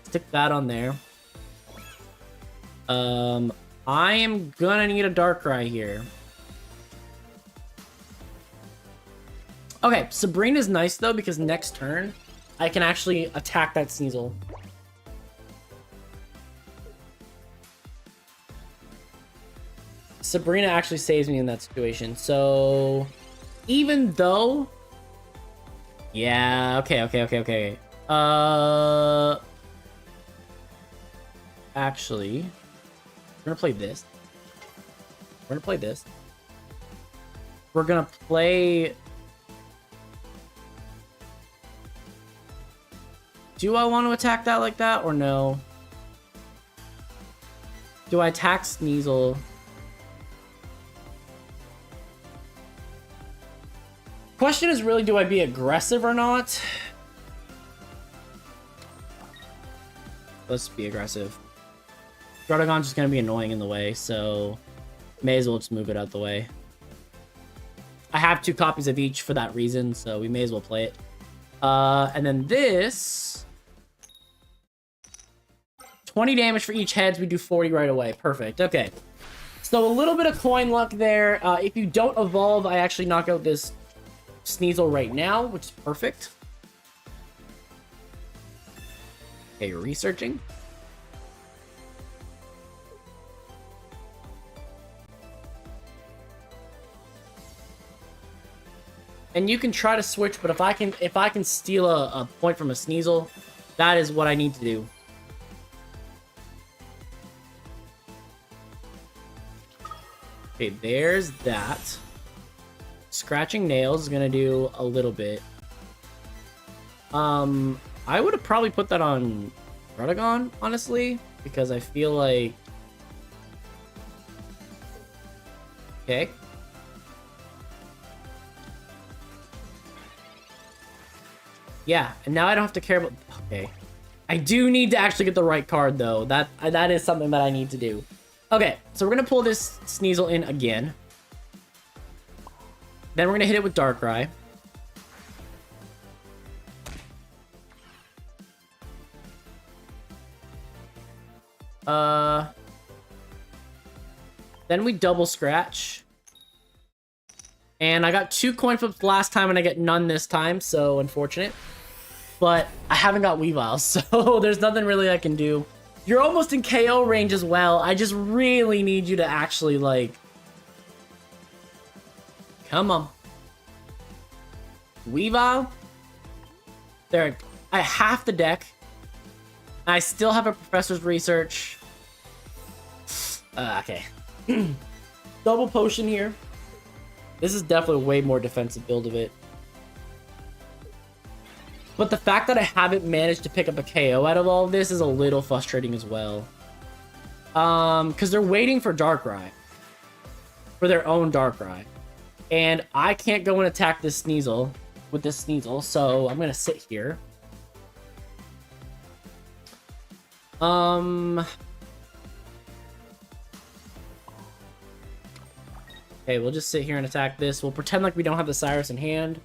Stick that on there. I am gonna need a Darkrai here. Okay, Sabrina's nice though because next turn I can actually attack that Sneasel. Sabrina actually saves me in that situation. So even though, yeah, okay. Actually, we're gonna play this. We're gonna play. Do I want to attack that like that or no? Do I attack Sneasel? Question is really, do I be aggressive or not? Let's be aggressive. Draudigon's just gonna be annoying in the way, so may as well just move it out the way. I have 2 copies of each for that reason, so we may as well play it. And then this... 20 damage for each heads, we do 40 right away. Perfect, okay. So a little bit of coin luck there. If you don't evolve, I actually knock out this Sneasel right now, which is perfect. Okay, researching. And you can try to switch, but if I can steal a point from a Sneasel, that is what I need to do. Okay, there's that. Scratching Nails is gonna do a little bit. I would have probably put that on Draudigon, honestly, because I feel like... Okay. Yeah, and now I don't have to care about... Okay. I do need to actually get the right card, though. That is something that I need to do. Okay, so we're going to pull this Sneasel in again. Then we're going to hit it with Darkrai. Then we double scratch. And I got 2 coin flips last time and I get none this time, so unfortunate. But I haven't got Weavile, so there's nothing really I can do. You're almost in KO range as well. I just really need you to actually, like... Come on. Weavile. There. I have the deck. I still have a Professor's Research. Okay. Double Potion here. This is definitely a way more defensive build of it. But the fact that I haven't managed to pick up a KO out of all of this is a little frustrating as well. Because they're waiting for Darkrai. For their own Darkrai. And I can't go and attack this Sneasel with this Sneasel, so I'm going to sit here. Okay, we'll just sit here and attack this. We'll pretend like we don't have the Cyrus in hand.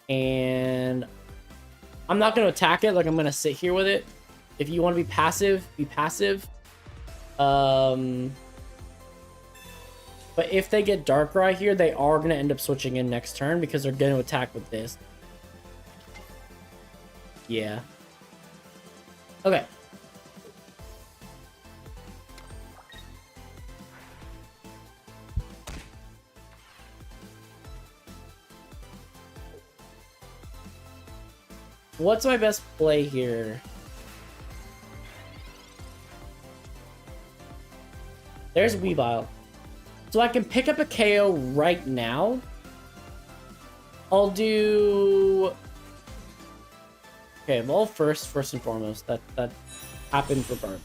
And I'm not going to attack it. Like, I'm going to sit here with it. If you want to be passive, be passive. But if they get Darkrai here, they are going to end up switching in next turn because they're going to attack with this. Yeah. Okay. What's my best play here? There's Weavile. So I can pick up a KO right now. I'll do... Okay, well, first and foremost, that happened for burn.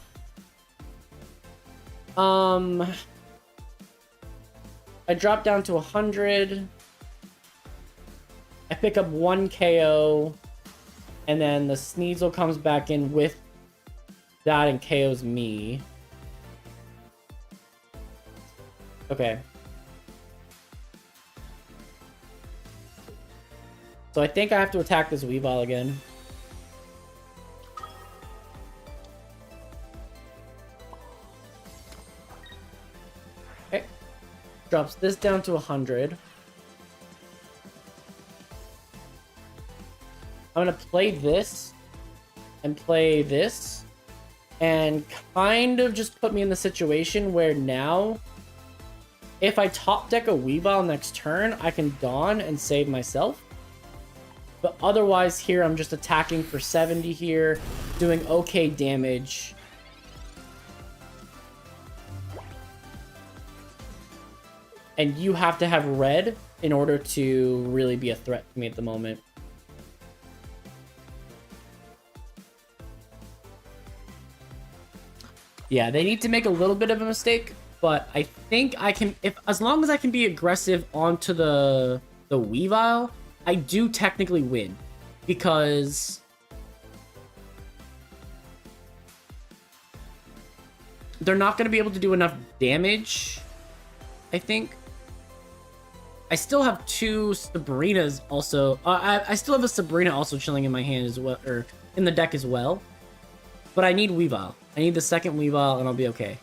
I drop down to 100. I pick up 1 KO. And then the Sneasel comes back in with that and KOs me. Okay. So I think I have to attack this Weavile again. Okay. Drops this down to 100. I'm going to play this and play this and kind of just put me in the situation where now if I top deck a Weavile next turn, I can Dawn and save myself. But otherwise here, I'm just attacking for 70 here, doing okay damage. And you have to have red in order to really be a threat to me at the moment. Yeah, they need to make a little bit of a mistake, but I think I can, as long as I can be aggressive onto the Weavile, I do technically win, because they're not going to be able to do enough damage, I think. I still have 2 Sabrinas also. I still have a Sabrina also chilling in my hand as well, or in the deck as well. But I need Weavile. I need the second Weavile and I'll be okay.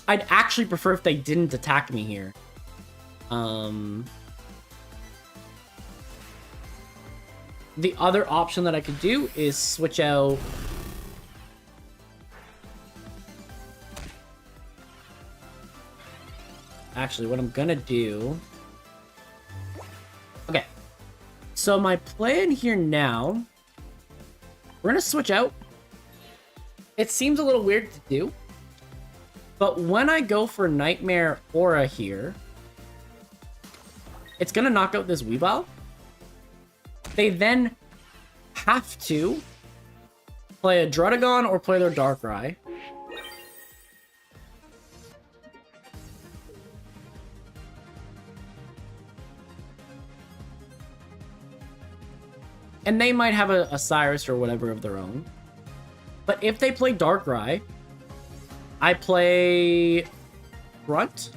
I'd actually prefer if they didn't attack me here. The other option that I could do is switch out... Actually, what I'm gonna do... Okay. So my plan here now... We're gonna switch out. It seems a little weird to do. But when I go for Nightmare Aura here... It's gonna knock out this Weavile. They then have to play a Druddigon or play their Darkrai. And they might have a Cyrus or whatever of their own. But if they play Darkrai, I play Front.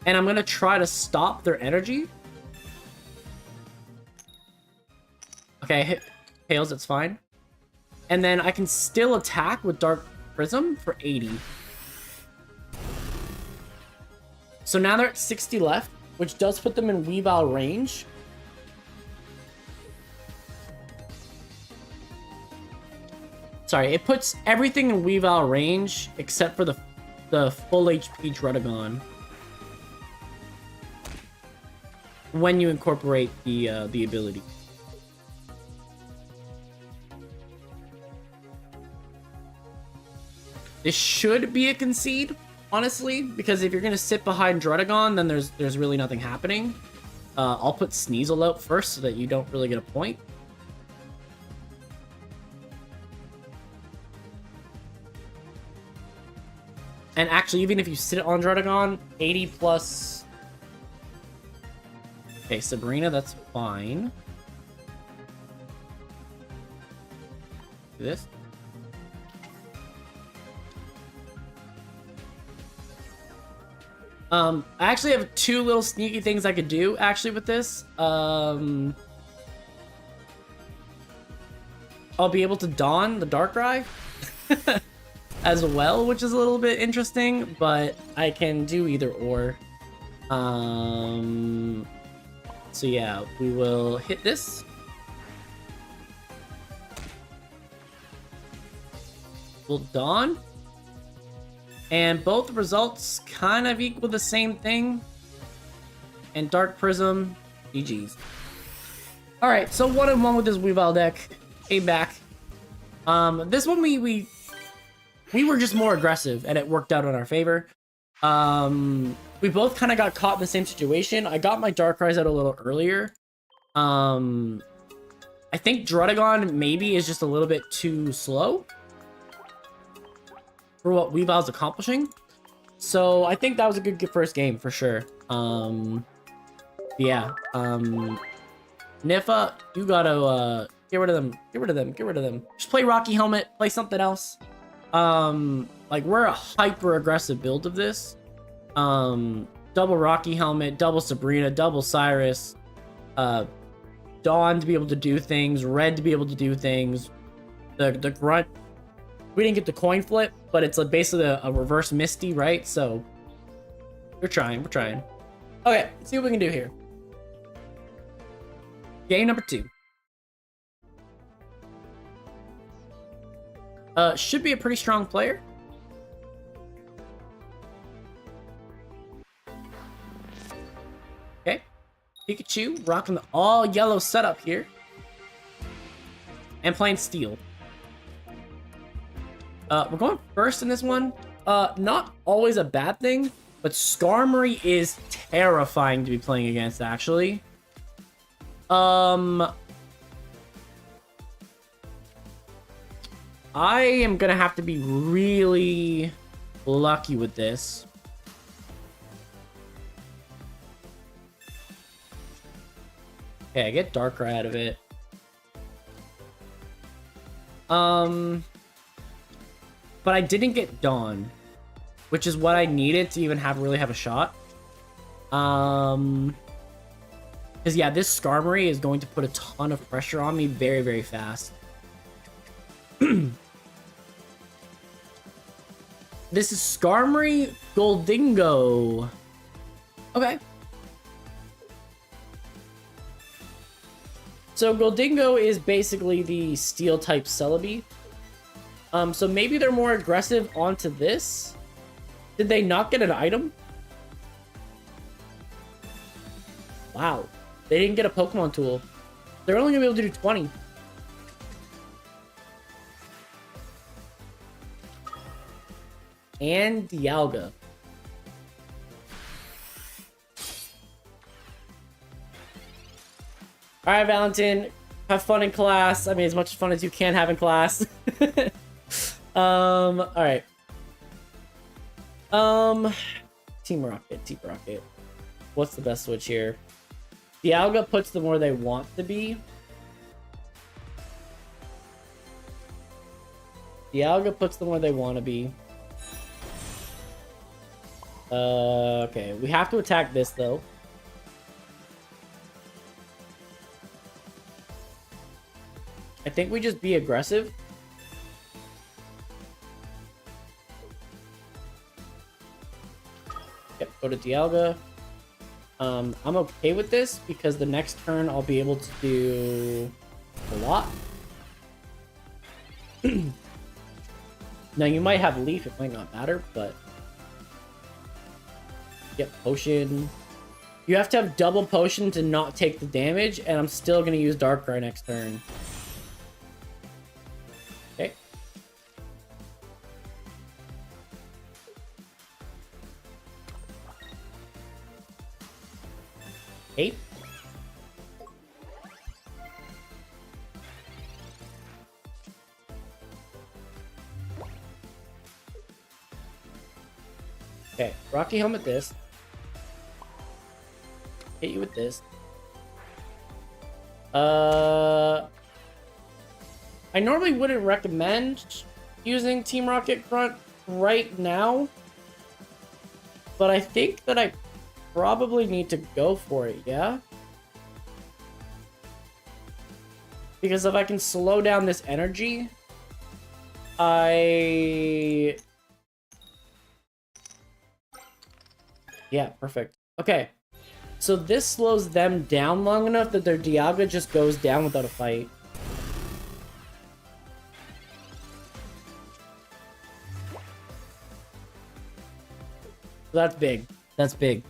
And I'm going to try to stop their energy. Okay, Hails, it's fine. And then I can still attack with Dark Prism for 80. So now they're at 60 left, which does put them in Weavile range. Sorry, it puts everything in Weavile range except for the full HP Drudagon. When you incorporate the ability. This should be a concede, honestly, because if you're gonna sit behind Drudagon, then there's really nothing happening. I'll put Sneasel out first so that you don't really get a point. And actually, even if you sit on Drudagon, 80 plus... Okay, Sabrina, that's fine. Do this. I actually have two little sneaky things I could do, actually, with this. I'll be able to don the Darkrai. As well, which is a little bit interesting, but I can do either or. So yeah, we will hit this. We'll Dawn. And both results kind of equal the same thing. And Dark Prism, GG's. Alright, so 1-1 with this Weavile deck. Came back. This one we were just more aggressive, and it worked out in our favor. We both kind of got caught in the same situation. I got my Darkrai's out a little earlier. I think Drudagon maybe is just a little bit too slow for what Weavile's accomplishing. So I think that was a good first game for sure. Yeah. Nifa, you gotta get rid of them. Get rid of them. Get rid of them. Just play Rocky Helmet. Play something else. Like we're a hyper aggressive build of this. Double Rocky Helmet, double Sabrina, double Cyrus, Dawn to be able to do things, Red to be able to do things, the Grunt. We didn't get the coin flip, but it's like basically a reverse Misty, right? So we're trying. Okay, let's see what we can do here. Game number 2. Should be a pretty strong player. Okay. Pikachu rocking the all yellow setup here. And playing Steel. We're going first in this one. Not always a bad thing, but Skarmory is terrifying to be playing against, actually. I am gonna have to be really lucky with this. Okay, I get Darkrai out of it. But I didn't get Dawn, which is what I needed to even really have a shot. Because yeah, this Skarmory is going to put a ton of pressure on me very, very fast. This is Skarmory Goldingo. Okay. So Goldingo is basically the steel type Celebi. So maybe they're more aggressive onto this. Did they not get an item? Wow. They didn't get a Pokemon tool. They're only gonna be able to do 20. And Dialga. Alright, Valentin. Have fun in class. I mean, as much fun as you can have in class. Alright. Team Rocket. What's the best switch here? Dialga puts them where they want to be. Okay, we have to attack this though. I think we just be aggressive. Yep, go to Dialga. I'm okay with this because the next turn I'll be able to do a lot. Now you might have Leaf, it might not matter, but... Yep, Potion. You have to have double Potion to not take the damage, and I'm still going to use Darkrai next turn. Okay. Eight. Okay, Rocky Helmet this. Hit you with this. I normally wouldn't recommend using Team Rocket Grunt right now, but I think that I probably need to go for it, yeah? Because if I can slow down this energy, yeah, perfect. Okay. So this slows them down long enough that their Dialga just goes down without a fight. So that's big. That's big.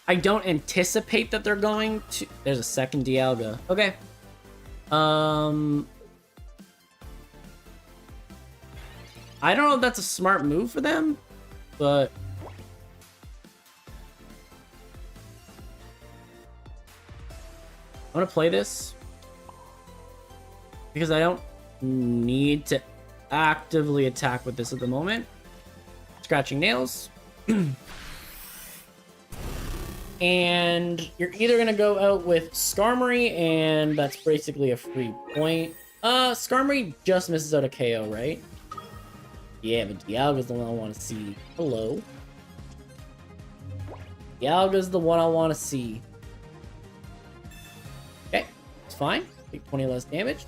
I don't anticipate that they're going to... There's a second Dialga. Okay. I don't know if that's a smart move for them, but... I'm gonna play this because I don't need to actively attack with this at the moment. Scratching nails. And you're either gonna go out with Skarmory, and that's basically a free point. Skarmory just misses out a KO, right? Yeah, but Dialga's the one I want to see. Hello. Dialga's the one I want to see. Okay, it's fine. Take 20 less damage.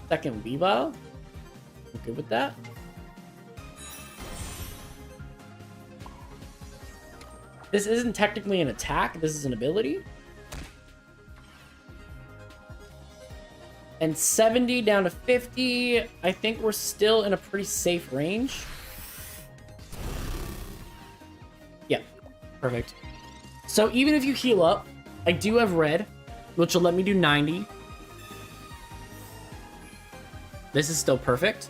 Second Weavile. I'm good with that. This isn't technically an attack. This is an ability. And 70 down to 50. I think we're still in a pretty safe range. Yeah, perfect. So even if you heal up, I do have red, which will let me do 90. This is still perfect.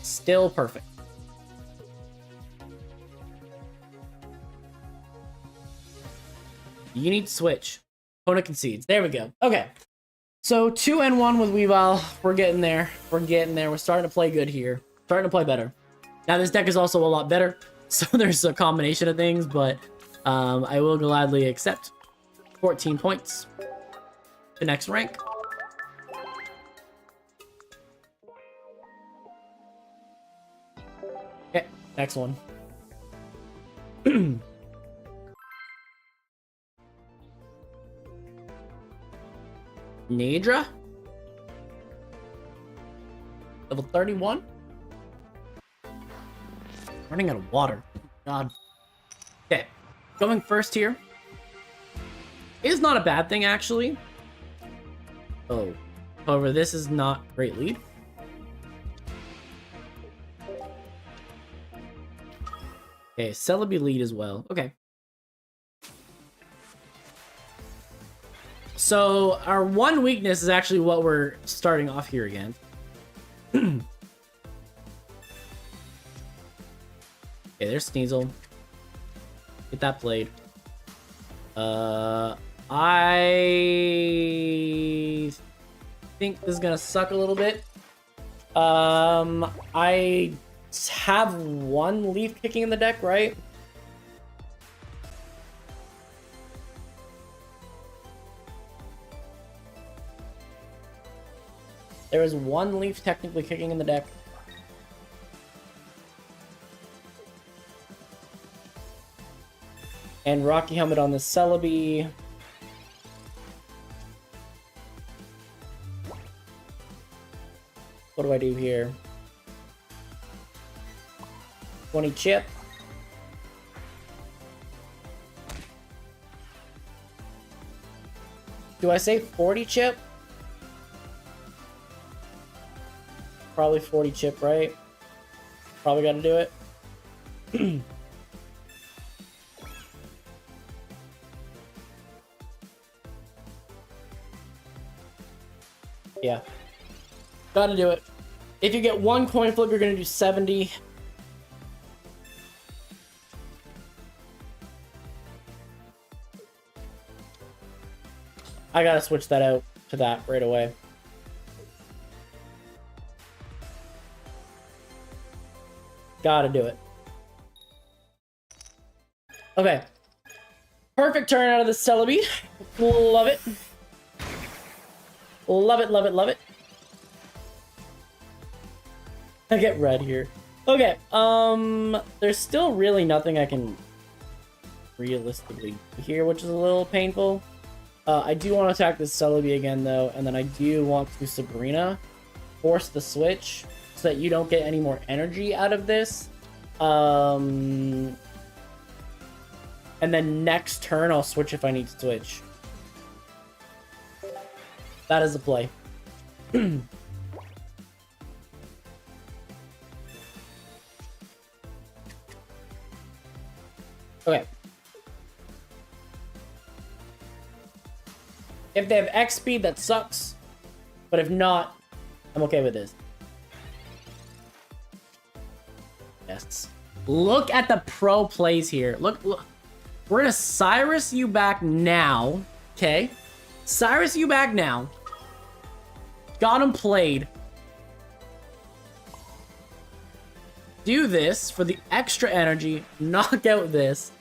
Still perfect. You need switch. Opponent concedes. There we go. Okay. So 2-1 with Weavile. We're getting there. We're getting there. We're starting to play good here. Starting to play better. Now this deck is also a lot better. So there's a combination of things, but I will gladly accept 14 points. The next rank. Okay, next one. Nadra? Level 31? Running out of water. God. Okay. Going first here. Is not a bad thing, actually. Oh. However, this is not great lead. Okay, Celebi lead as well. Okay. So, our one weakness is actually what we're starting off here again. Okay, there's Sneasel. Get that played. I think this is gonna suck a little bit. I have one Leaf Kicking in the deck, right? There is one Leaf technically kicking in the deck. And Rocky Helmet on the Celebi. What do I do here? 20 chip. Do I say 40 chip? Probably 40 chip, right? Probably gotta do it. Yeah. Gotta do it. If you get one coin flip, you're gonna do 70. I gotta switch that out to that right away. Gotta do it. Okay. Perfect turn out of the Celebi. Love it. Love it, love it, love it. I get red here. Okay, there's still really nothing I can realistically do here, which is a little painful. I do want to attack this Celebi again, though, and then I do want to Sabrina force the switch so that you don't get any more energy out of this. And then next turn, I'll switch if I need to switch. That is the play. Okay. If they have X speed, that sucks. But if not, I'm okay with this. Yes. Look at the pro plays here. Look. We're gonna Cyrus you back now. Okay. Cyrus you back now. Got him played. Do this for the extra energy. Knock out this.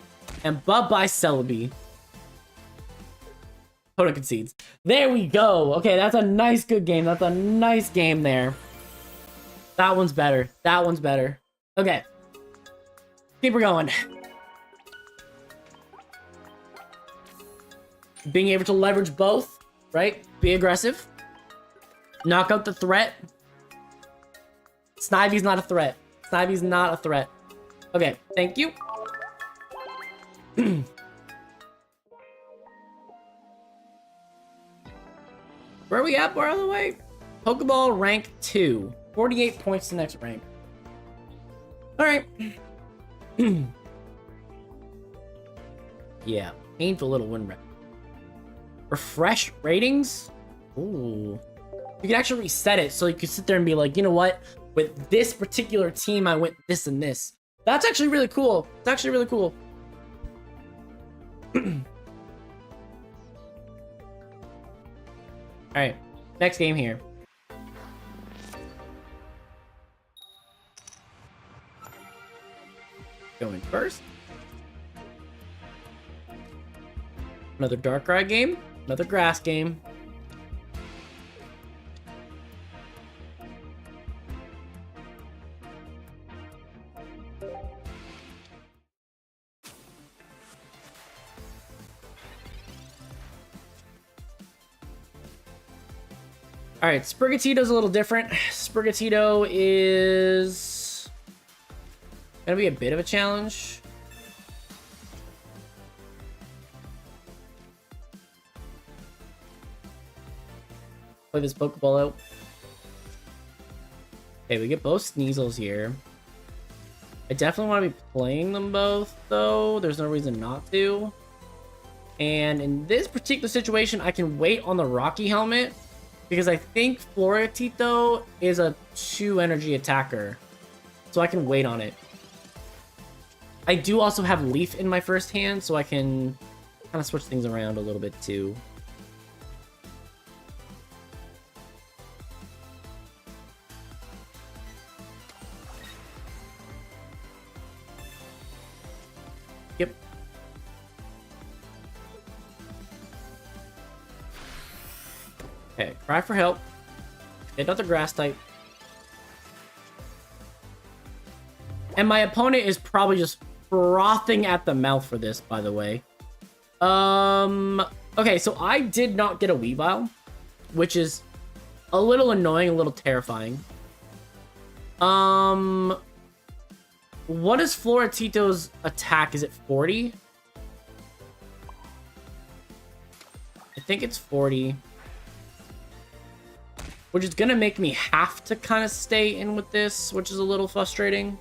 And bye-bye Celebi. Opponent concedes. There we go. Okay, that's a nice, good game. That's a nice game there. That one's better. That one's better. Okay. Keep her going. Being able to leverage both, right? Be aggressive. Knock out the threat. Snivy's not a threat. Snivy's not a threat. Okay, thank you. Where are we at, by the way? Pokeball rank 2. 48 points to next rank. Alright. Yeah, painful little win rate. Refresh ratings? Ooh. You can actually reset it so you can sit there and be like, you know what? With this particular team, I went this and this. That's actually really cool. It's actually really cool. Alright, next game here. Going first. Another Darkrai game. Another grass game. Alright, Sprigatito's a little different. Sprigatito is gonna be a bit of a challenge. Play this Pokeball out. Okay, we get both Sneasels here. I definitely want to be playing them both, though. There's no reason not to. And in this particular situation, I can wait on the Rocky Helmet, because I think Florentito is a 2 energy attacker. So I can wait on it. I do also have Leaf in my first hand, so I can kind of switch things around a little bit too. Yep. Okay, cry for help. Hit out the grass type. And my opponent is probably just frothing at the mouth for this, by the way. Okay, so I did not get a Weavile, which is a little annoying, a little terrifying. What is Floratito's attack? Is it 40? I think it's 40. Which is gonna make me have to kind of stay in with this, which is a little frustrating.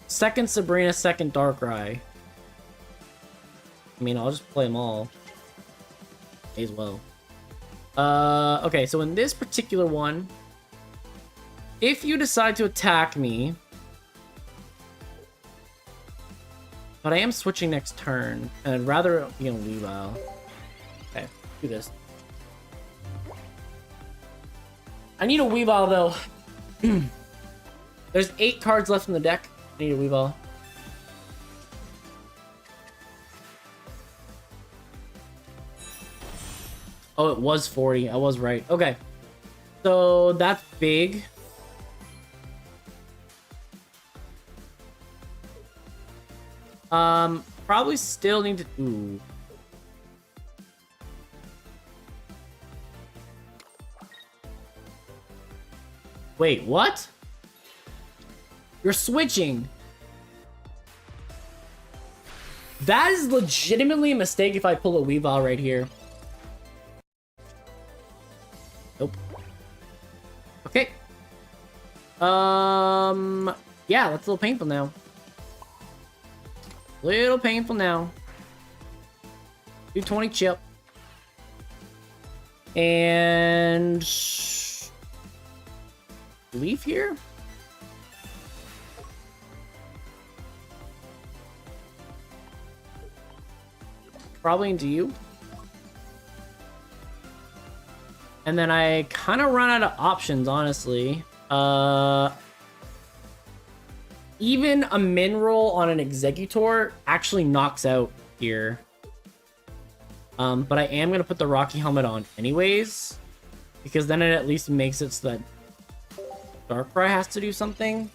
Second Sabrina, second Darkrai. I mean, I'll just play them all. May as well. Okay, so in this particular one, if you decide to attack me, but I am switching next turn, and I'd rather be on Weavile. Okay, do this. I need a Weavile though. There's 8 cards left in the deck. I need a Weavile. Oh, it was 40. I was right. Okay. So that's big. Probably still need to... Ooh. Wait, what? You're switching. That is legitimately a mistake if I pull a Weavile right here. Nope. Okay. Yeah, that's a little painful now. Little painful now. 220 chip. And... leave here? Probably into you. And then I kind of run out of options, honestly. Even a Mineral on an Exeggutor actually knocks out here. But I am going to put the Rocky Helmet on anyways. Because then it at least makes it so that Darkrai has to do something.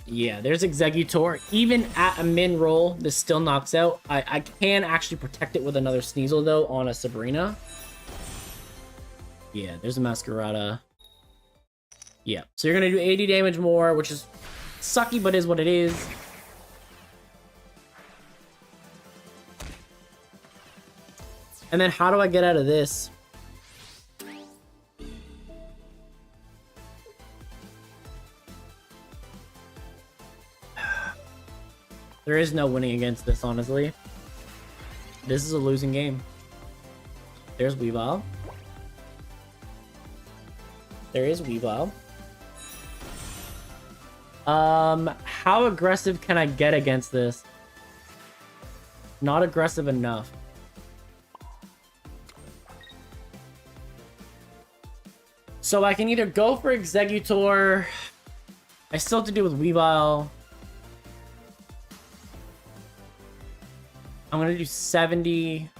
Yeah, there's Exeggutor. Even at a min roll, this still knocks out. I can actually protect it with another Sneasel, though, on a Sabrina. Yeah, there's a Masquerada. Yeah, so you're going to do 80 damage more, which is sucky, but is what it is. And then how do I get out of this? There is no winning against this, honestly. This is a losing game. There's Weavile. There is Weavile. How aggressive can I get against this? Not aggressive enough. So I can either go for Exeggutor. I still have to deal with Weavile. I'm gonna do 70.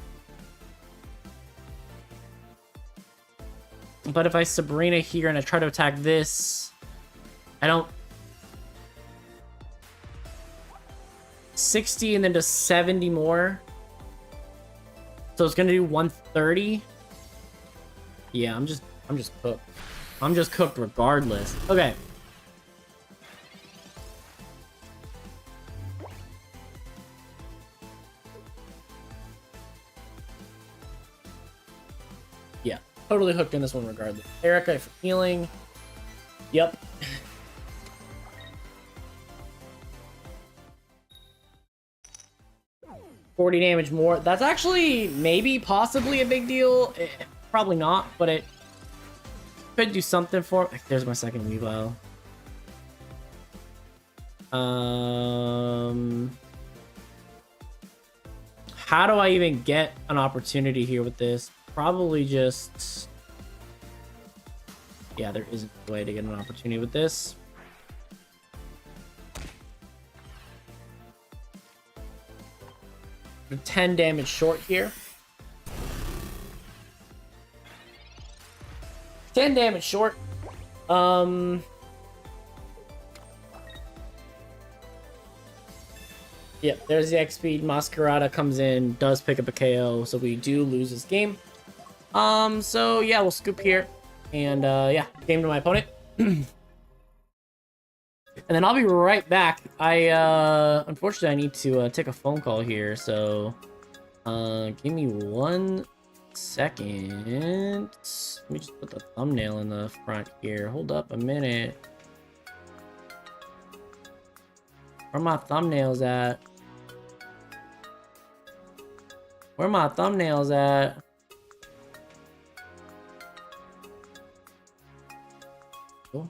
But if I Sabrina here and I try to attack this, I don't... 60 and then just 70 more. So it's gonna do 130. Yeah, I'm just cooked. I'm just cooked regardless. Okay. Yeah, totally hooked in this one regardless. Erica for healing. Yep. $40 damage more. That's actually maybe possibly a big deal. Probably not, but it could do something for... There's my second Weavile. How do I even get an opportunity here with this? Probably just... Yeah, there isn't a way to get an opportunity with this. We're 10 damage short here. 10 damage short. Yep, there's the X speed. Masquerada comes in, does pick up a KO, so we do lose this game. So yeah, we'll scoop here, and yeah, game to my opponent. And then I'll be right back. Unfortunately, I need to take a phone call here, so give me 1 second. Let me just put the thumbnail in the front here. Hold up a minute. Where my thumbnails at? Where my thumbnails at? Cool.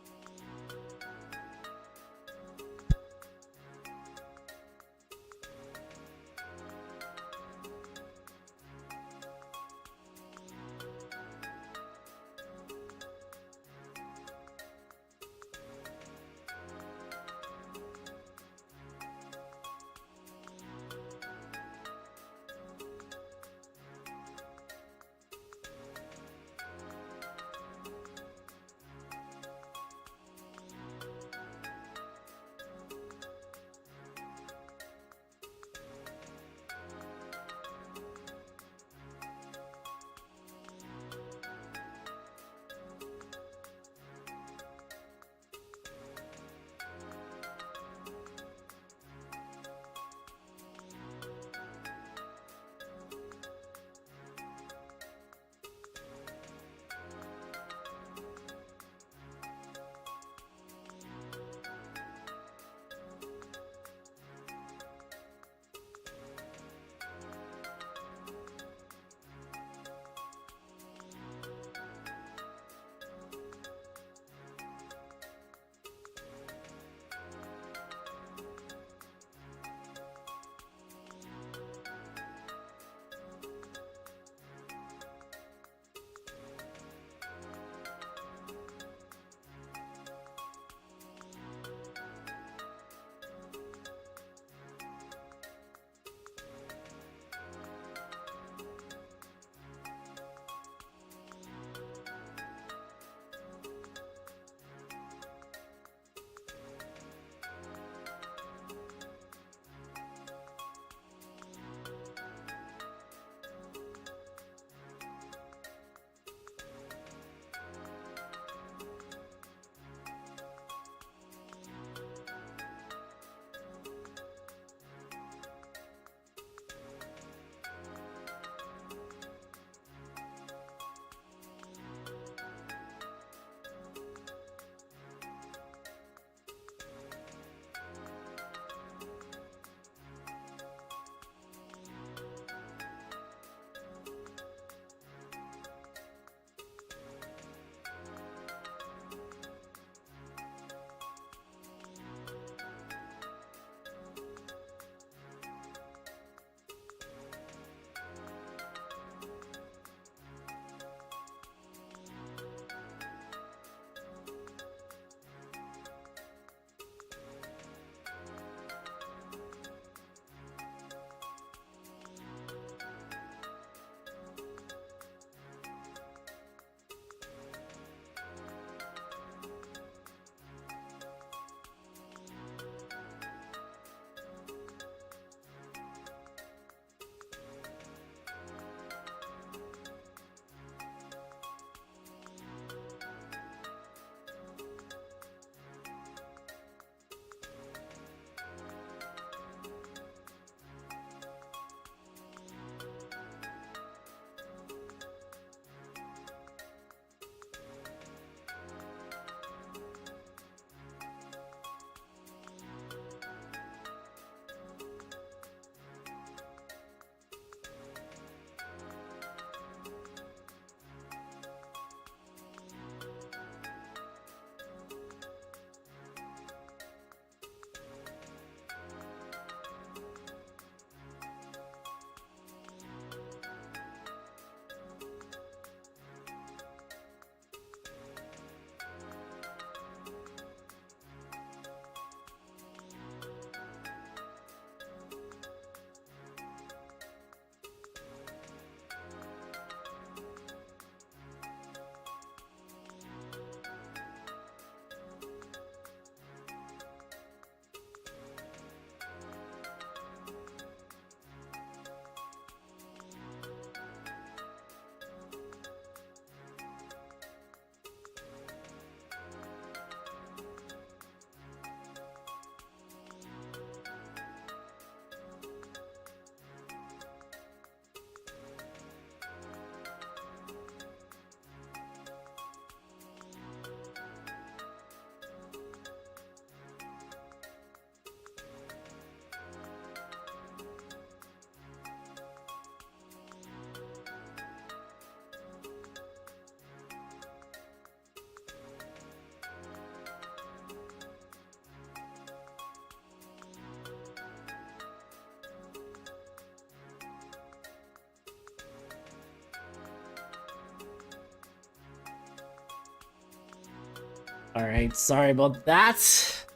Alright, sorry about that.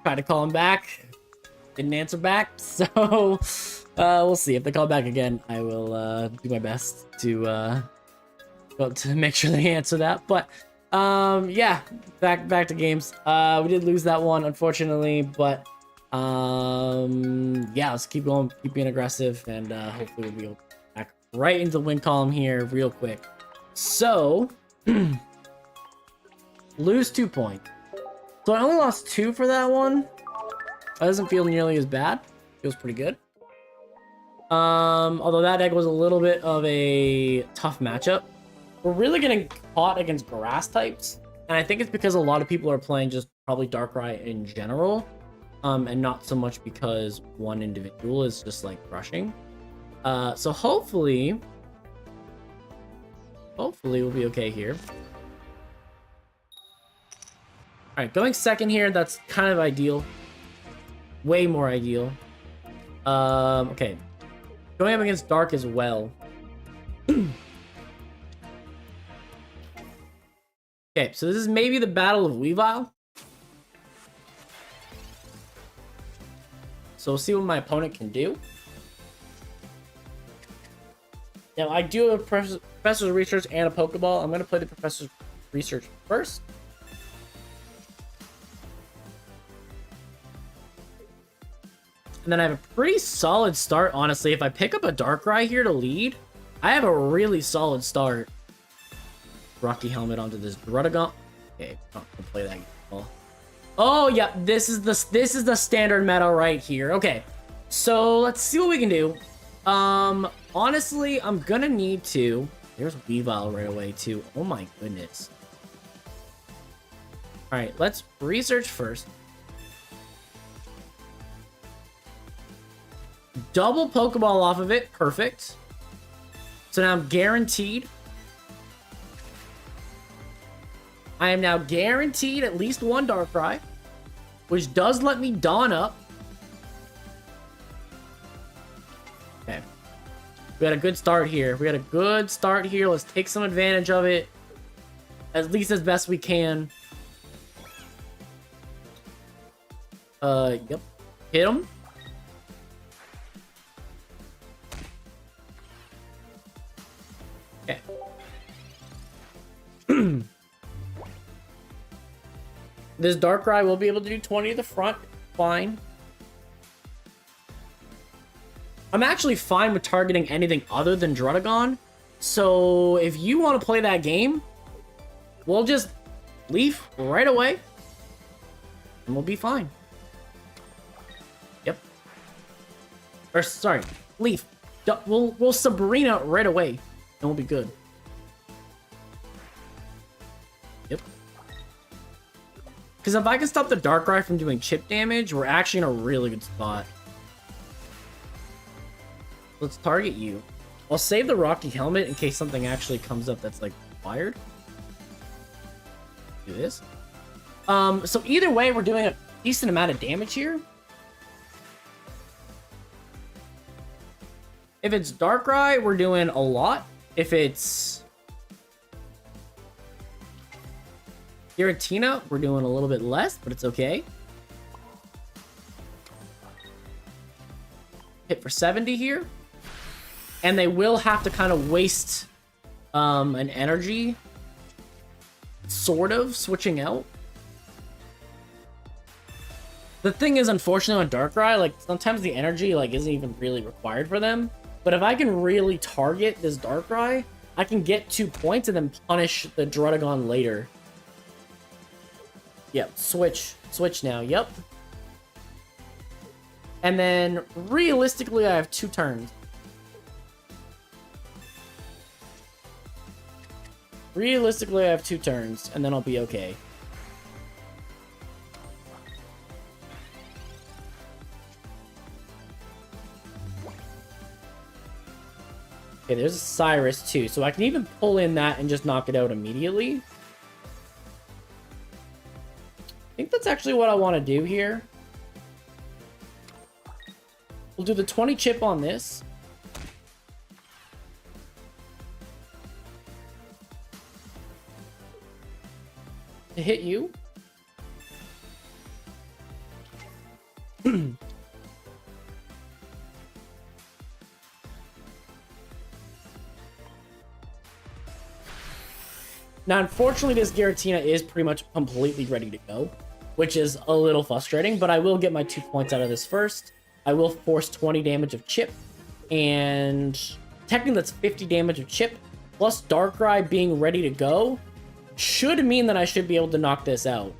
Tried to call him back. Didn't answer back, so we'll see. If they call back again, I will do my best to make sure they answer that. But yeah, back to games. We did lose that one, unfortunately, but yeah, let's keep going, keep being aggressive, and hopefully we'll be able to get back right into the win column here real quick. So lose 2 points. So I only lost 2 for that one. That doesn't feel nearly as bad. Feels pretty good. Although that deck was a little bit of a tough matchup. We're really getting caught against grass types, and I think it's because a lot of people are playing just probably Darkrai in general, and not so much because one individual is just like crushing. So hopefully we'll be okay here. All right, going second here, that's kind of ideal. Way more ideal. Okay. Going up against Dark as well. Okay, so this is maybe the Battle of Weavile. So we'll see what my opponent can do. Now, I do have a Professor's Research and a Pokeball. I'm going to play the Professor's Research first. And then I have a pretty solid start, honestly. If I pick up a Darkrai here to lead, I have a really solid start. Rocky Helmet onto this Druddigon. Okay, I'm not gonna play that game. Oh yeah, this is the standard meta right here. Okay, so let's see what we can do. Honestly, I'm gonna need to. There's Weavile right away too. Oh my goodness. All right, let's research first. Double Pokeball off of it. Perfect. So now I'm guaranteed. I am now guaranteed at least one Darkrai, which does let me Dawn up. Okay. We got a good start here. Let's take some advantage of it. At least as best we can. Yep. Hit him. Okay. This Darkrai will be able to do 20 to the front. Fine. I'm actually fine with targeting anything other than Druddigon. So if you want to play that game, we'll just leave right away. And we'll be fine. Yep. Or sorry, leave. We'll Sabrina right away. And we'll be good. Yep. Because if I can stop the Darkrai from doing chip damage, we're actually in a really good spot. Let's target you. I'll save the Rocky Helmet in case something actually comes up that's like required. Do this. So either way, we're doing a decent amount of damage here. If it's Darkrai, we're doing a lot. If it's Giratina, we're doing a little bit less, but it's okay. Hit for 70 here. And they will have to kind of waste an energy, sort of, switching out. The thing is, unfortunately, on Darkrai, like, sometimes the energy, like, isn't even really required for them. But if I can really target this Darkrai, I can get 2 points and then punish the Druddigon later. Yep, switch now, yep. And then, realistically, I have 2 turns. Realistically, I have 2 turns, and then I'll be okay. Okay, there's a Cyrus too, so I can even pull in that and just knock it out immediately. I think that's actually what I want to do here. We'll do the 20 chip on this. to hit you. Now, unfortunately, this Giratina is pretty much completely ready to go, which is a little frustrating, but I will get my 2 points out of this first. I will force 20 damage of chip, and technically that's 50 damage of chip, plus Darkrai being ready to go, should mean that I should be able to knock this out.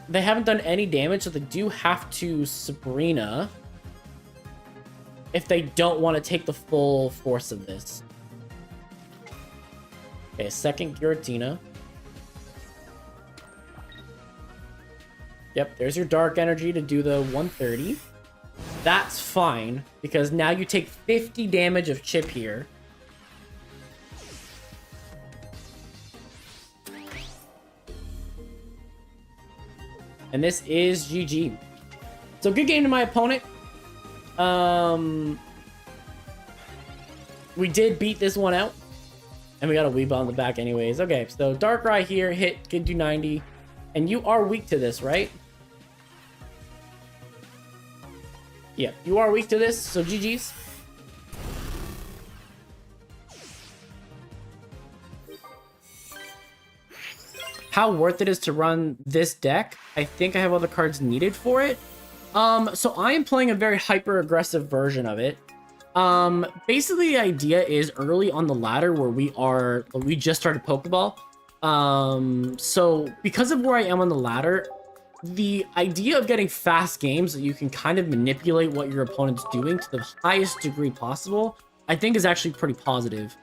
They haven't done any damage, so they do have to Sabrina if they don't want to take the full force of this. Okay, second Giratina. Yep, there's your Dark Energy to do the 130. That's fine, because now you take 50 damage of chip here. And this is GG. So good game to my opponent. We did beat this one out. And we got a Weeball on the back anyways. Okay, so Darkrai here, hit, can do 90. And you are weak to this, right? Yeah, you are weak to this, so GG's. How worth it is to run this deck? I think I have all the cards needed for it. So I am playing a very hyper-aggressive version of it. Basically the idea is early on the ladder where we just started Pokeball. So because of where I am on the ladder, the idea of getting fast games that you can kind of manipulate what your opponent's doing to the highest degree possible, I think is actually pretty positive.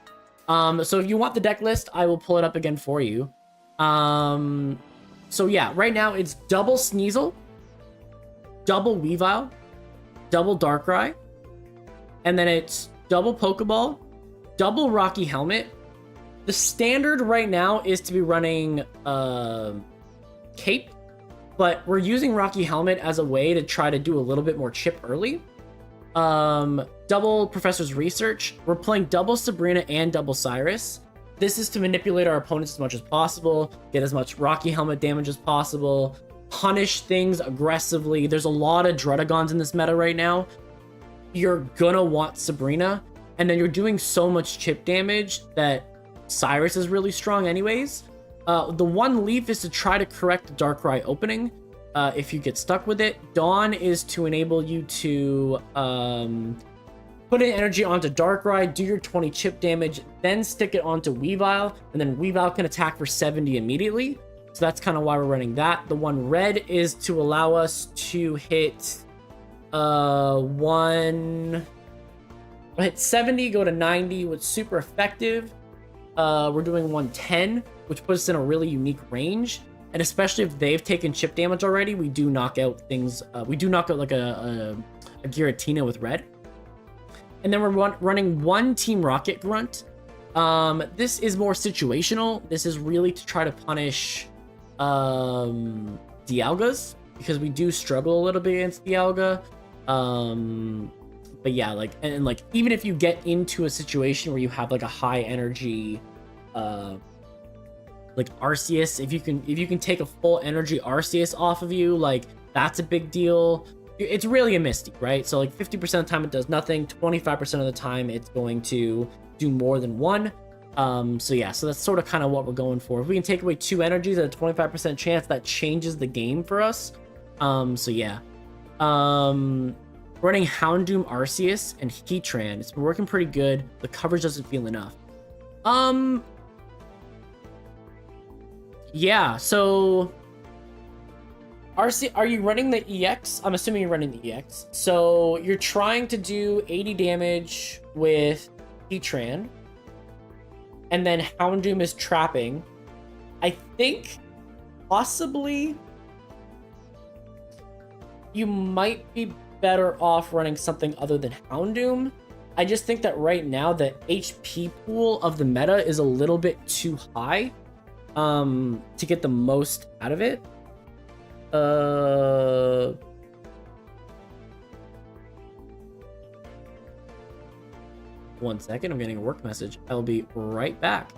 So if you want the deck list, I will pull it up again for you. So yeah, right now it's double Sneasel, double Weavile, double Darkrai, and then it's double Pokeball, double Rocky Helmet. The standard right now is to be running Cape, but we're using Rocky Helmet as a way to try to do a little bit more chip early. Double Professor's Research. We're playing double Sabrina and double Cyrus. This is to manipulate our opponents as much as possible, get as much Rocky Helmet damage as possible, punish things aggressively. There's a lot of Druddigons in this meta right now. You're gonna want Sabrina, and then you're doing so much chip damage that Cyrus is really strong anyways. The one leaf is to try to correct the Darkrai opening if you get stuck with it. Dawn is to enable you to put an energy onto Darkrai, do your 20 chip damage, then stick it onto Weavile, and then Weavile can attack for 70 immediately. So that's kind of why we're running that. The one red is to allow us to hit hit 70, go to 90 with super effective. We're doing 110, which puts us in a really unique range. And especially if they've taken chip damage already, we do knock out things. We do knock out like a Giratina with red. And then we're running one Team Rocket Grunt. This is more situational. This is really to try to punish Dialgas, because we do struggle a little bit against Dialga. But yeah, like, and like, even if you get into a situation where you have like a high energy, like Arceus, if you can take a full energy Arceus off of you, like, that's a big deal. It's really a Misty, right? So like 50% of the time it does nothing, 25% of the time it's going to do more than one. So yeah, so that's sort of kind of what we're going for. If we can take away 2 energies at a 25% chance, that changes the game for us. So yeah. Running Houndoom Arceus and Heatran. It's been working pretty good. The coverage doesn't feel enough. Yeah, so are you running the EX? I'm assuming you're running the EX. So you're trying to do 80 damage with Heatran. And then Houndoom is trapping. I think possibly you might be better off running something other than Houndoom. I just think that right now the HP pool of the meta is a little bit too high to get the most out of it. 1 second. I'm getting a work message. I'll be right back.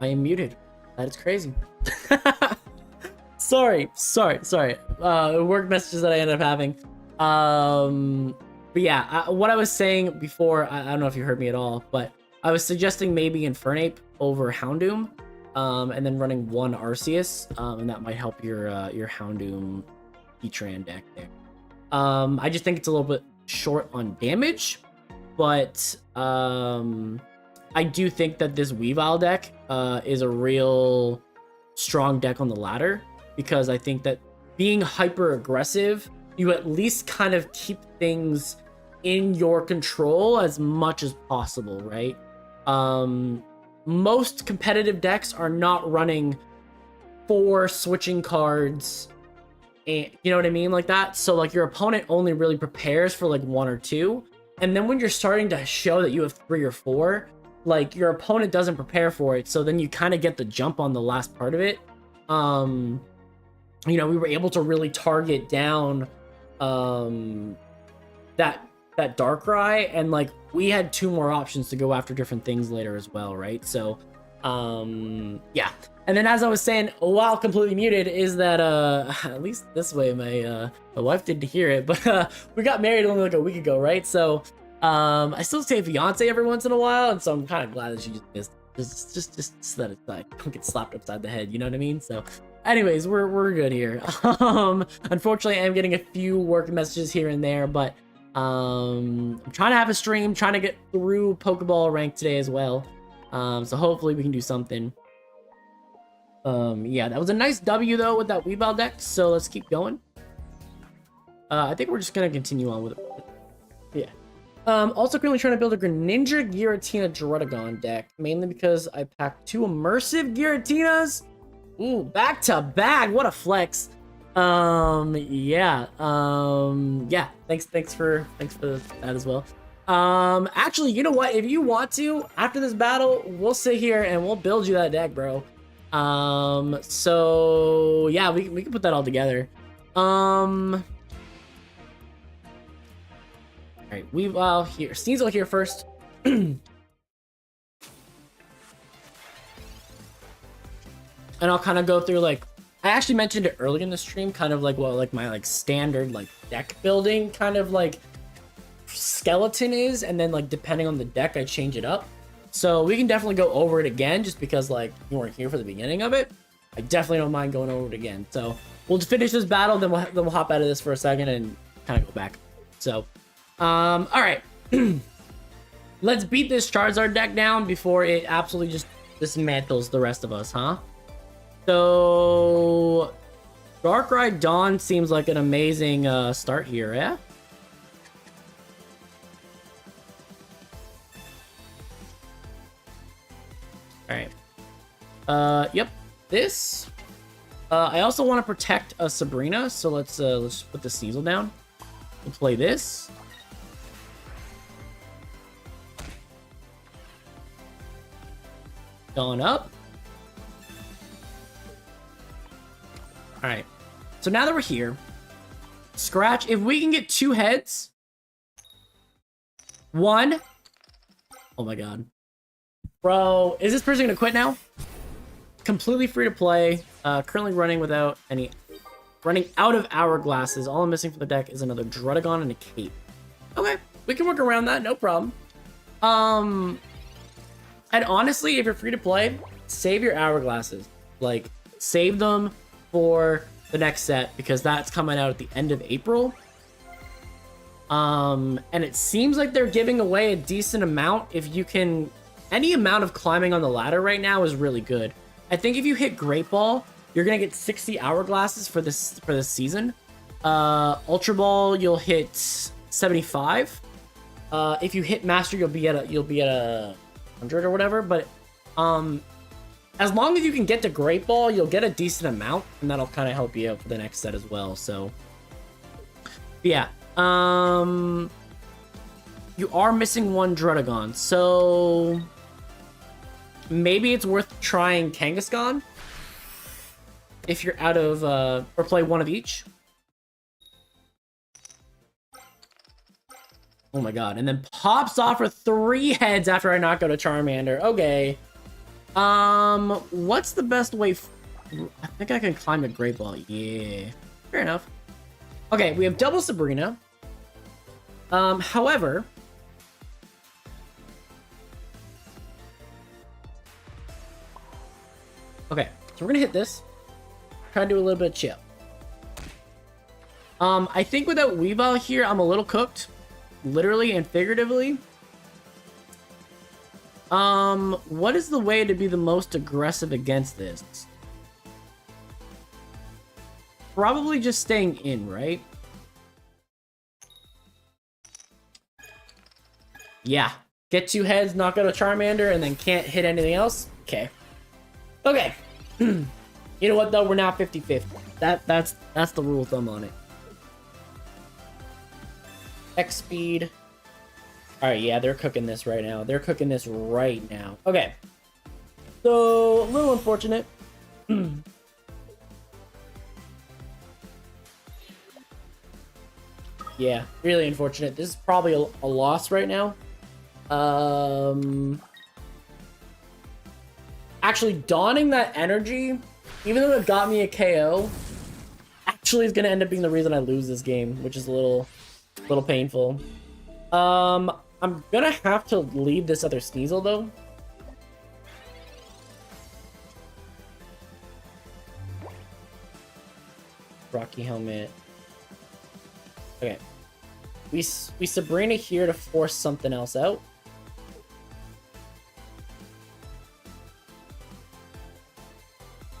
I am muted. That is crazy. Sorry. Work messages that I ended up having. But yeah, what I was saying before, I don't know if you heard me at all, but I was suggesting maybe Infernape over Houndoom, and then running one Arceus, and that might help your Houndoom Heatran deck there. I just think it's a little bit short on damage, but I do think that this Weavile deck is a real strong deck on the ladder, because I think that being hyper aggressive, you at least kind of keep things in your control as much as possible, right? Most competitive decks are not running 4 switching cards, and you know what I mean, like that. So like your opponent only really prepares for like 1 or 2, and then when you're starting to show that you have 3 or 4, like your opponent doesn't prepare for it, so then you kind of get the jump on the last part of it. You know, we were able to really target down that Darkrai, and like we had 2 more options to go after different things later as well, right? So yeah. And then as I was saying, while completely muted, is that at least this way my wife didn't hear it, but we got married only like a week ago, right? So I still say fiance every once in a while, and so I'm kind of glad that she just let it like don't get slapped upside the head, you know what I mean? So anyways, we're good here. Unfortunately, I am getting a few work messages here and there, but I'm trying to have a stream, trying to get through Pokeball rank today as well. So hopefully we can do something. Yeah, that was a nice W though with that Weavile deck, so let's keep going. I think we're just gonna continue on with it. Yeah. Also currently trying to build a Greninja Giratina Druddigon deck, mainly because I packed 2 immersive Giratinas. Ooh, back to back, what a flex. Yeah. Yeah, thanks for that as well. Actually, you know what? If you want to, after this battle, we'll sit here and we'll build you that deck, bro. So yeah, we can put that all together. All right, Weavile here, Sneasel here first. And I'll kind of go through, like, I actually mentioned it earlier in the stream, kind of like what like my like standard like deck building kind of like skeleton is, and then like depending on the deck I change it up. So we can definitely go over it again, just because like you weren't here for the beginning of it. I definitely don't mind going over it again. So we'll just finish this battle, then we'll hop out of this for a second and kind of go back. So all right. Let's beat this Charizard deck down before it absolutely just dismantles the rest of us, huh? So Darkrai Dawn seems like an amazing start here, yeah? Alright. Yep. This. I also want to protect Sabrina, so let's put the Sneasel down. We'll play this. Dawn up. Alright, so now that we're here, Scratch, if we can get 2 heads, 1, oh my god. Bro, is this person gonna quit now? Completely free to play, currently running out of hourglasses. All I'm missing for the deck is another Druddigon and a Cape. Okay, we can work around that, no problem. And honestly, if you're free to play, save your hourglasses. Like, save them for the next set, because that's coming out at the end of April. And it seems like they're giving away a decent amount. If you can, any amount of climbing on the ladder right now is really good. I think if you hit Great Ball, you're gonna get 60 hourglasses for this season. Ultra Ball, you'll hit 75. If you hit Master, you'll be at a 100 or whatever. But as long as you can get to Great Ball, you'll get a decent amount, and that'll kind of help you out for the next set as well. So, yeah. You are missing 1 Druddigon, so maybe it's worth trying Kangaskhan if you're out of, or play 1 of each. Oh my god, and then pops off for 3 heads after I knock out a Charmander. Okay. What's the best way? I think I can climb a Great Ball. Yeah, fair enough. Okay, we have double Sabrina. However, okay, so we're gonna hit this. Try to do a little bit of chill. I think without Weavile here, I'm a little cooked, literally and figuratively. What is the way to be the most aggressive against this? Probably just staying in, right? Yeah. Get 2 heads, knock out a Charmander, and then can't hit anything else? Okay. Okay. You know what, though? We're now 50-50. That's the rule of thumb on it. X speed. Alright, yeah, they're cooking this right now. They're cooking this right now. Okay. So, a little unfortunate. Yeah, really unfortunate. This is probably a loss right now. Actually, donning that energy, even though it got me a KO, actually is going to end up being the reason I lose this game, which is a little painful. I'm going to have to leave this other Sneasel, though. Rocky Helmet. Okay. We Sabrina here to force something else out.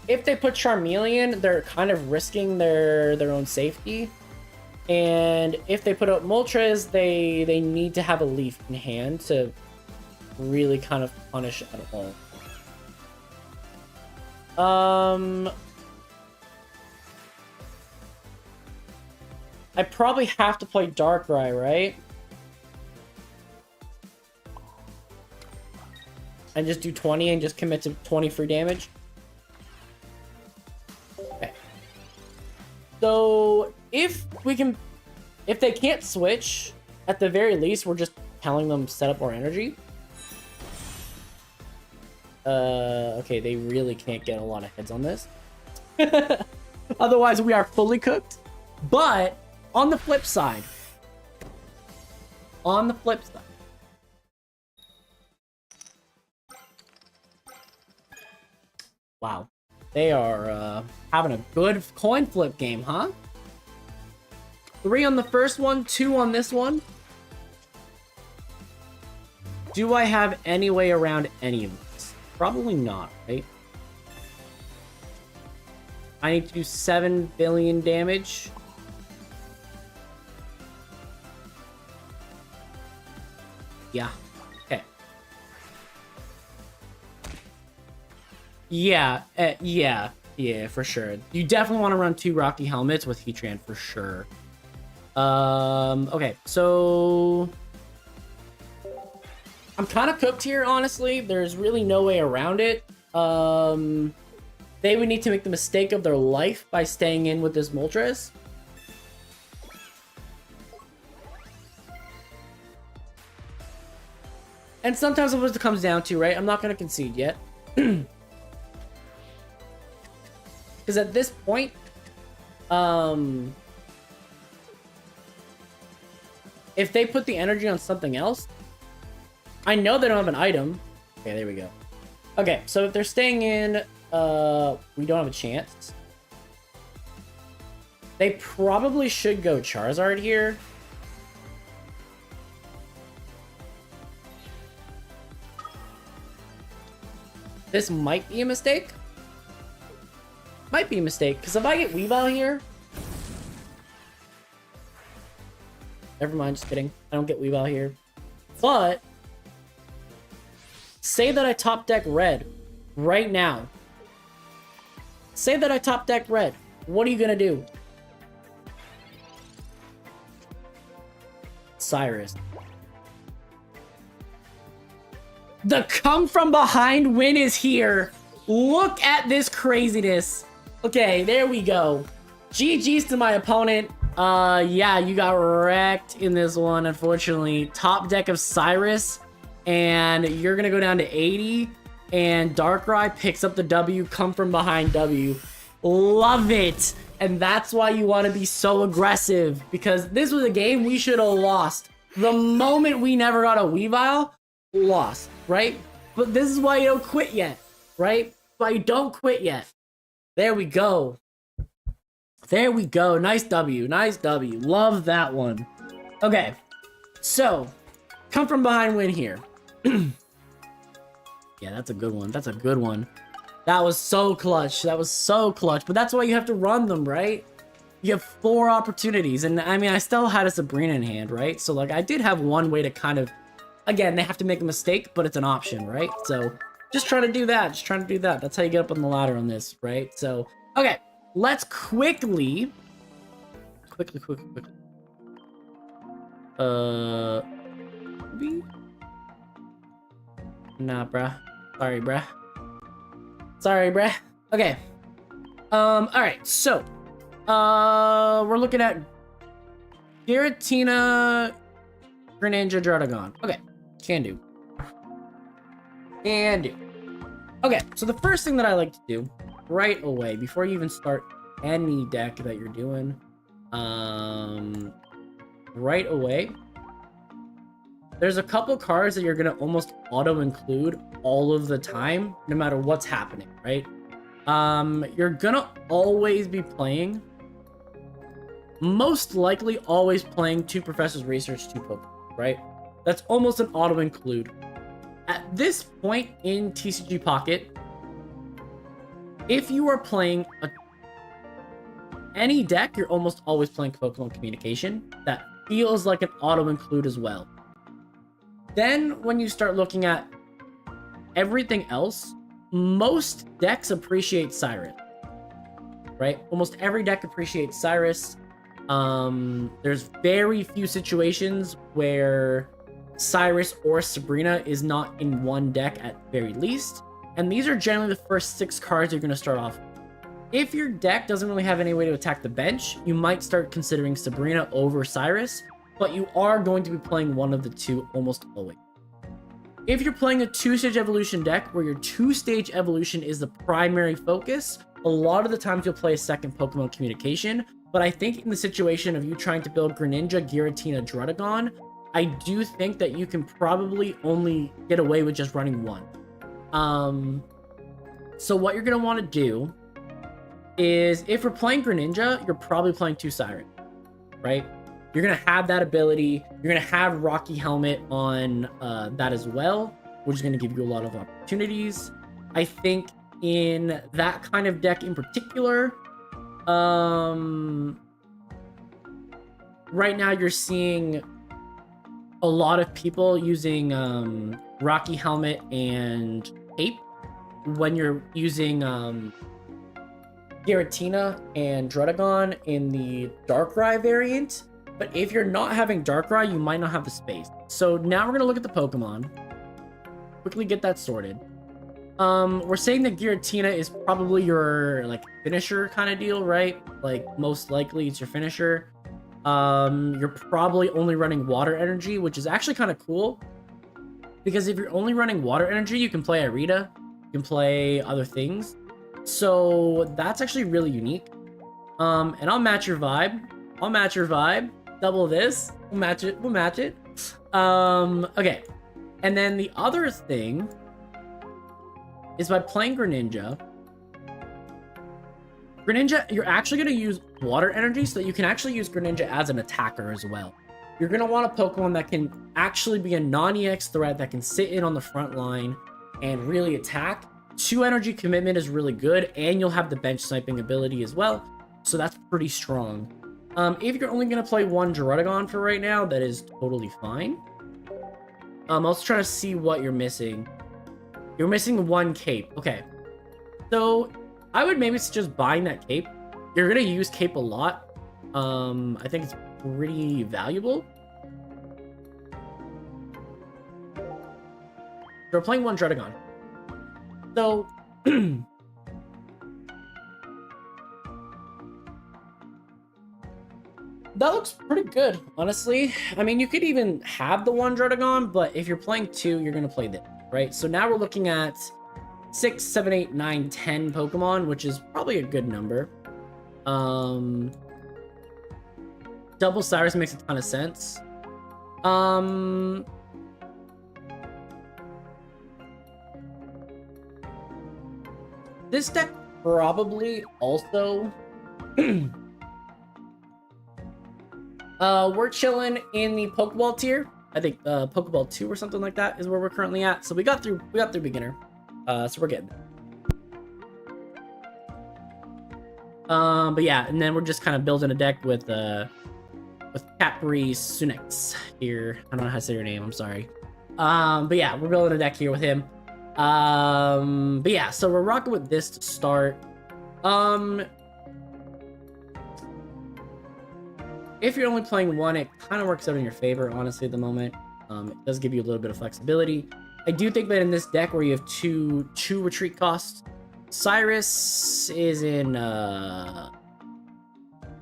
If they put Charmeleon, they're kind of risking their own safety. And if they put out Moltres, they need to have a Leaf in hand to really kind of punish at all. I probably have to play Darkrai, right? And just do 20 and just commit to 20 free damage? Okay. So, if they can't switch, at the very least, we're just telling them set up more energy. Okay, they really can't get a lot of heads on this. Otherwise, we are fully cooked. But, on the flip side, wow, they are having a good coin flip game, huh? 3 on the first one, 2 on this one. Do I have any way around any of this? Probably not, right? I need to do 7 billion damage. Yeah. Okay. Yeah. Yeah, for sure. You definitely want to run 2 Rocky Helmets with Heatran for sure. Okay, so I'm kind of cooked here, honestly. There's really no way around it. They would need to make the mistake of their life by staying in with this Moltres. And sometimes it's what it comes down to, right? I'm not going to concede yet. Because at this point, if they put the energy on something else, I know they don't have an item. Okay, there we go. Okay, so if they're staying in, we don't have a chance. They probably should go Charizard here. This might be a mistake. Might be a mistake, because if I get Weavile here... Never mind, just kidding. I don't get Weavile here. But... say that I top deck red right now. Say that I top deck red. What are you gonna do? Cyrus. The come from behind win is here. Look at this craziness. Okay, there we go. GG's to my opponent. Yeah, you got wrecked in this one, unfortunately. Top deck of Cyrus, and you're gonna go down to 80. and Darkrai picks up the W, come from behind W. Love it. And that's why you want to be so aggressive, because this was a game we should have lost. The moment we never got a Weavile, lost, right? But this is why you don't quit yet, right? Why you don't quit yet. There we go. There we go. Nice W. Nice W. Love that one. Okay. So, come from behind win here. Yeah, that's a good one. That's a good one. That was so clutch. That was so clutch. But that's why you have to run them, right? You have 4 opportunities. And I mean, I still had a Sabrina in hand, right? So, like, I did have one way to kind of... Again, they have to make a mistake, but it's an option, right? So, just trying to do that. Just trying to do that. That's how you get up on the ladder on this, right? So, okay. Let's quickly... Quickly. Nah, bruh. Sorry, bruh. Okay. Alright, so. We're looking at Giratina, Greninja, Druddigon. Okay, can do. Okay, so the first thing that I like to do right away, before you even start any deck that you're doing, right away, there's a couple cards that you're gonna almost auto-include all of the time, no matter what's happening, right? You're gonna always be playing, most likely always playing 2 Professor's Research, 2 Pokemon, right? That's almost an auto-include. At this point in TCG Pocket, if you are playing any deck, you're almost always playing Pokemon Communication. That feels like an auto-include as well. Then, when you start looking at everything else, most decks appreciate Cyrus, right? Almost every deck appreciates Cyrus. There's very few situations where Cyrus or Sabrina is not in one deck at very least. And these are generally the first 6 cards you're going to start off with. If your deck doesn't really have any way to attack the bench, you might start considering Sabrina over Cyrus, but you are going to be playing one of the 2 almost always. If you're playing a 2-stage evolution deck where your 2-stage evolution is the primary focus, a lot of the times you'll play a second Pokemon Communication, but I think in the situation of you trying to build Greninja, Giratina, Druddigon, I do think that you can probably only get away with just running 1. So what you're going to want to do is, if we're playing Greninja, you're probably playing 2 Siren, right? You're going to have that ability. You're going to have Rocky Helmet on that as well, which is going to give you a lot of opportunities. I think in that kind of deck in particular, right now you're seeing a lot of people using Rocky Helmet and Cape when you're using Giratina and Druddigon in the Darkrai variant. But if you're not having Darkrai, you might not have the space. So now we're going to look at the Pokemon. Quickly get that sorted. We're saying that Giratina is probably your, like, finisher kind of deal, right? Like, most likely it's your finisher. You're probably only running Water Energy, which is actually kind of cool. Because if you're only running Water Energy, you can play Irida. You can play other things. So that's actually really unique. And I'll match your vibe. Double this. We'll match it. Okay. And then the other thing is, by playing Greninja, you're actually going to use Water Energy so that you can actually use Greninja as an attacker as well. You're going to want a Pokemon that can actually be a non-EX threat that can sit in on the front line and really attack. 2 energy commitment is really good, and you'll have the bench sniping ability as well, so that's pretty strong. If you're only going to play 1 Druddigon for right now, that is totally fine. I was trying to see what you're missing. You're missing 1 Cape. Okay. So, I would maybe suggest buying that Cape. You're going to use Cape a lot. I think it's pretty valuable. So we're playing 1 Druddigon. So, that looks pretty good, honestly. I mean, you could even have the 1 Druddigon, but if you're playing 2, you're going to play this, right? So now we're looking at 6, 7, 8, 9, 10 Pokemon, which is probably a good number. Double Cyrus makes a ton of sense. This deck probably also we're chilling in the Pokeball tier. I think Pokeball 2 or something like that is where we're currently at. So we got through beginner. So we're getting there. But yeah, and then we're just kind of building a deck with Capri Sunex here. I don't know how to say your name, I'm sorry. But yeah, we're building a deck here with him. But yeah, so we're rocking with this to start. If you're only playing one, it kind of works out in your favor, honestly, at the moment. It does give you a little bit of flexibility. I do think that in this deck where you have two retreat costs, Cyrus is in Palkia.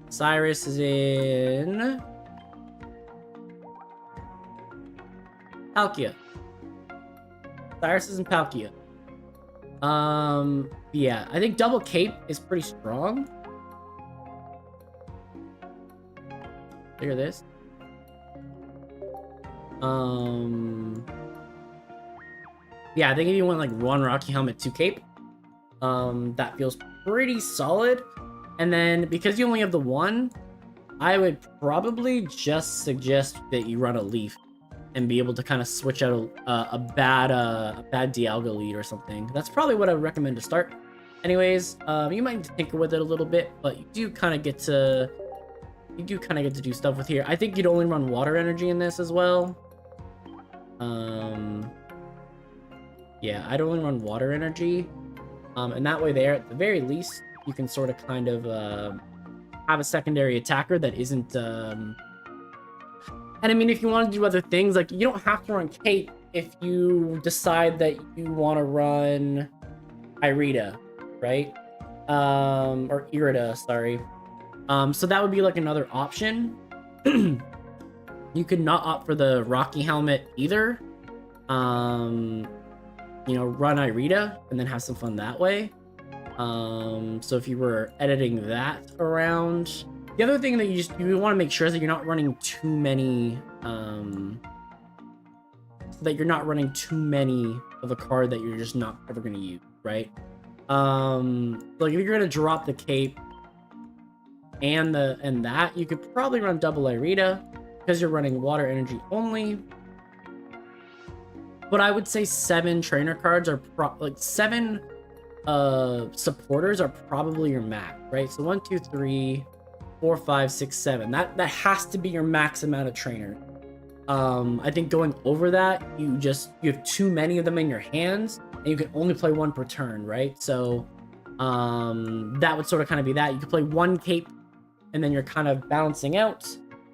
Cyrus is in Palkia. Yeah, I think Double Cape is pretty strong. Look at this. Yeah, I think if you went like 1 Rocky Helmet, 2 Cape, that feels pretty solid. And then because you only have the 1, I would probably just suggest that you run a Leaf and be able to kind of switch out a bad Dialga lead or something. That's probably what I would recommend to start. Anyways, you might tinker with it a little bit, but you do kind of get to do stuff with here. I think you'd only run Water Energy in this as well. Yeah, I'd only run Water Energy. And that way there, at the very least, you can sort of kind of have a secondary attacker that isn't... And I mean, if you want to do other things, like, you don't have to run Cape if you decide that you want to run Irida, right? Or Irida, sorry. So that would be like another option. You could not opt for the Rocky Helmet either. You know, run Irida and then have some fun that way. So if you were editing that around... The other thing that you want to make sure is that you're not running too many, of a card that you're just not ever going to use, right? Like if you're going to drop the Cape and that, you could probably run double Irida because you're running Water Energy only. But I would say 7 trainer cards are 7 supporters are probably your max, right? So 1, 2, 3, 4, 5, 6, 7. That has to be your max amount of trainer. I think going over that, you have too many of them in your hands, and you can only play 1 per turn, right? So that would sort of kind of be that. You could play 1 Cape, and then you're kind of balancing out.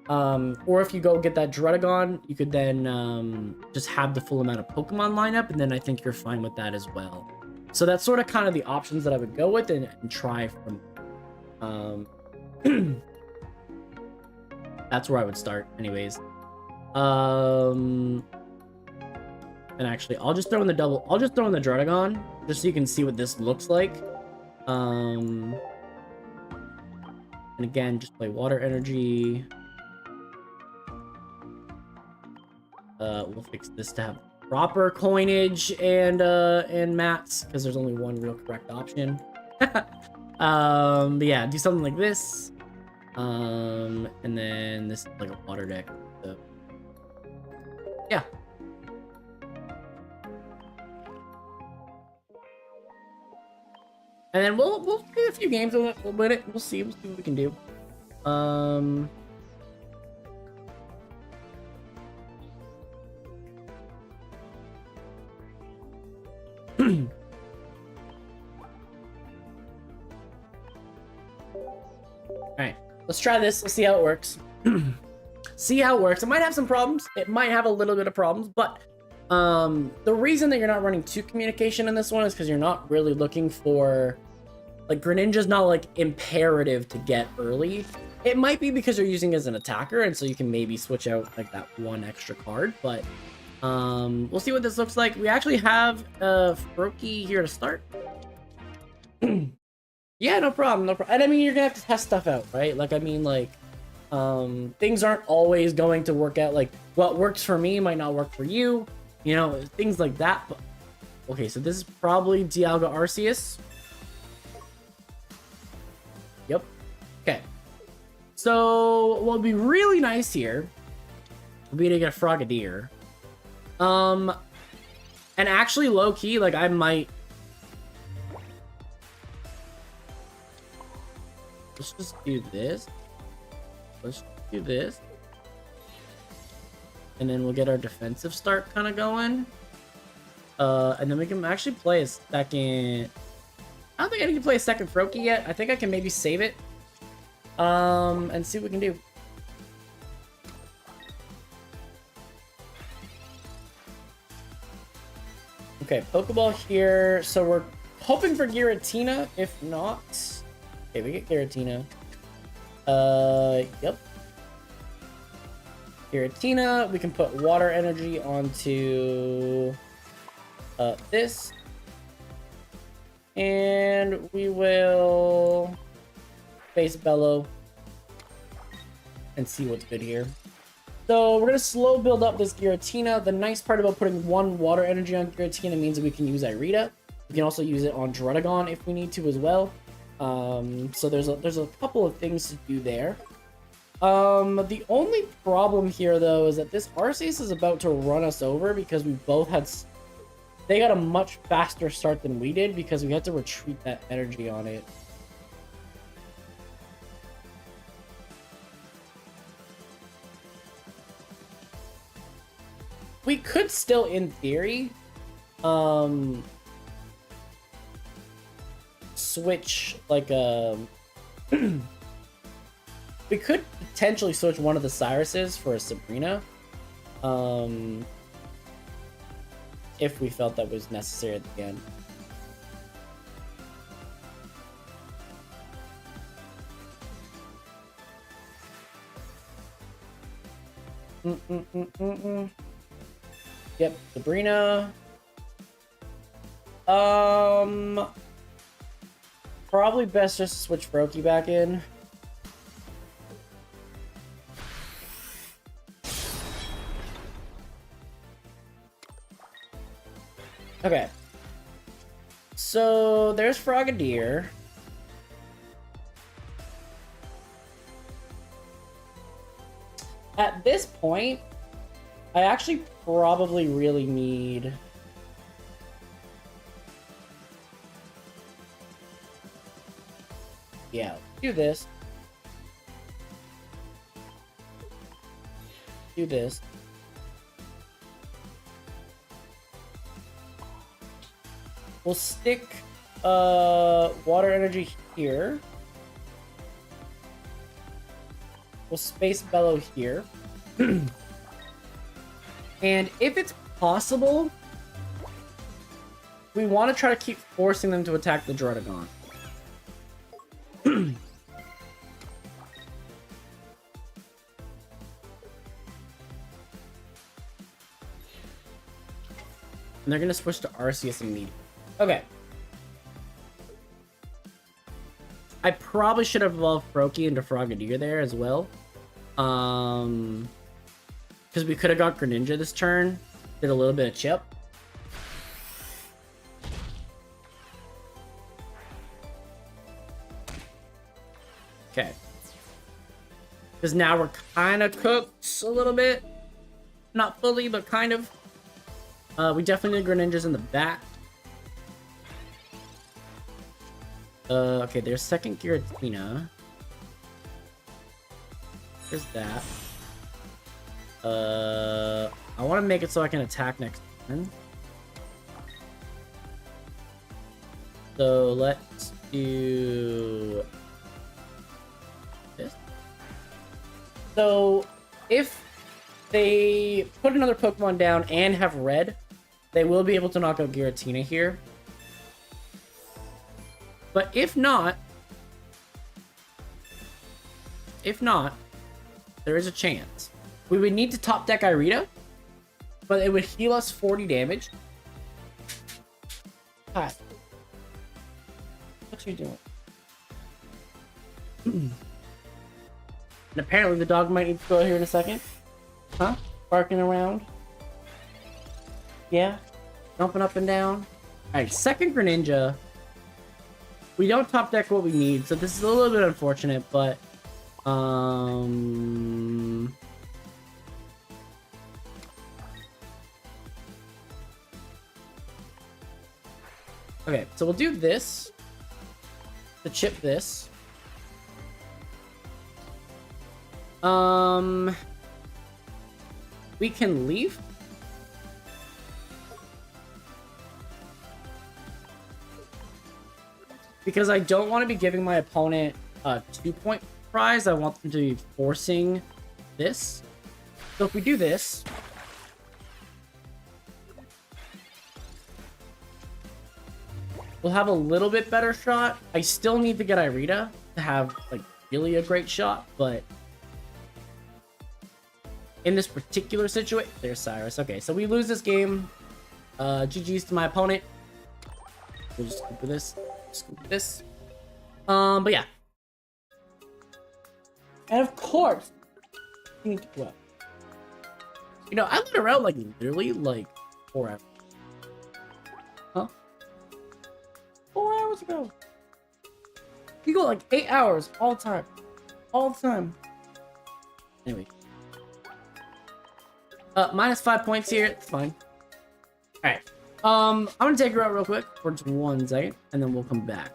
Or if you go get that Druddigon, you could then just have the full amount of Pokemon lineup, and then I think you're fine with that as well. So that's sort of kind of the options that I would go with and try from. That's where I would start, anyways. And actually, I'll just throw in the Druddigon, just so you can see what this looks like. And again, just play Water Energy. We'll fix this to have proper coinage and mats, because there's only one real correct option. But yeah, do something like this. And then this is like a water deck. So yeah. And then we'll play a few games with it. We'll win it. We'll see what we can do. Alright, let's try this. Let's see how it works. See how it works. It might have some problems. It might have a little bit of problems, but the reason that you're not running 2 communication in this one is because you're not really looking for... Like, Greninja's not, like, imperative to get early. It might be because you're using it as an attacker, and so you can maybe switch out, like, that 1 extra card, but We'll see what this looks like. We actually have Froakie here to start. Yeah, no problem, no problem. And I mean, you're gonna have to test stuff out, right? Like, I mean, like, things aren't always going to work out. Like, what works for me might not work for you, you know, things like that. But okay, so this is probably Dialga Arceus. Yep. Okay. So what would be really nice here would be to get a Frogadier. And actually, low key, like, I might. Let's just do this. Let's do this. And then we'll get our defensive start kind of going. And then we can actually play a second. I don't think I can play a second Froakie yet. I think I can maybe save it. And see what we can do. Okay, Pokeball here. So we're hoping for Giratina. If not, okay, we get Giratina. Yep. Giratina. We can put Water Energy onto this, and we will Base Bellow and see what's good here. So we're gonna slow build up this Giratina. The nice part about putting one Water Energy on Giratina means that we can use Irida. We can also use it on Druddigon if we need to as well. So there's a couple of things to do there. The only problem here though is that this Arceus is about to run us over because we both had. They got a much faster start than we did because we had to retreat that energy on it. We could still, in theory, switch, like, we could potentially switch one of the Cyruses for a Sabrina, if we felt that was necessary at the end. Yep, Sabrina. Probably best just to switch Froakie back in. Okay. So there's Frogadier. At this point, I actually probably really need... Yeah, do this. Do this. We'll stick Water Energy here. We'll Space Bellow here. And if it's possible, we want to try to keep forcing them to attack the Druddigon. And they're going to switch to Arceus immediately. Okay. I probably should have evolved Froakie into Frogadier there as well. Because we could have got Greninja this turn. Did a little bit of chip. Okay. Because now we're kind of cooked a little bit. Not fully, but kind of. We definitely need Greninjas in the back. Okay, there's second Giratina. There's that. I want to make it so I can attack next turn. So let's do this. So if they put another Pokemon down and have red, they will be able to knock out Giratina here. But if not, there is a chance. We would need to top deck Irida. but it would heal us 40 damage. Hi. What you doing? And apparently the dog might need to go here in a second. Huh? Barking around. Yeah? Jumping up and down. Alright, second Greninja. We don't top deck what we need, so this is a little bit unfortunate, but okay, so we'll do this to chip this. We can leave. Because I don't want to be giving my opponent a 2-point prize. I want them to be forcing this. So if we do this, we'll have a little bit better shot. I still need to get Irida to have like really a great shot, but in this particular situation, there's Cyrus. Okay, so we lose this game. GG's to my opponent. We'll just scoop this. Scoop this. But yeah. And of course, you need to go out. You know, I let her out like literally like forever. Huh? 4 hours ago. You go like 8 hours all the time. All the time. Anyway. Minus 5 points here. It's fine. Alright. I'm gonna take her out real quick for just 1 second, and then we'll come back.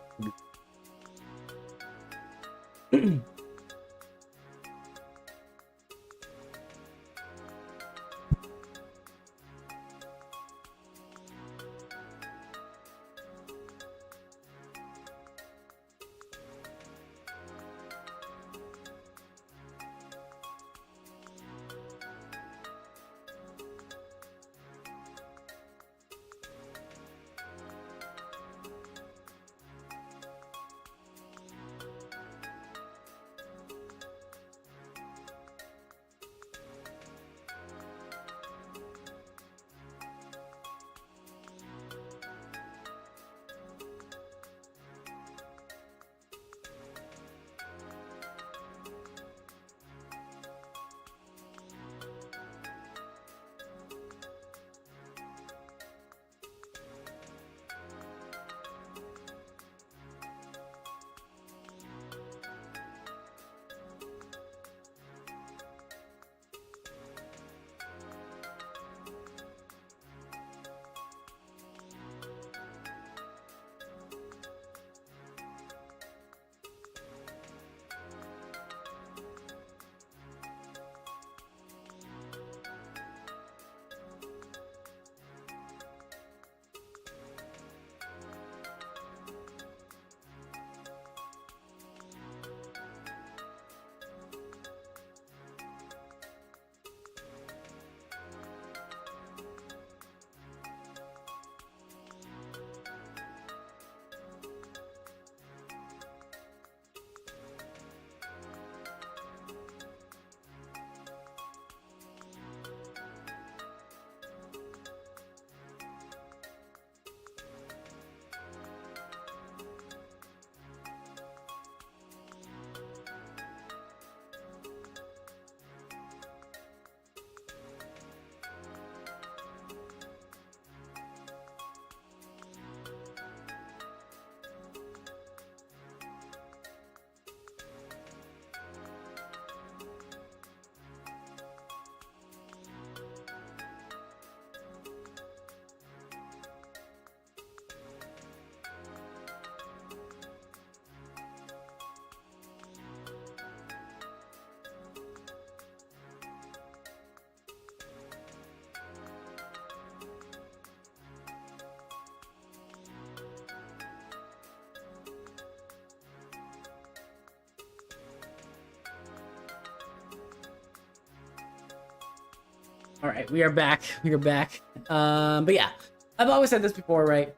All right, we are back. We are back. But yeah, I've always said this before, right?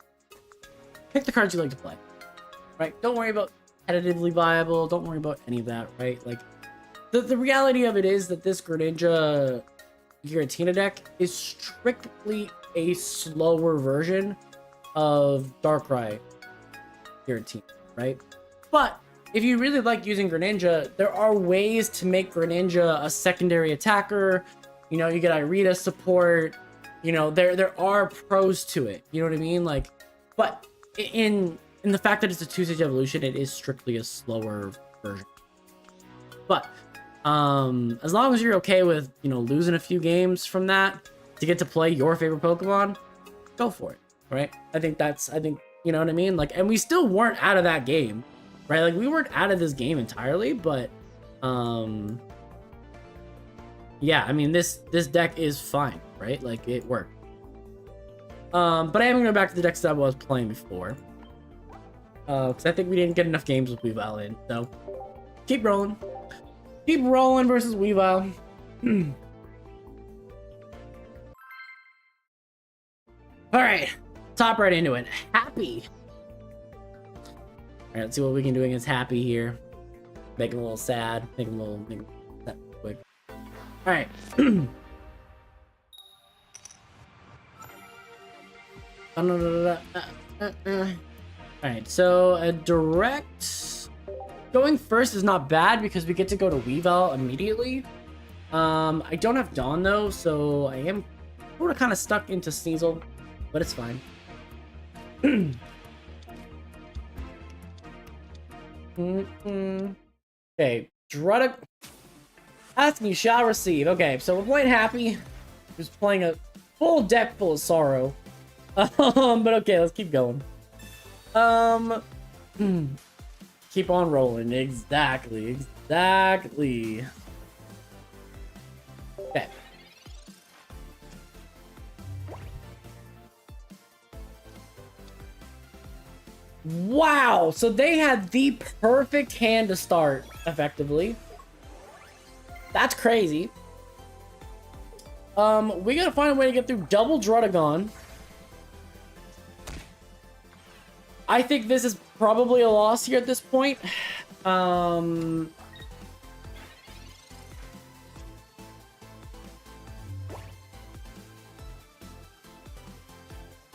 Pick the cards you like to play, right? Don't worry about competitively viable. Don't worry about any of that, right? Like, the reality of it is that this Greninja Giratina deck is strictly a slower version of Darkrai Giratina, right? But if you really like using Greninja, there are ways to make Greninja a secondary attacker. You know, you get Irida support. You know, there are pros to it. You know what I mean? Like, but in the fact that it's a 2-stage evolution, it is strictly a slower version. But as long as you're okay with, you know, losing a few games from that to get to play your favorite Pokemon, go for it, right? I think you know what I mean? Like, and we still weren't out of that game, right? Like, we weren't out of this game entirely, but yeah, I mean, this deck is fine, right? Like, it worked. But I am going to go back to the decks that I was playing before. Because I think we didn't get enough games with Weavile in. So, keep rolling. Keep rolling versus Weavile. Alright. Top right into it. Happy. Alright, let's see what we can do against Happy here. Make him a little sad. Make him a little sad quick. Alright. Alright, so a direct going first is not bad because we get to go to Weavile immediately. I don't have Dawn though, so I am sort of kind of stuck into Sneasel, but it's fine. Okay, Druddick. Asking you shall receive. Okay, so we're playing Happy, who's playing a full deck full of sorrow. But okay, let's keep going. Keep on rolling. Exactly. Okay. Wow, so they had the perfect hand to start, effectively. That's crazy. We gotta find a way to get through double Druddigon. I think this is probably a loss here at this point.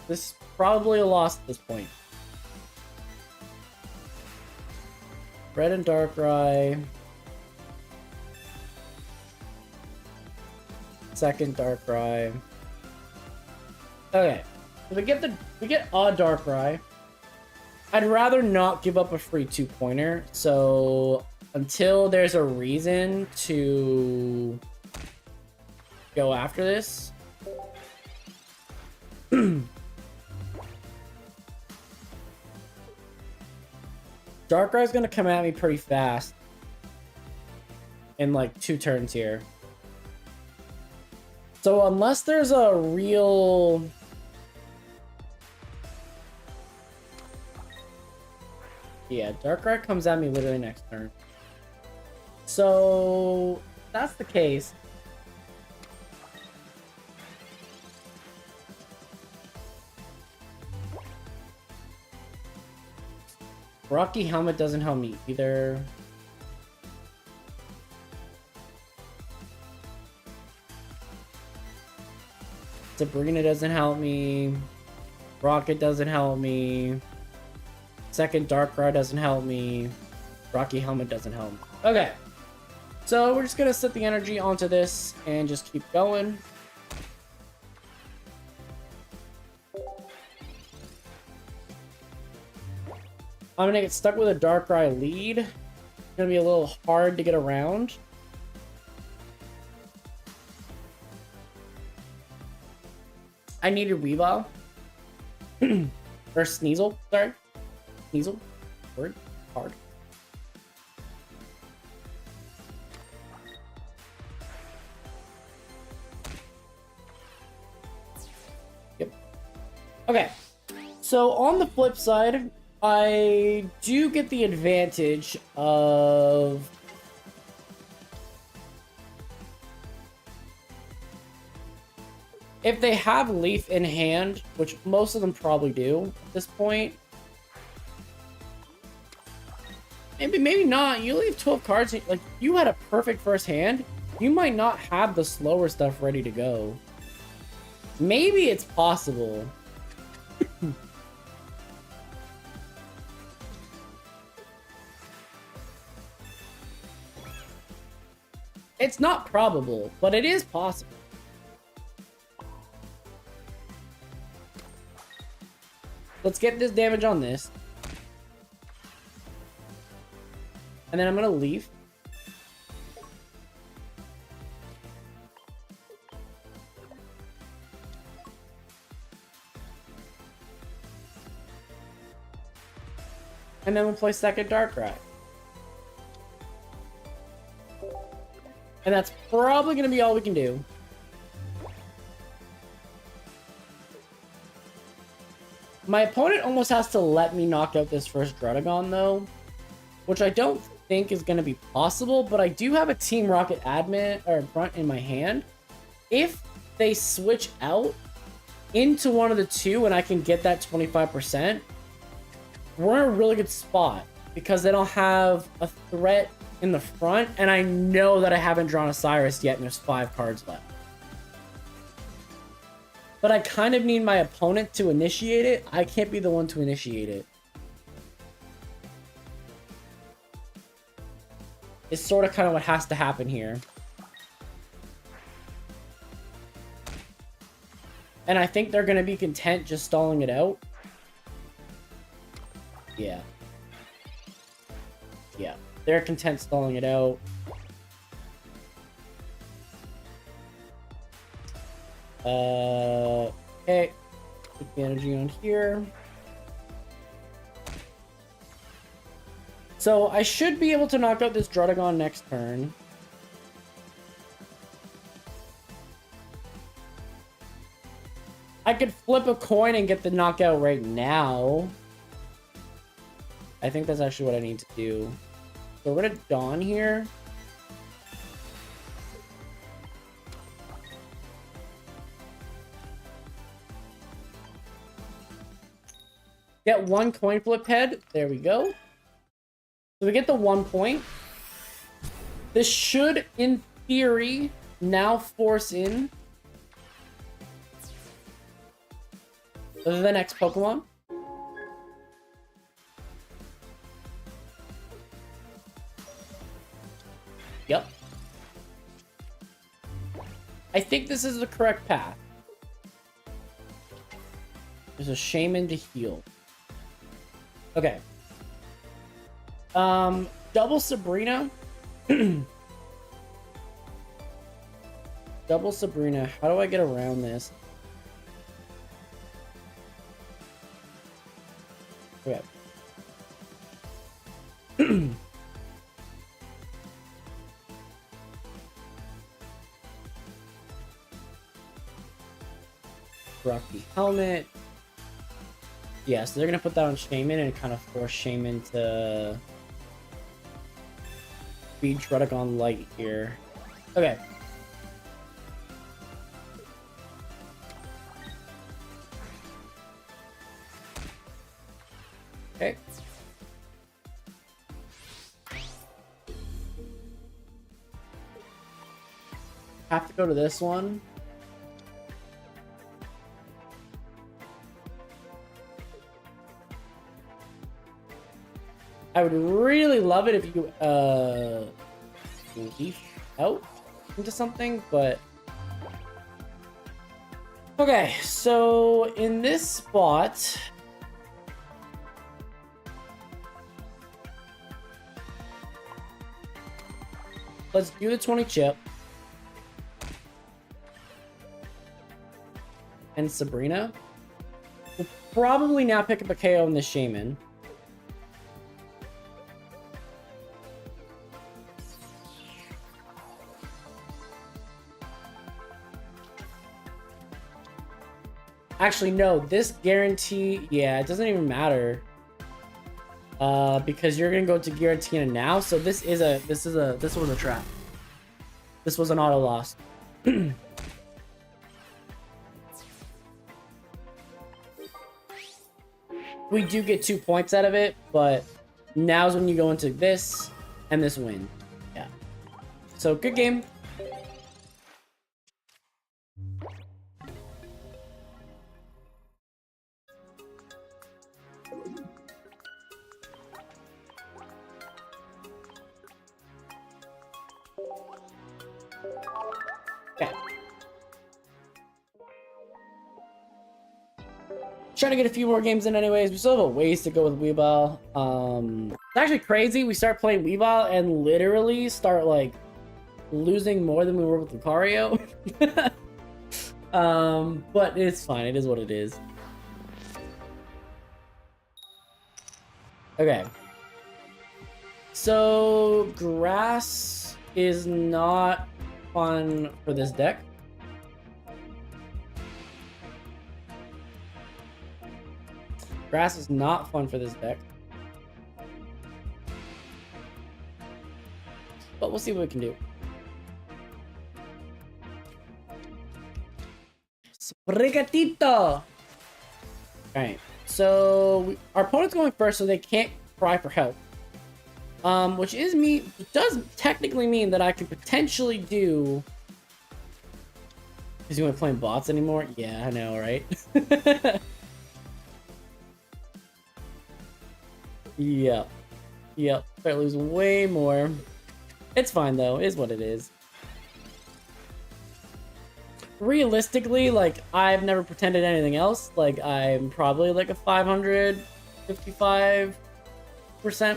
This is probably a loss at this point. Red and Darkrai. Second Darkrai. Okay. So we get a Darkrai. I'd rather not give up a free 2-pointer. So until there's a reason to go after this. Darkrai's gonna come at me pretty fast in like 2 turns here. So unless there's a real... Yeah, Darkrai comes at me literally next turn. So if that's the case. Rocky Helmet doesn't help me either. Sabrina doesn't help me. Rocket doesn't help me. Second Darkrai doesn't help me. Rocky Helmet doesn't help me. Okay. So we're just gonna set the energy onto this and just keep going. I'm gonna get stuck with a Darkrai lead. It's gonna be a little hard to get around. I needed Weavile. Or Sneasel, sorry. Sneasel? Word? Hard. Yep. Okay. So on the flip side, I do get the advantage of... If they have Leaf in hand, which most of them probably do at this point. Maybe not. You leave 12 cards. Like, you had a perfect first hand. You might not have the slower stuff ready to go. Maybe it's possible. It's not probable, but it is possible. Let's get this damage on this. And then I'm gonna leave. And then we'll play second Darkrai. And that's probably gonna be all we can do. My opponent almost has to let me knock out this first Druddigon though, which I don't think is gonna be possible, but I do have a Team Rocket admin or front in my hand. If they switch out into one of the two and I can get that 25%, we're in a really good spot because they don't have a threat in the front, and I know that I haven't drawn a Cyrus yet and there's 5 cards left. But I kind of need my opponent to initiate it. I can't be the one to initiate it. It's sort of kind of what has to happen here. And I think they're going to be content just stalling it out. Yeah. Yeah. They're content stalling it out. Okay. Put the energy on here. So I should be able to knock out this Druddigon next turn. I could flip a coin and get the knockout right now. I think that's actually what I need to do. So we're gonna Dawn here. Get 1 coin flip head. There we go. So we get the 1 point. This should, in theory, now force in the next Pokemon. Yep. I think this is the correct path. There's a Shaman to heal. Okay. Double Sabrina. Double Sabrina. How do I get around this? Okay. Rocky helmet. Yeah, so they're gonna put that on Shaman and kind of force Shaman to be Druddigon Light here. Okay. Okay. Have to go to this one. I would really love it if you leaf out into something, but okay, so in this spot let's do the 20 chip and Sabrina. We'll probably now pick up a KO in the Shaman. Actually, no, this guarantee, yeah, it doesn't even matter. Because you're gonna go to Giratina now, so this was a trap. This was an auto loss. We do get 2 points out of it, but now's when you go into this and this win. Yeah. So good game. Trying to get a few more games in anyways. We still have a ways to go with Weeball. It's actually crazy. We start playing Weeball and literally start like losing more than we were with Lucario. But it's fine. It is what it is. Okay. So grass is not fun for this deck. Grass is not fun for this deck. But we'll see what we can do. Sprigatito! Alright, so our opponent's going first, so they can't cry for help. Which does technically mean that I could potentially do... Is he even playing bots anymore? Yeah, I know, right? Yep. Yep. I lose way more. It's fine though. It is what it is. Realistically, like, I've never pretended anything else. Like, I'm probably like a 555%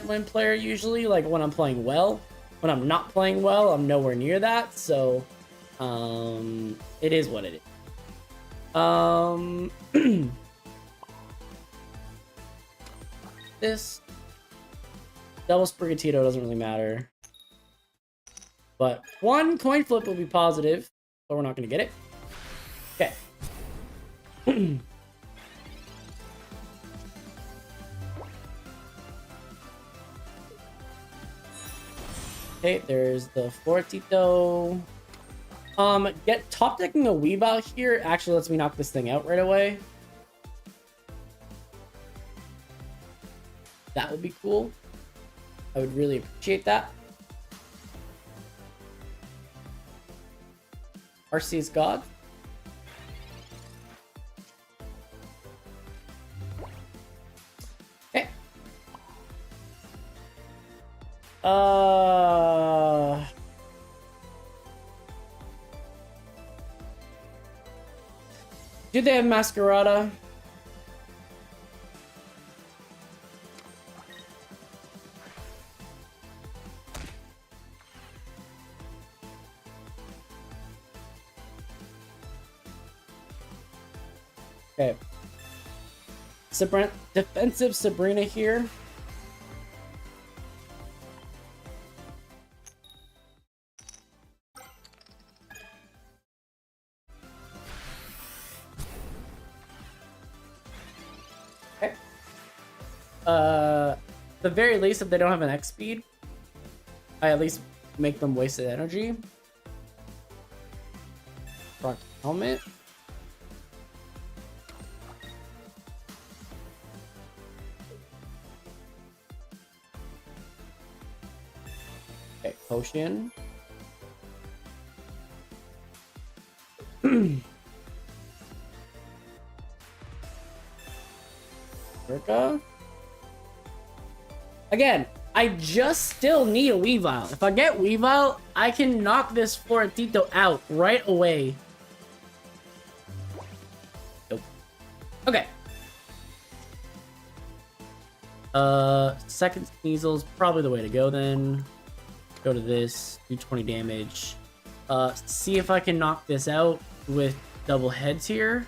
win player usually, like when I'm playing well. When I'm not playing well, I'm nowhere near that. So, it is what it is. This double Sprigatito doesn't really matter. But one coin flip will be positive, but we're not going to get it. Okay. Okay, there's the Fortito. Get top decking a Weavile here actually lets me knock this thing out right away. That would be cool. I would really appreciate that. RC is God. Okay. Do they have Masquerada? Okay. Defensive Sabrina here. Okay. The very least, if they don't have an X speed, I at least make them wasted energy. Rock helmet. Okay, potion. Urka. Again, I just still need a Weavile. If I get Weavile, I can knock this Florentito out right away. Nope. Okay. Second Sneasel's probably the way to go then. Go to this, do 20 damage. See if I can knock this out with double heads here.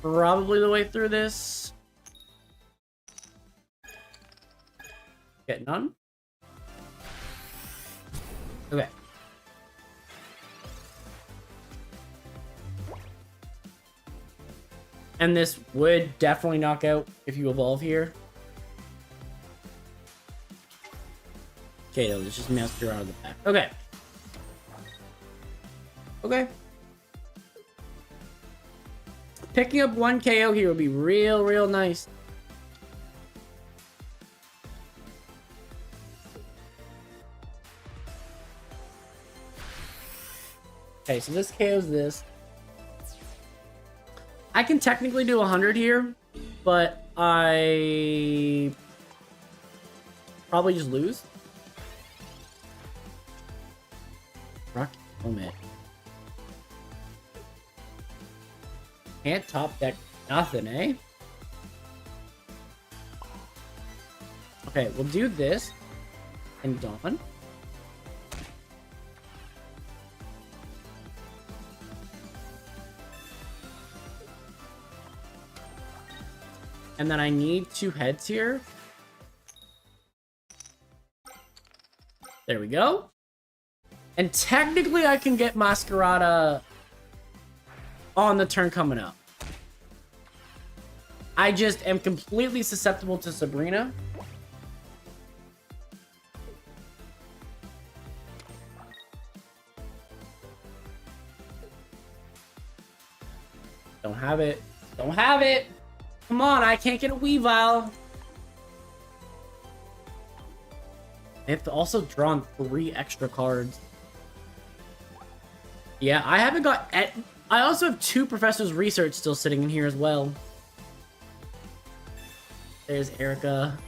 Probably the way through this. Get none. Okay. And this would definitely knock out if you evolve here. Okay, let's just master out of the back. Okay. Okay. Picking up one KO here would be real nice. Okay, so this KO's this. I can technically do 100 here, but I probably just lose. Rocky helmet. Can't top deck Nothing, eh? Okay, we'll do this. And Dawn. And then I need 2 heads here. There we go. And technically I can get Masquerada on the turn coming up. I just am completely susceptible to Sabrina. Don't have it. Don't have it. Come on, I can't get a Weavile. I have to also draw on 3 extra cards. Yeah, I haven't got... I also have 2 Professor's Research still sitting in here as well. There's Erica.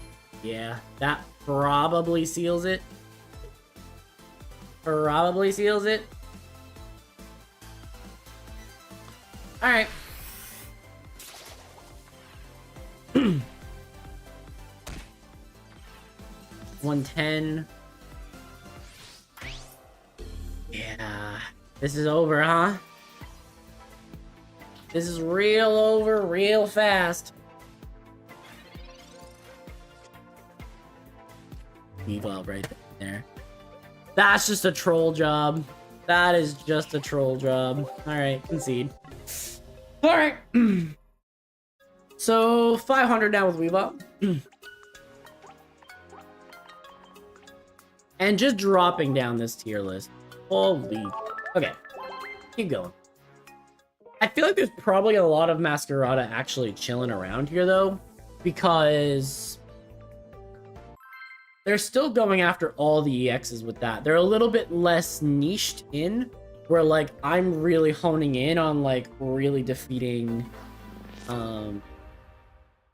Yeah, that probably seals it. Probably seals it. Alright. 110. Yeah. This is over, huh? This is real over real fast. Weavile right there. That's just a troll job. That is just a troll job. Alright, concede. Alright. So, 500 now with Weavile. And just dropping down this tier list. Holy. Okay. Keep going. I feel like there's probably a lot of Masquerada actually chilling around here, though. Because they're still going after all the EXs with that. They're a little bit less niched in. Where, like, I'm really honing in on, like, really defeating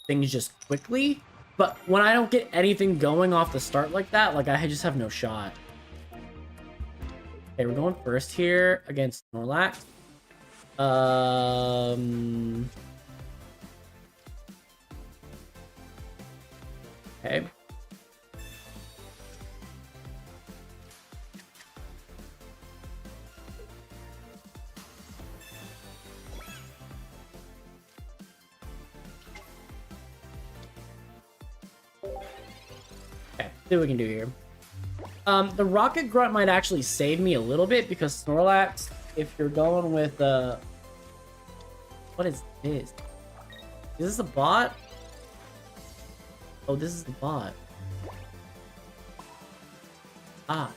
things just quickly. But when I don't get anything going off the start like that, like, I just have no shot. Okay, we're going first here against Snorlax. Okay. Okay, see what we can do here. The Rocket Grunt might actually save me a little bit because Snorlax, if you're going with, what is this? Is this a bot? Oh, this is the bot. Ah.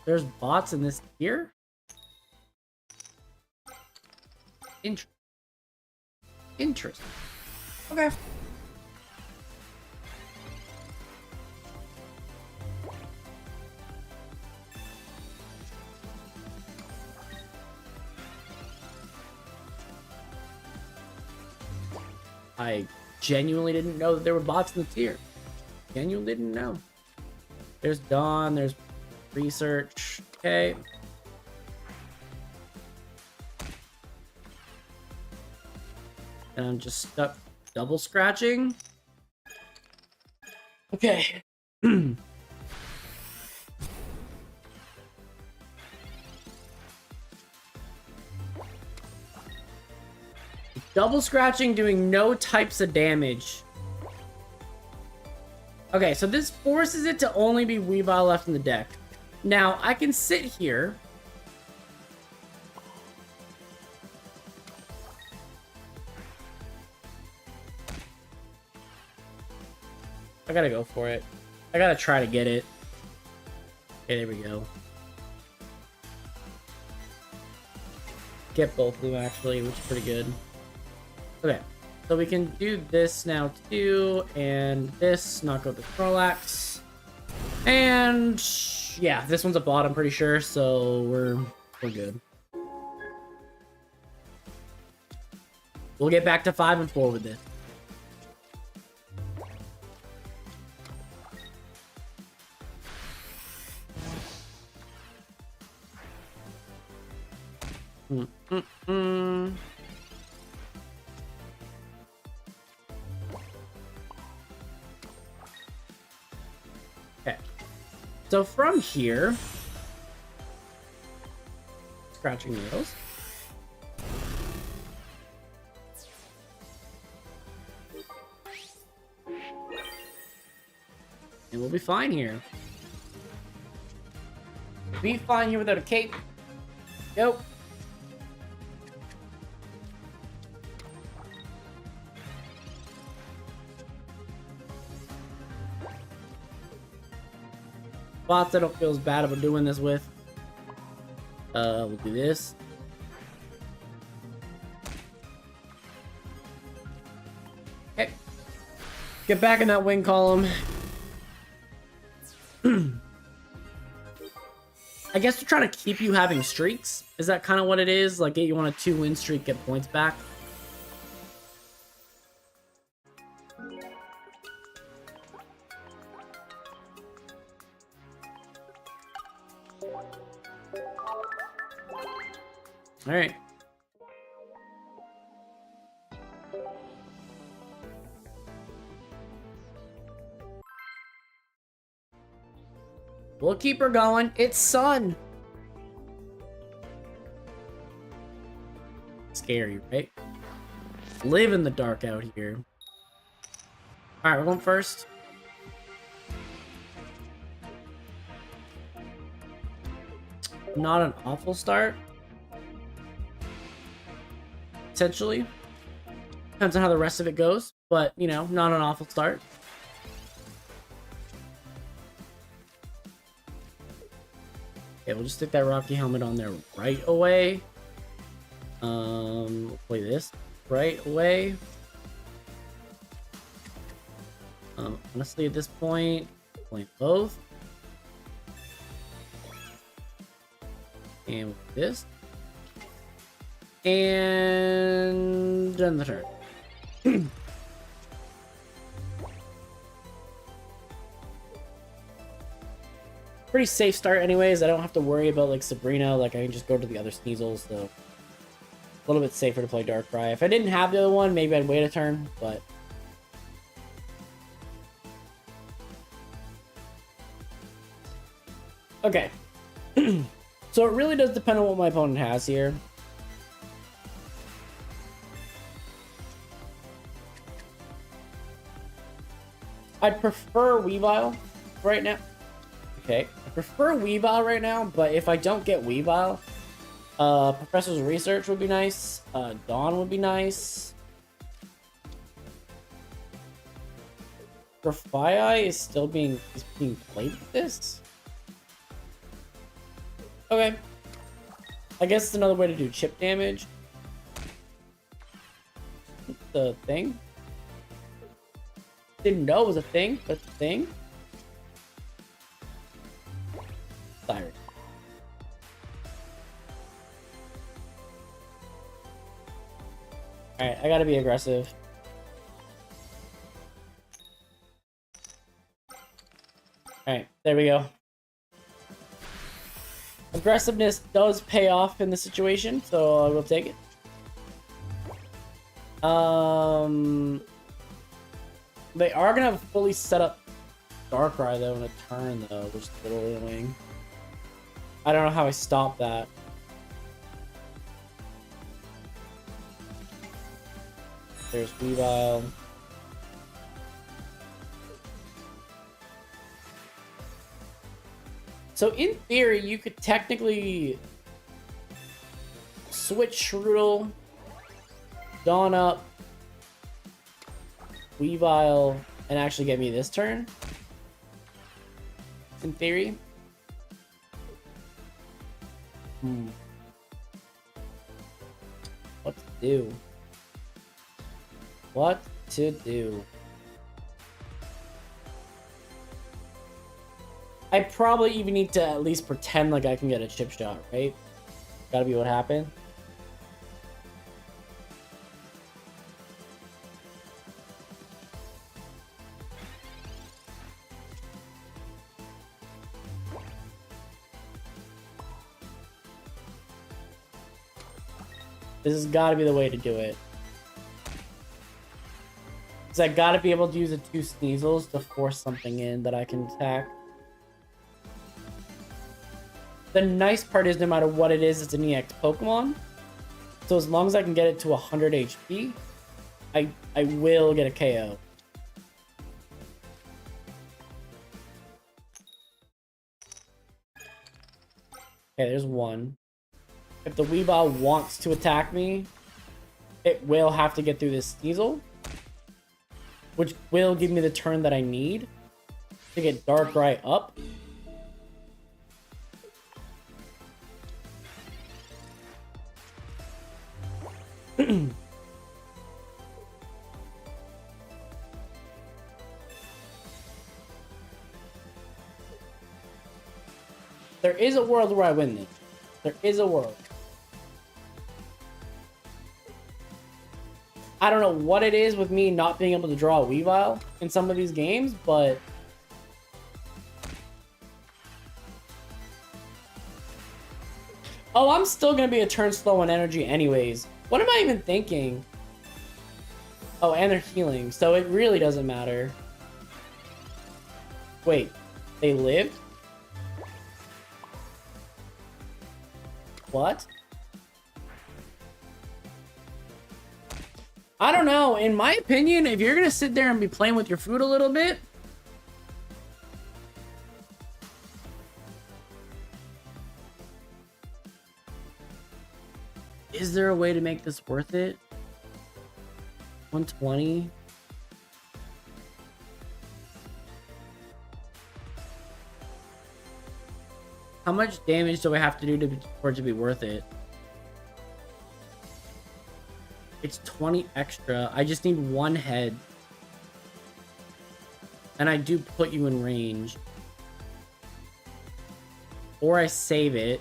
There's bots in this tier? Interesting. Okay. I genuinely didn't know that there were bots in the tier. Genuinely didn't know. There's Dawn, there's Research. Okay. And I'm just stuck double scratching. Okay. Double scratching doing no types of damage. Okay, so this forces it to only be Weavile left in the deck. Now, I can sit here. I gotta go for it. I gotta try to get it. Okay, there we go. Get both of them, actually, which is pretty good. Okay, so we can do this now, too, and this, knock out the Snorlax. And, yeah, this one's a bot, I'm pretty sure, so we're good. We'll get back to 5 and 4 with this. Mm, mm, mm. Okay. So from here, scratching nails. And we'll be fine here. Be fine here without a cape. Go. Spots I don't feel as bad about doing this with. We'll do this. Okay. Get back in that wing column. I guess to try to keep you having streaks. Is that kind of what it is? Like, get you on a 2-win streak, get points back. All right. We'll keep her going. It's sun. Scary, right? Live in the dark out here. All right, we're going first. Not an awful start. Potentially. Depends on how the rest of it goes. But, you know, not an awful start. Okay, we'll just stick that Rocky helmet on there right away. We'll play this right away. Honestly, at this point, playing both. And with this. And done the turn. Pretty safe start anyways. I don't have to worry about like Sabrina. Like I can just go to the other Sneasels, so a little bit safer to play Darkrai. If I didn't have the other one, maybe I'd wait a turn, but okay. So it really does depend on what my opponent has here. I'd prefer Weavile right now. Okay, I prefer Weavile right now, but if I don't get Weavile, Professor's Research would be nice. Dawn would be nice. Grafaiai is still being played with this. Okay, I guess it's another way to do chip damage. The thing. Didn't know it was a thing, but the thing. Siren. Alright, I gotta be aggressive. Alright, there we go. Aggressiveness does pay off in this situation, so I will take it. They are gonna have fully set up Darkrai though in a turn though, which is a little annoying. I don't know how I stop that. There's Weavile. So in theory, you could technically switch Shroodle, Dawn up, Weavile, and actually get me this turn. In theory. What to do? What to do? I probably even need to at least pretend like I can get a chip shot, right? Gotta be what happened. This has got to be the way to do it. Because I got to be able to use the 2 Sneasels to force something in that I can attack. The nice part is no matter what it is, it's an EX Pokemon. So as long as I can get it to 100 HP, I will get a KO. Okay, there's one. If the Weavile wants to attack me, it will have to get through this Sneasel, which will give me the turn that I need to get Darkrai up. There is a world where I win this. There is a world. I don't know what it is with me not being able to draw a Weavile in some of these games, but oh, I'm still gonna be a turn slow on energy anyways. What am I even thinking? Oh, and they're healing, so it really doesn't matter. Wait, they lived? What? I don't know. In my opinion, if you're gonna sit there and be playing with your food a little bit, is there a way to make this worth it? 120? How much damage do I have to do for it to be worth it? It's 20 extra. I just need 1 head. And I do put you in range. Or I save it.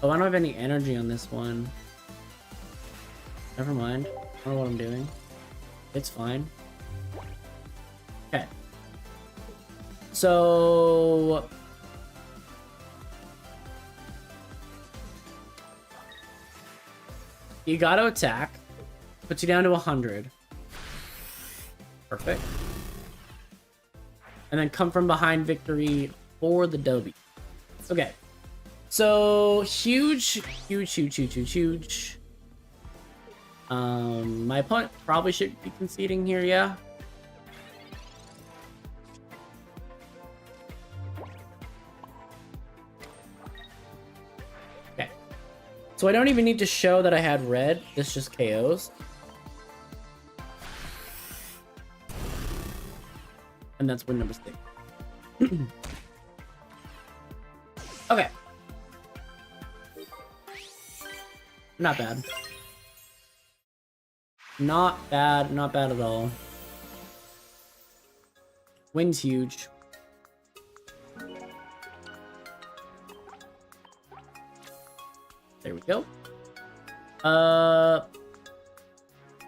Oh, I don't have any energy on this one. Never mind. I don't know what I'm doing. It's fine. Okay. So you gotta attack. Puts you down to 100. Perfect. And then come from behind victory for the Dobby. Okay. So huge. My opponent probably should be conceding here, yeah. Okay. So I don't even need to show that I had red. This just KOs. And that's win number 6. Okay. Not bad. Not bad. Not bad at all. Win's huge. There we go.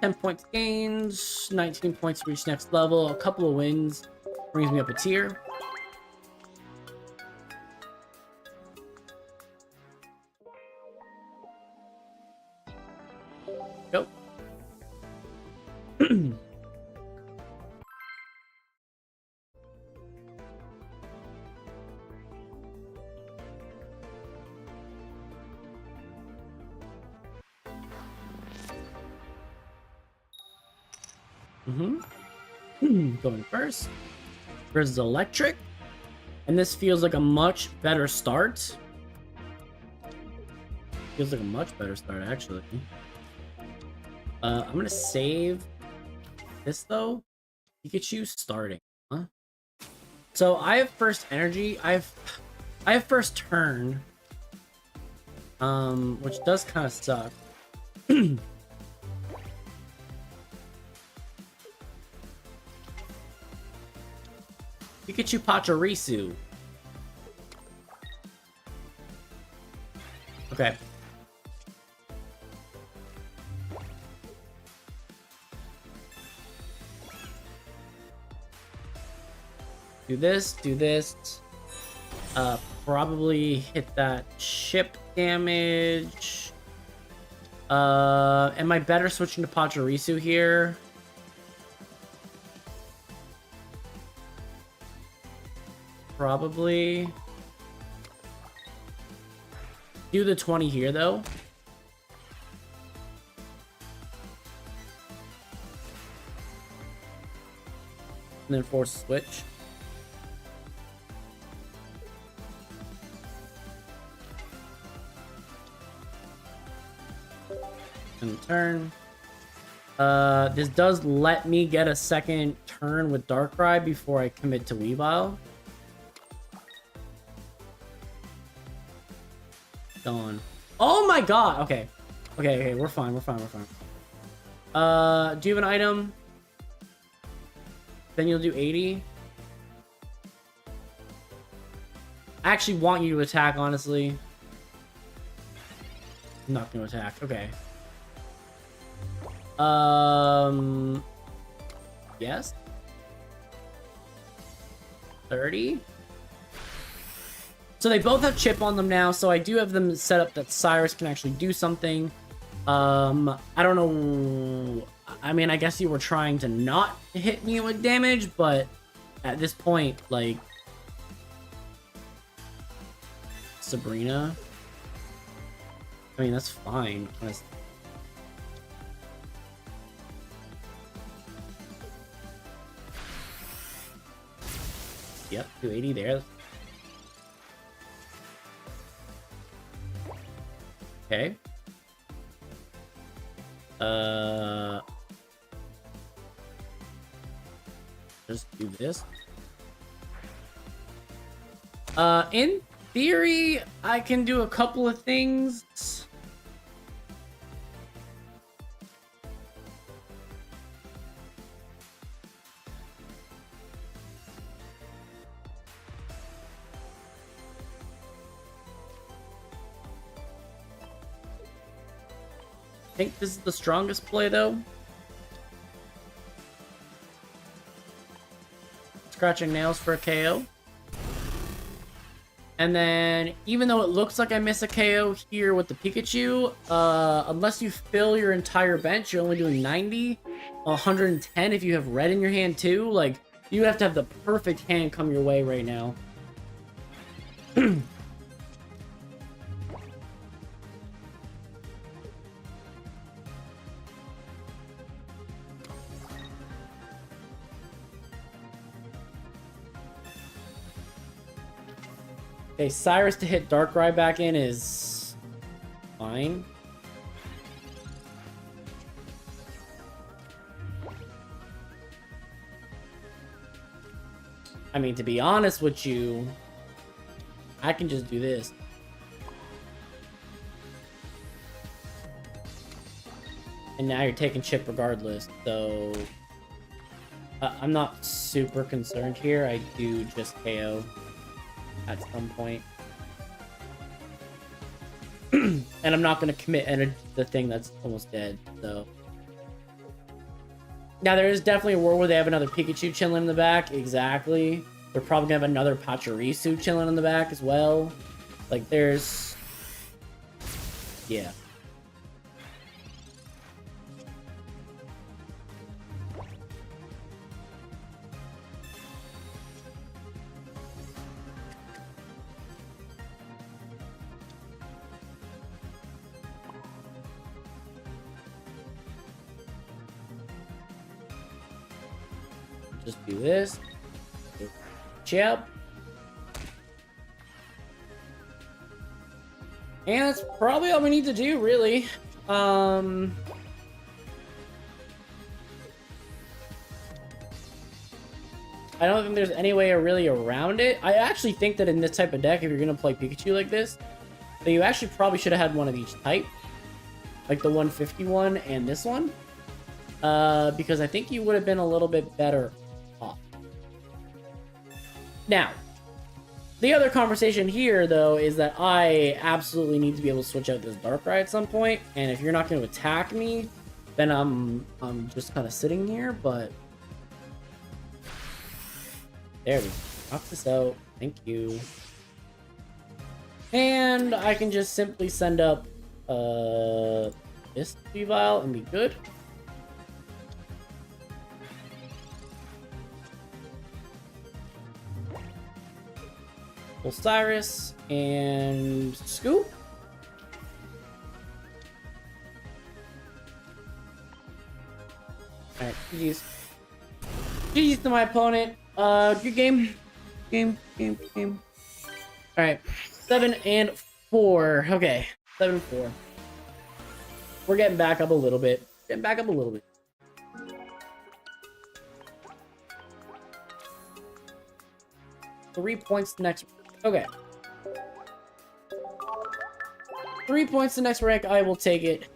10 points gains, 19 points to reach next level, a couple of wins. Brings me up a tier. Go. Going first versus electric, and this feels like a much better start. Feels like a much better start, actually. I'm gonna save this though. Pikachu starting, huh? So I have first energy. I have first turn, which does kind of suck. Pikachu Pachirisu. Okay. Do this, do this. probably hit that chip damage. Am I better switching to Pachirisu here? Probably. Do the 20 here, though. And then force switch. And turn. This does let me get a second turn with Darkrai before I commit to Weavile. Gone. Oh my god! Okay. Okay, we're fine, we're fine, we're fine. Do you have an item? Then you'll do 80. I actually want you to attack, honestly. I'm not gonna attack. Okay. Yes. 30. So they both have chip on them now, so I do have them set up that Cyrus can actually do something. I don't know. I mean, I guess you were trying to not hit me with damage, but at this point, like, Sabrina. I mean, that's fine. Yep, 280 there. Okay. Just do this. In theory, I can do a couple of things. I think this is the strongest play, though. Scratching nails for a KO. And then, even though it looks like I miss a KO here with the Pikachu, unless you fill your entire bench, you're only doing 90, 110 if you have red in your hand too. Like, you have to have the perfect hand come your way right now. Okay, Cyrus to hit Darkrai back in is fine. I mean, to be honest with you, I can just do this. And now you're taking chip regardless, so I'm not super concerned here. I do just KO at some point. And I'm not going to commit the thing that's almost dead, so. Now, there is definitely a world where they have another Pikachu chilling in the back. Exactly. They're probably going to have another Pachirisu chilling in the back as well. Like, there's... Yeah. Just do this. Chip. And that's probably all we need to do, really. I don't think there's any way really around it. I actually think that in this type of deck, if you're going to play Pikachu like this, that you actually probably should have had one of each type. Like the 151 and this one. Because I think you would have been a little bit better off. Now, the other conversation here, though, is that I absolutely need to be able to switch out this Darkrai at some point. And if you're not going to attack me, then I'm just kind of sitting here, but... There we go. Knock this out. Thank you. And I can just simply send up this Weavile and be good. Osiris and Scoop. Alright, GG's. GG's to my opponent. Good game. Game. Alright. 7 and 4. Okay. 7-4. We're getting back up a little bit. 3 points the next. Okay. 3 points the next rank. I will take it.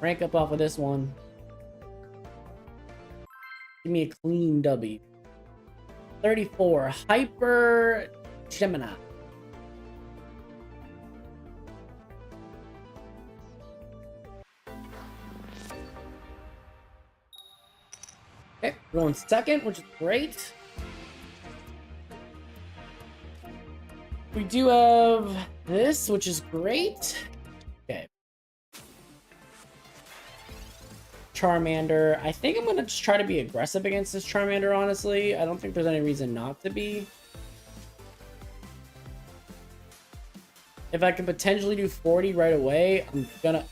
Rank up off of this one. Give me a clean W. 34. Hyper Gemini. Okay, we're going second, which is great. We do have this, which is great. Okay. Charmander. I think I'm going to just try to be aggressive against this Charmander, honestly. I don't think there's any reason not to be. If I can potentially do 40 right away, I'm gonna...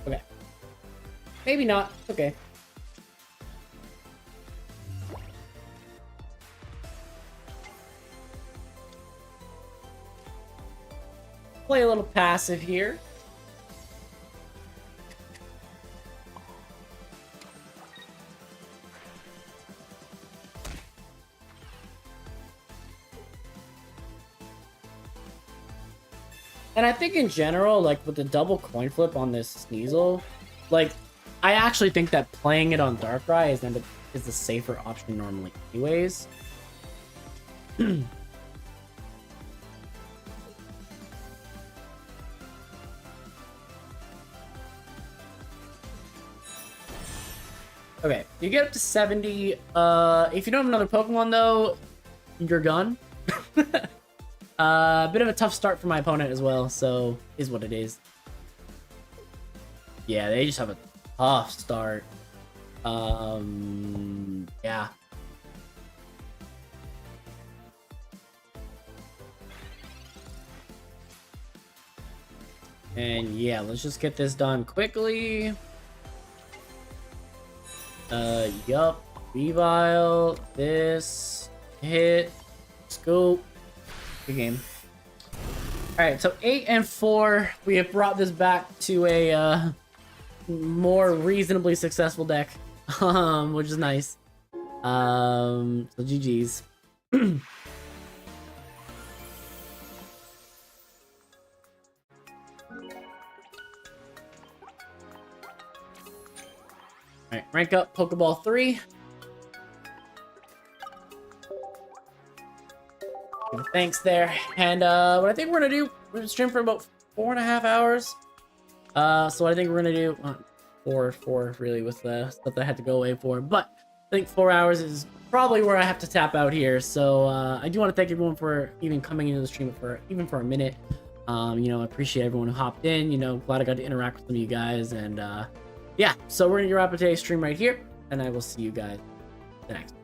Okay. Maybe not. Okay. Play a little passive here. And I think in general, like with the double coin flip on this Sneasel, like I actually think that playing it on Darkrai is the safer option normally anyways. Okay, you get up to 70. If you don't have another Pokemon though, you're gone. Bit of a tough start for my opponent as well, so is what it is. Yeah, they just have a tough start. Yeah. And yeah, let's just get this done quickly. Yup. Weavile, this, hit, scoop. Good game. Alright, so 8 and 4. We have brought this back to a more reasonably successful deck. Which is nice. So GG's. Alright, rank up Pokeball 3. Thanks there. And what I think we're gonna do, we're gonna stream for about 4.5 hours. So what I think we're gonna do, four really with the stuff that I had to go away for. But I think 4 hours is probably where I have to tap out here. So I do want to thank everyone for even coming into the stream for even for a minute. You know, I appreciate everyone who hopped in. You know, glad I got to interact with some of you guys. And yeah, so we're gonna wrap up today's stream right here, and I will see you guys the next one.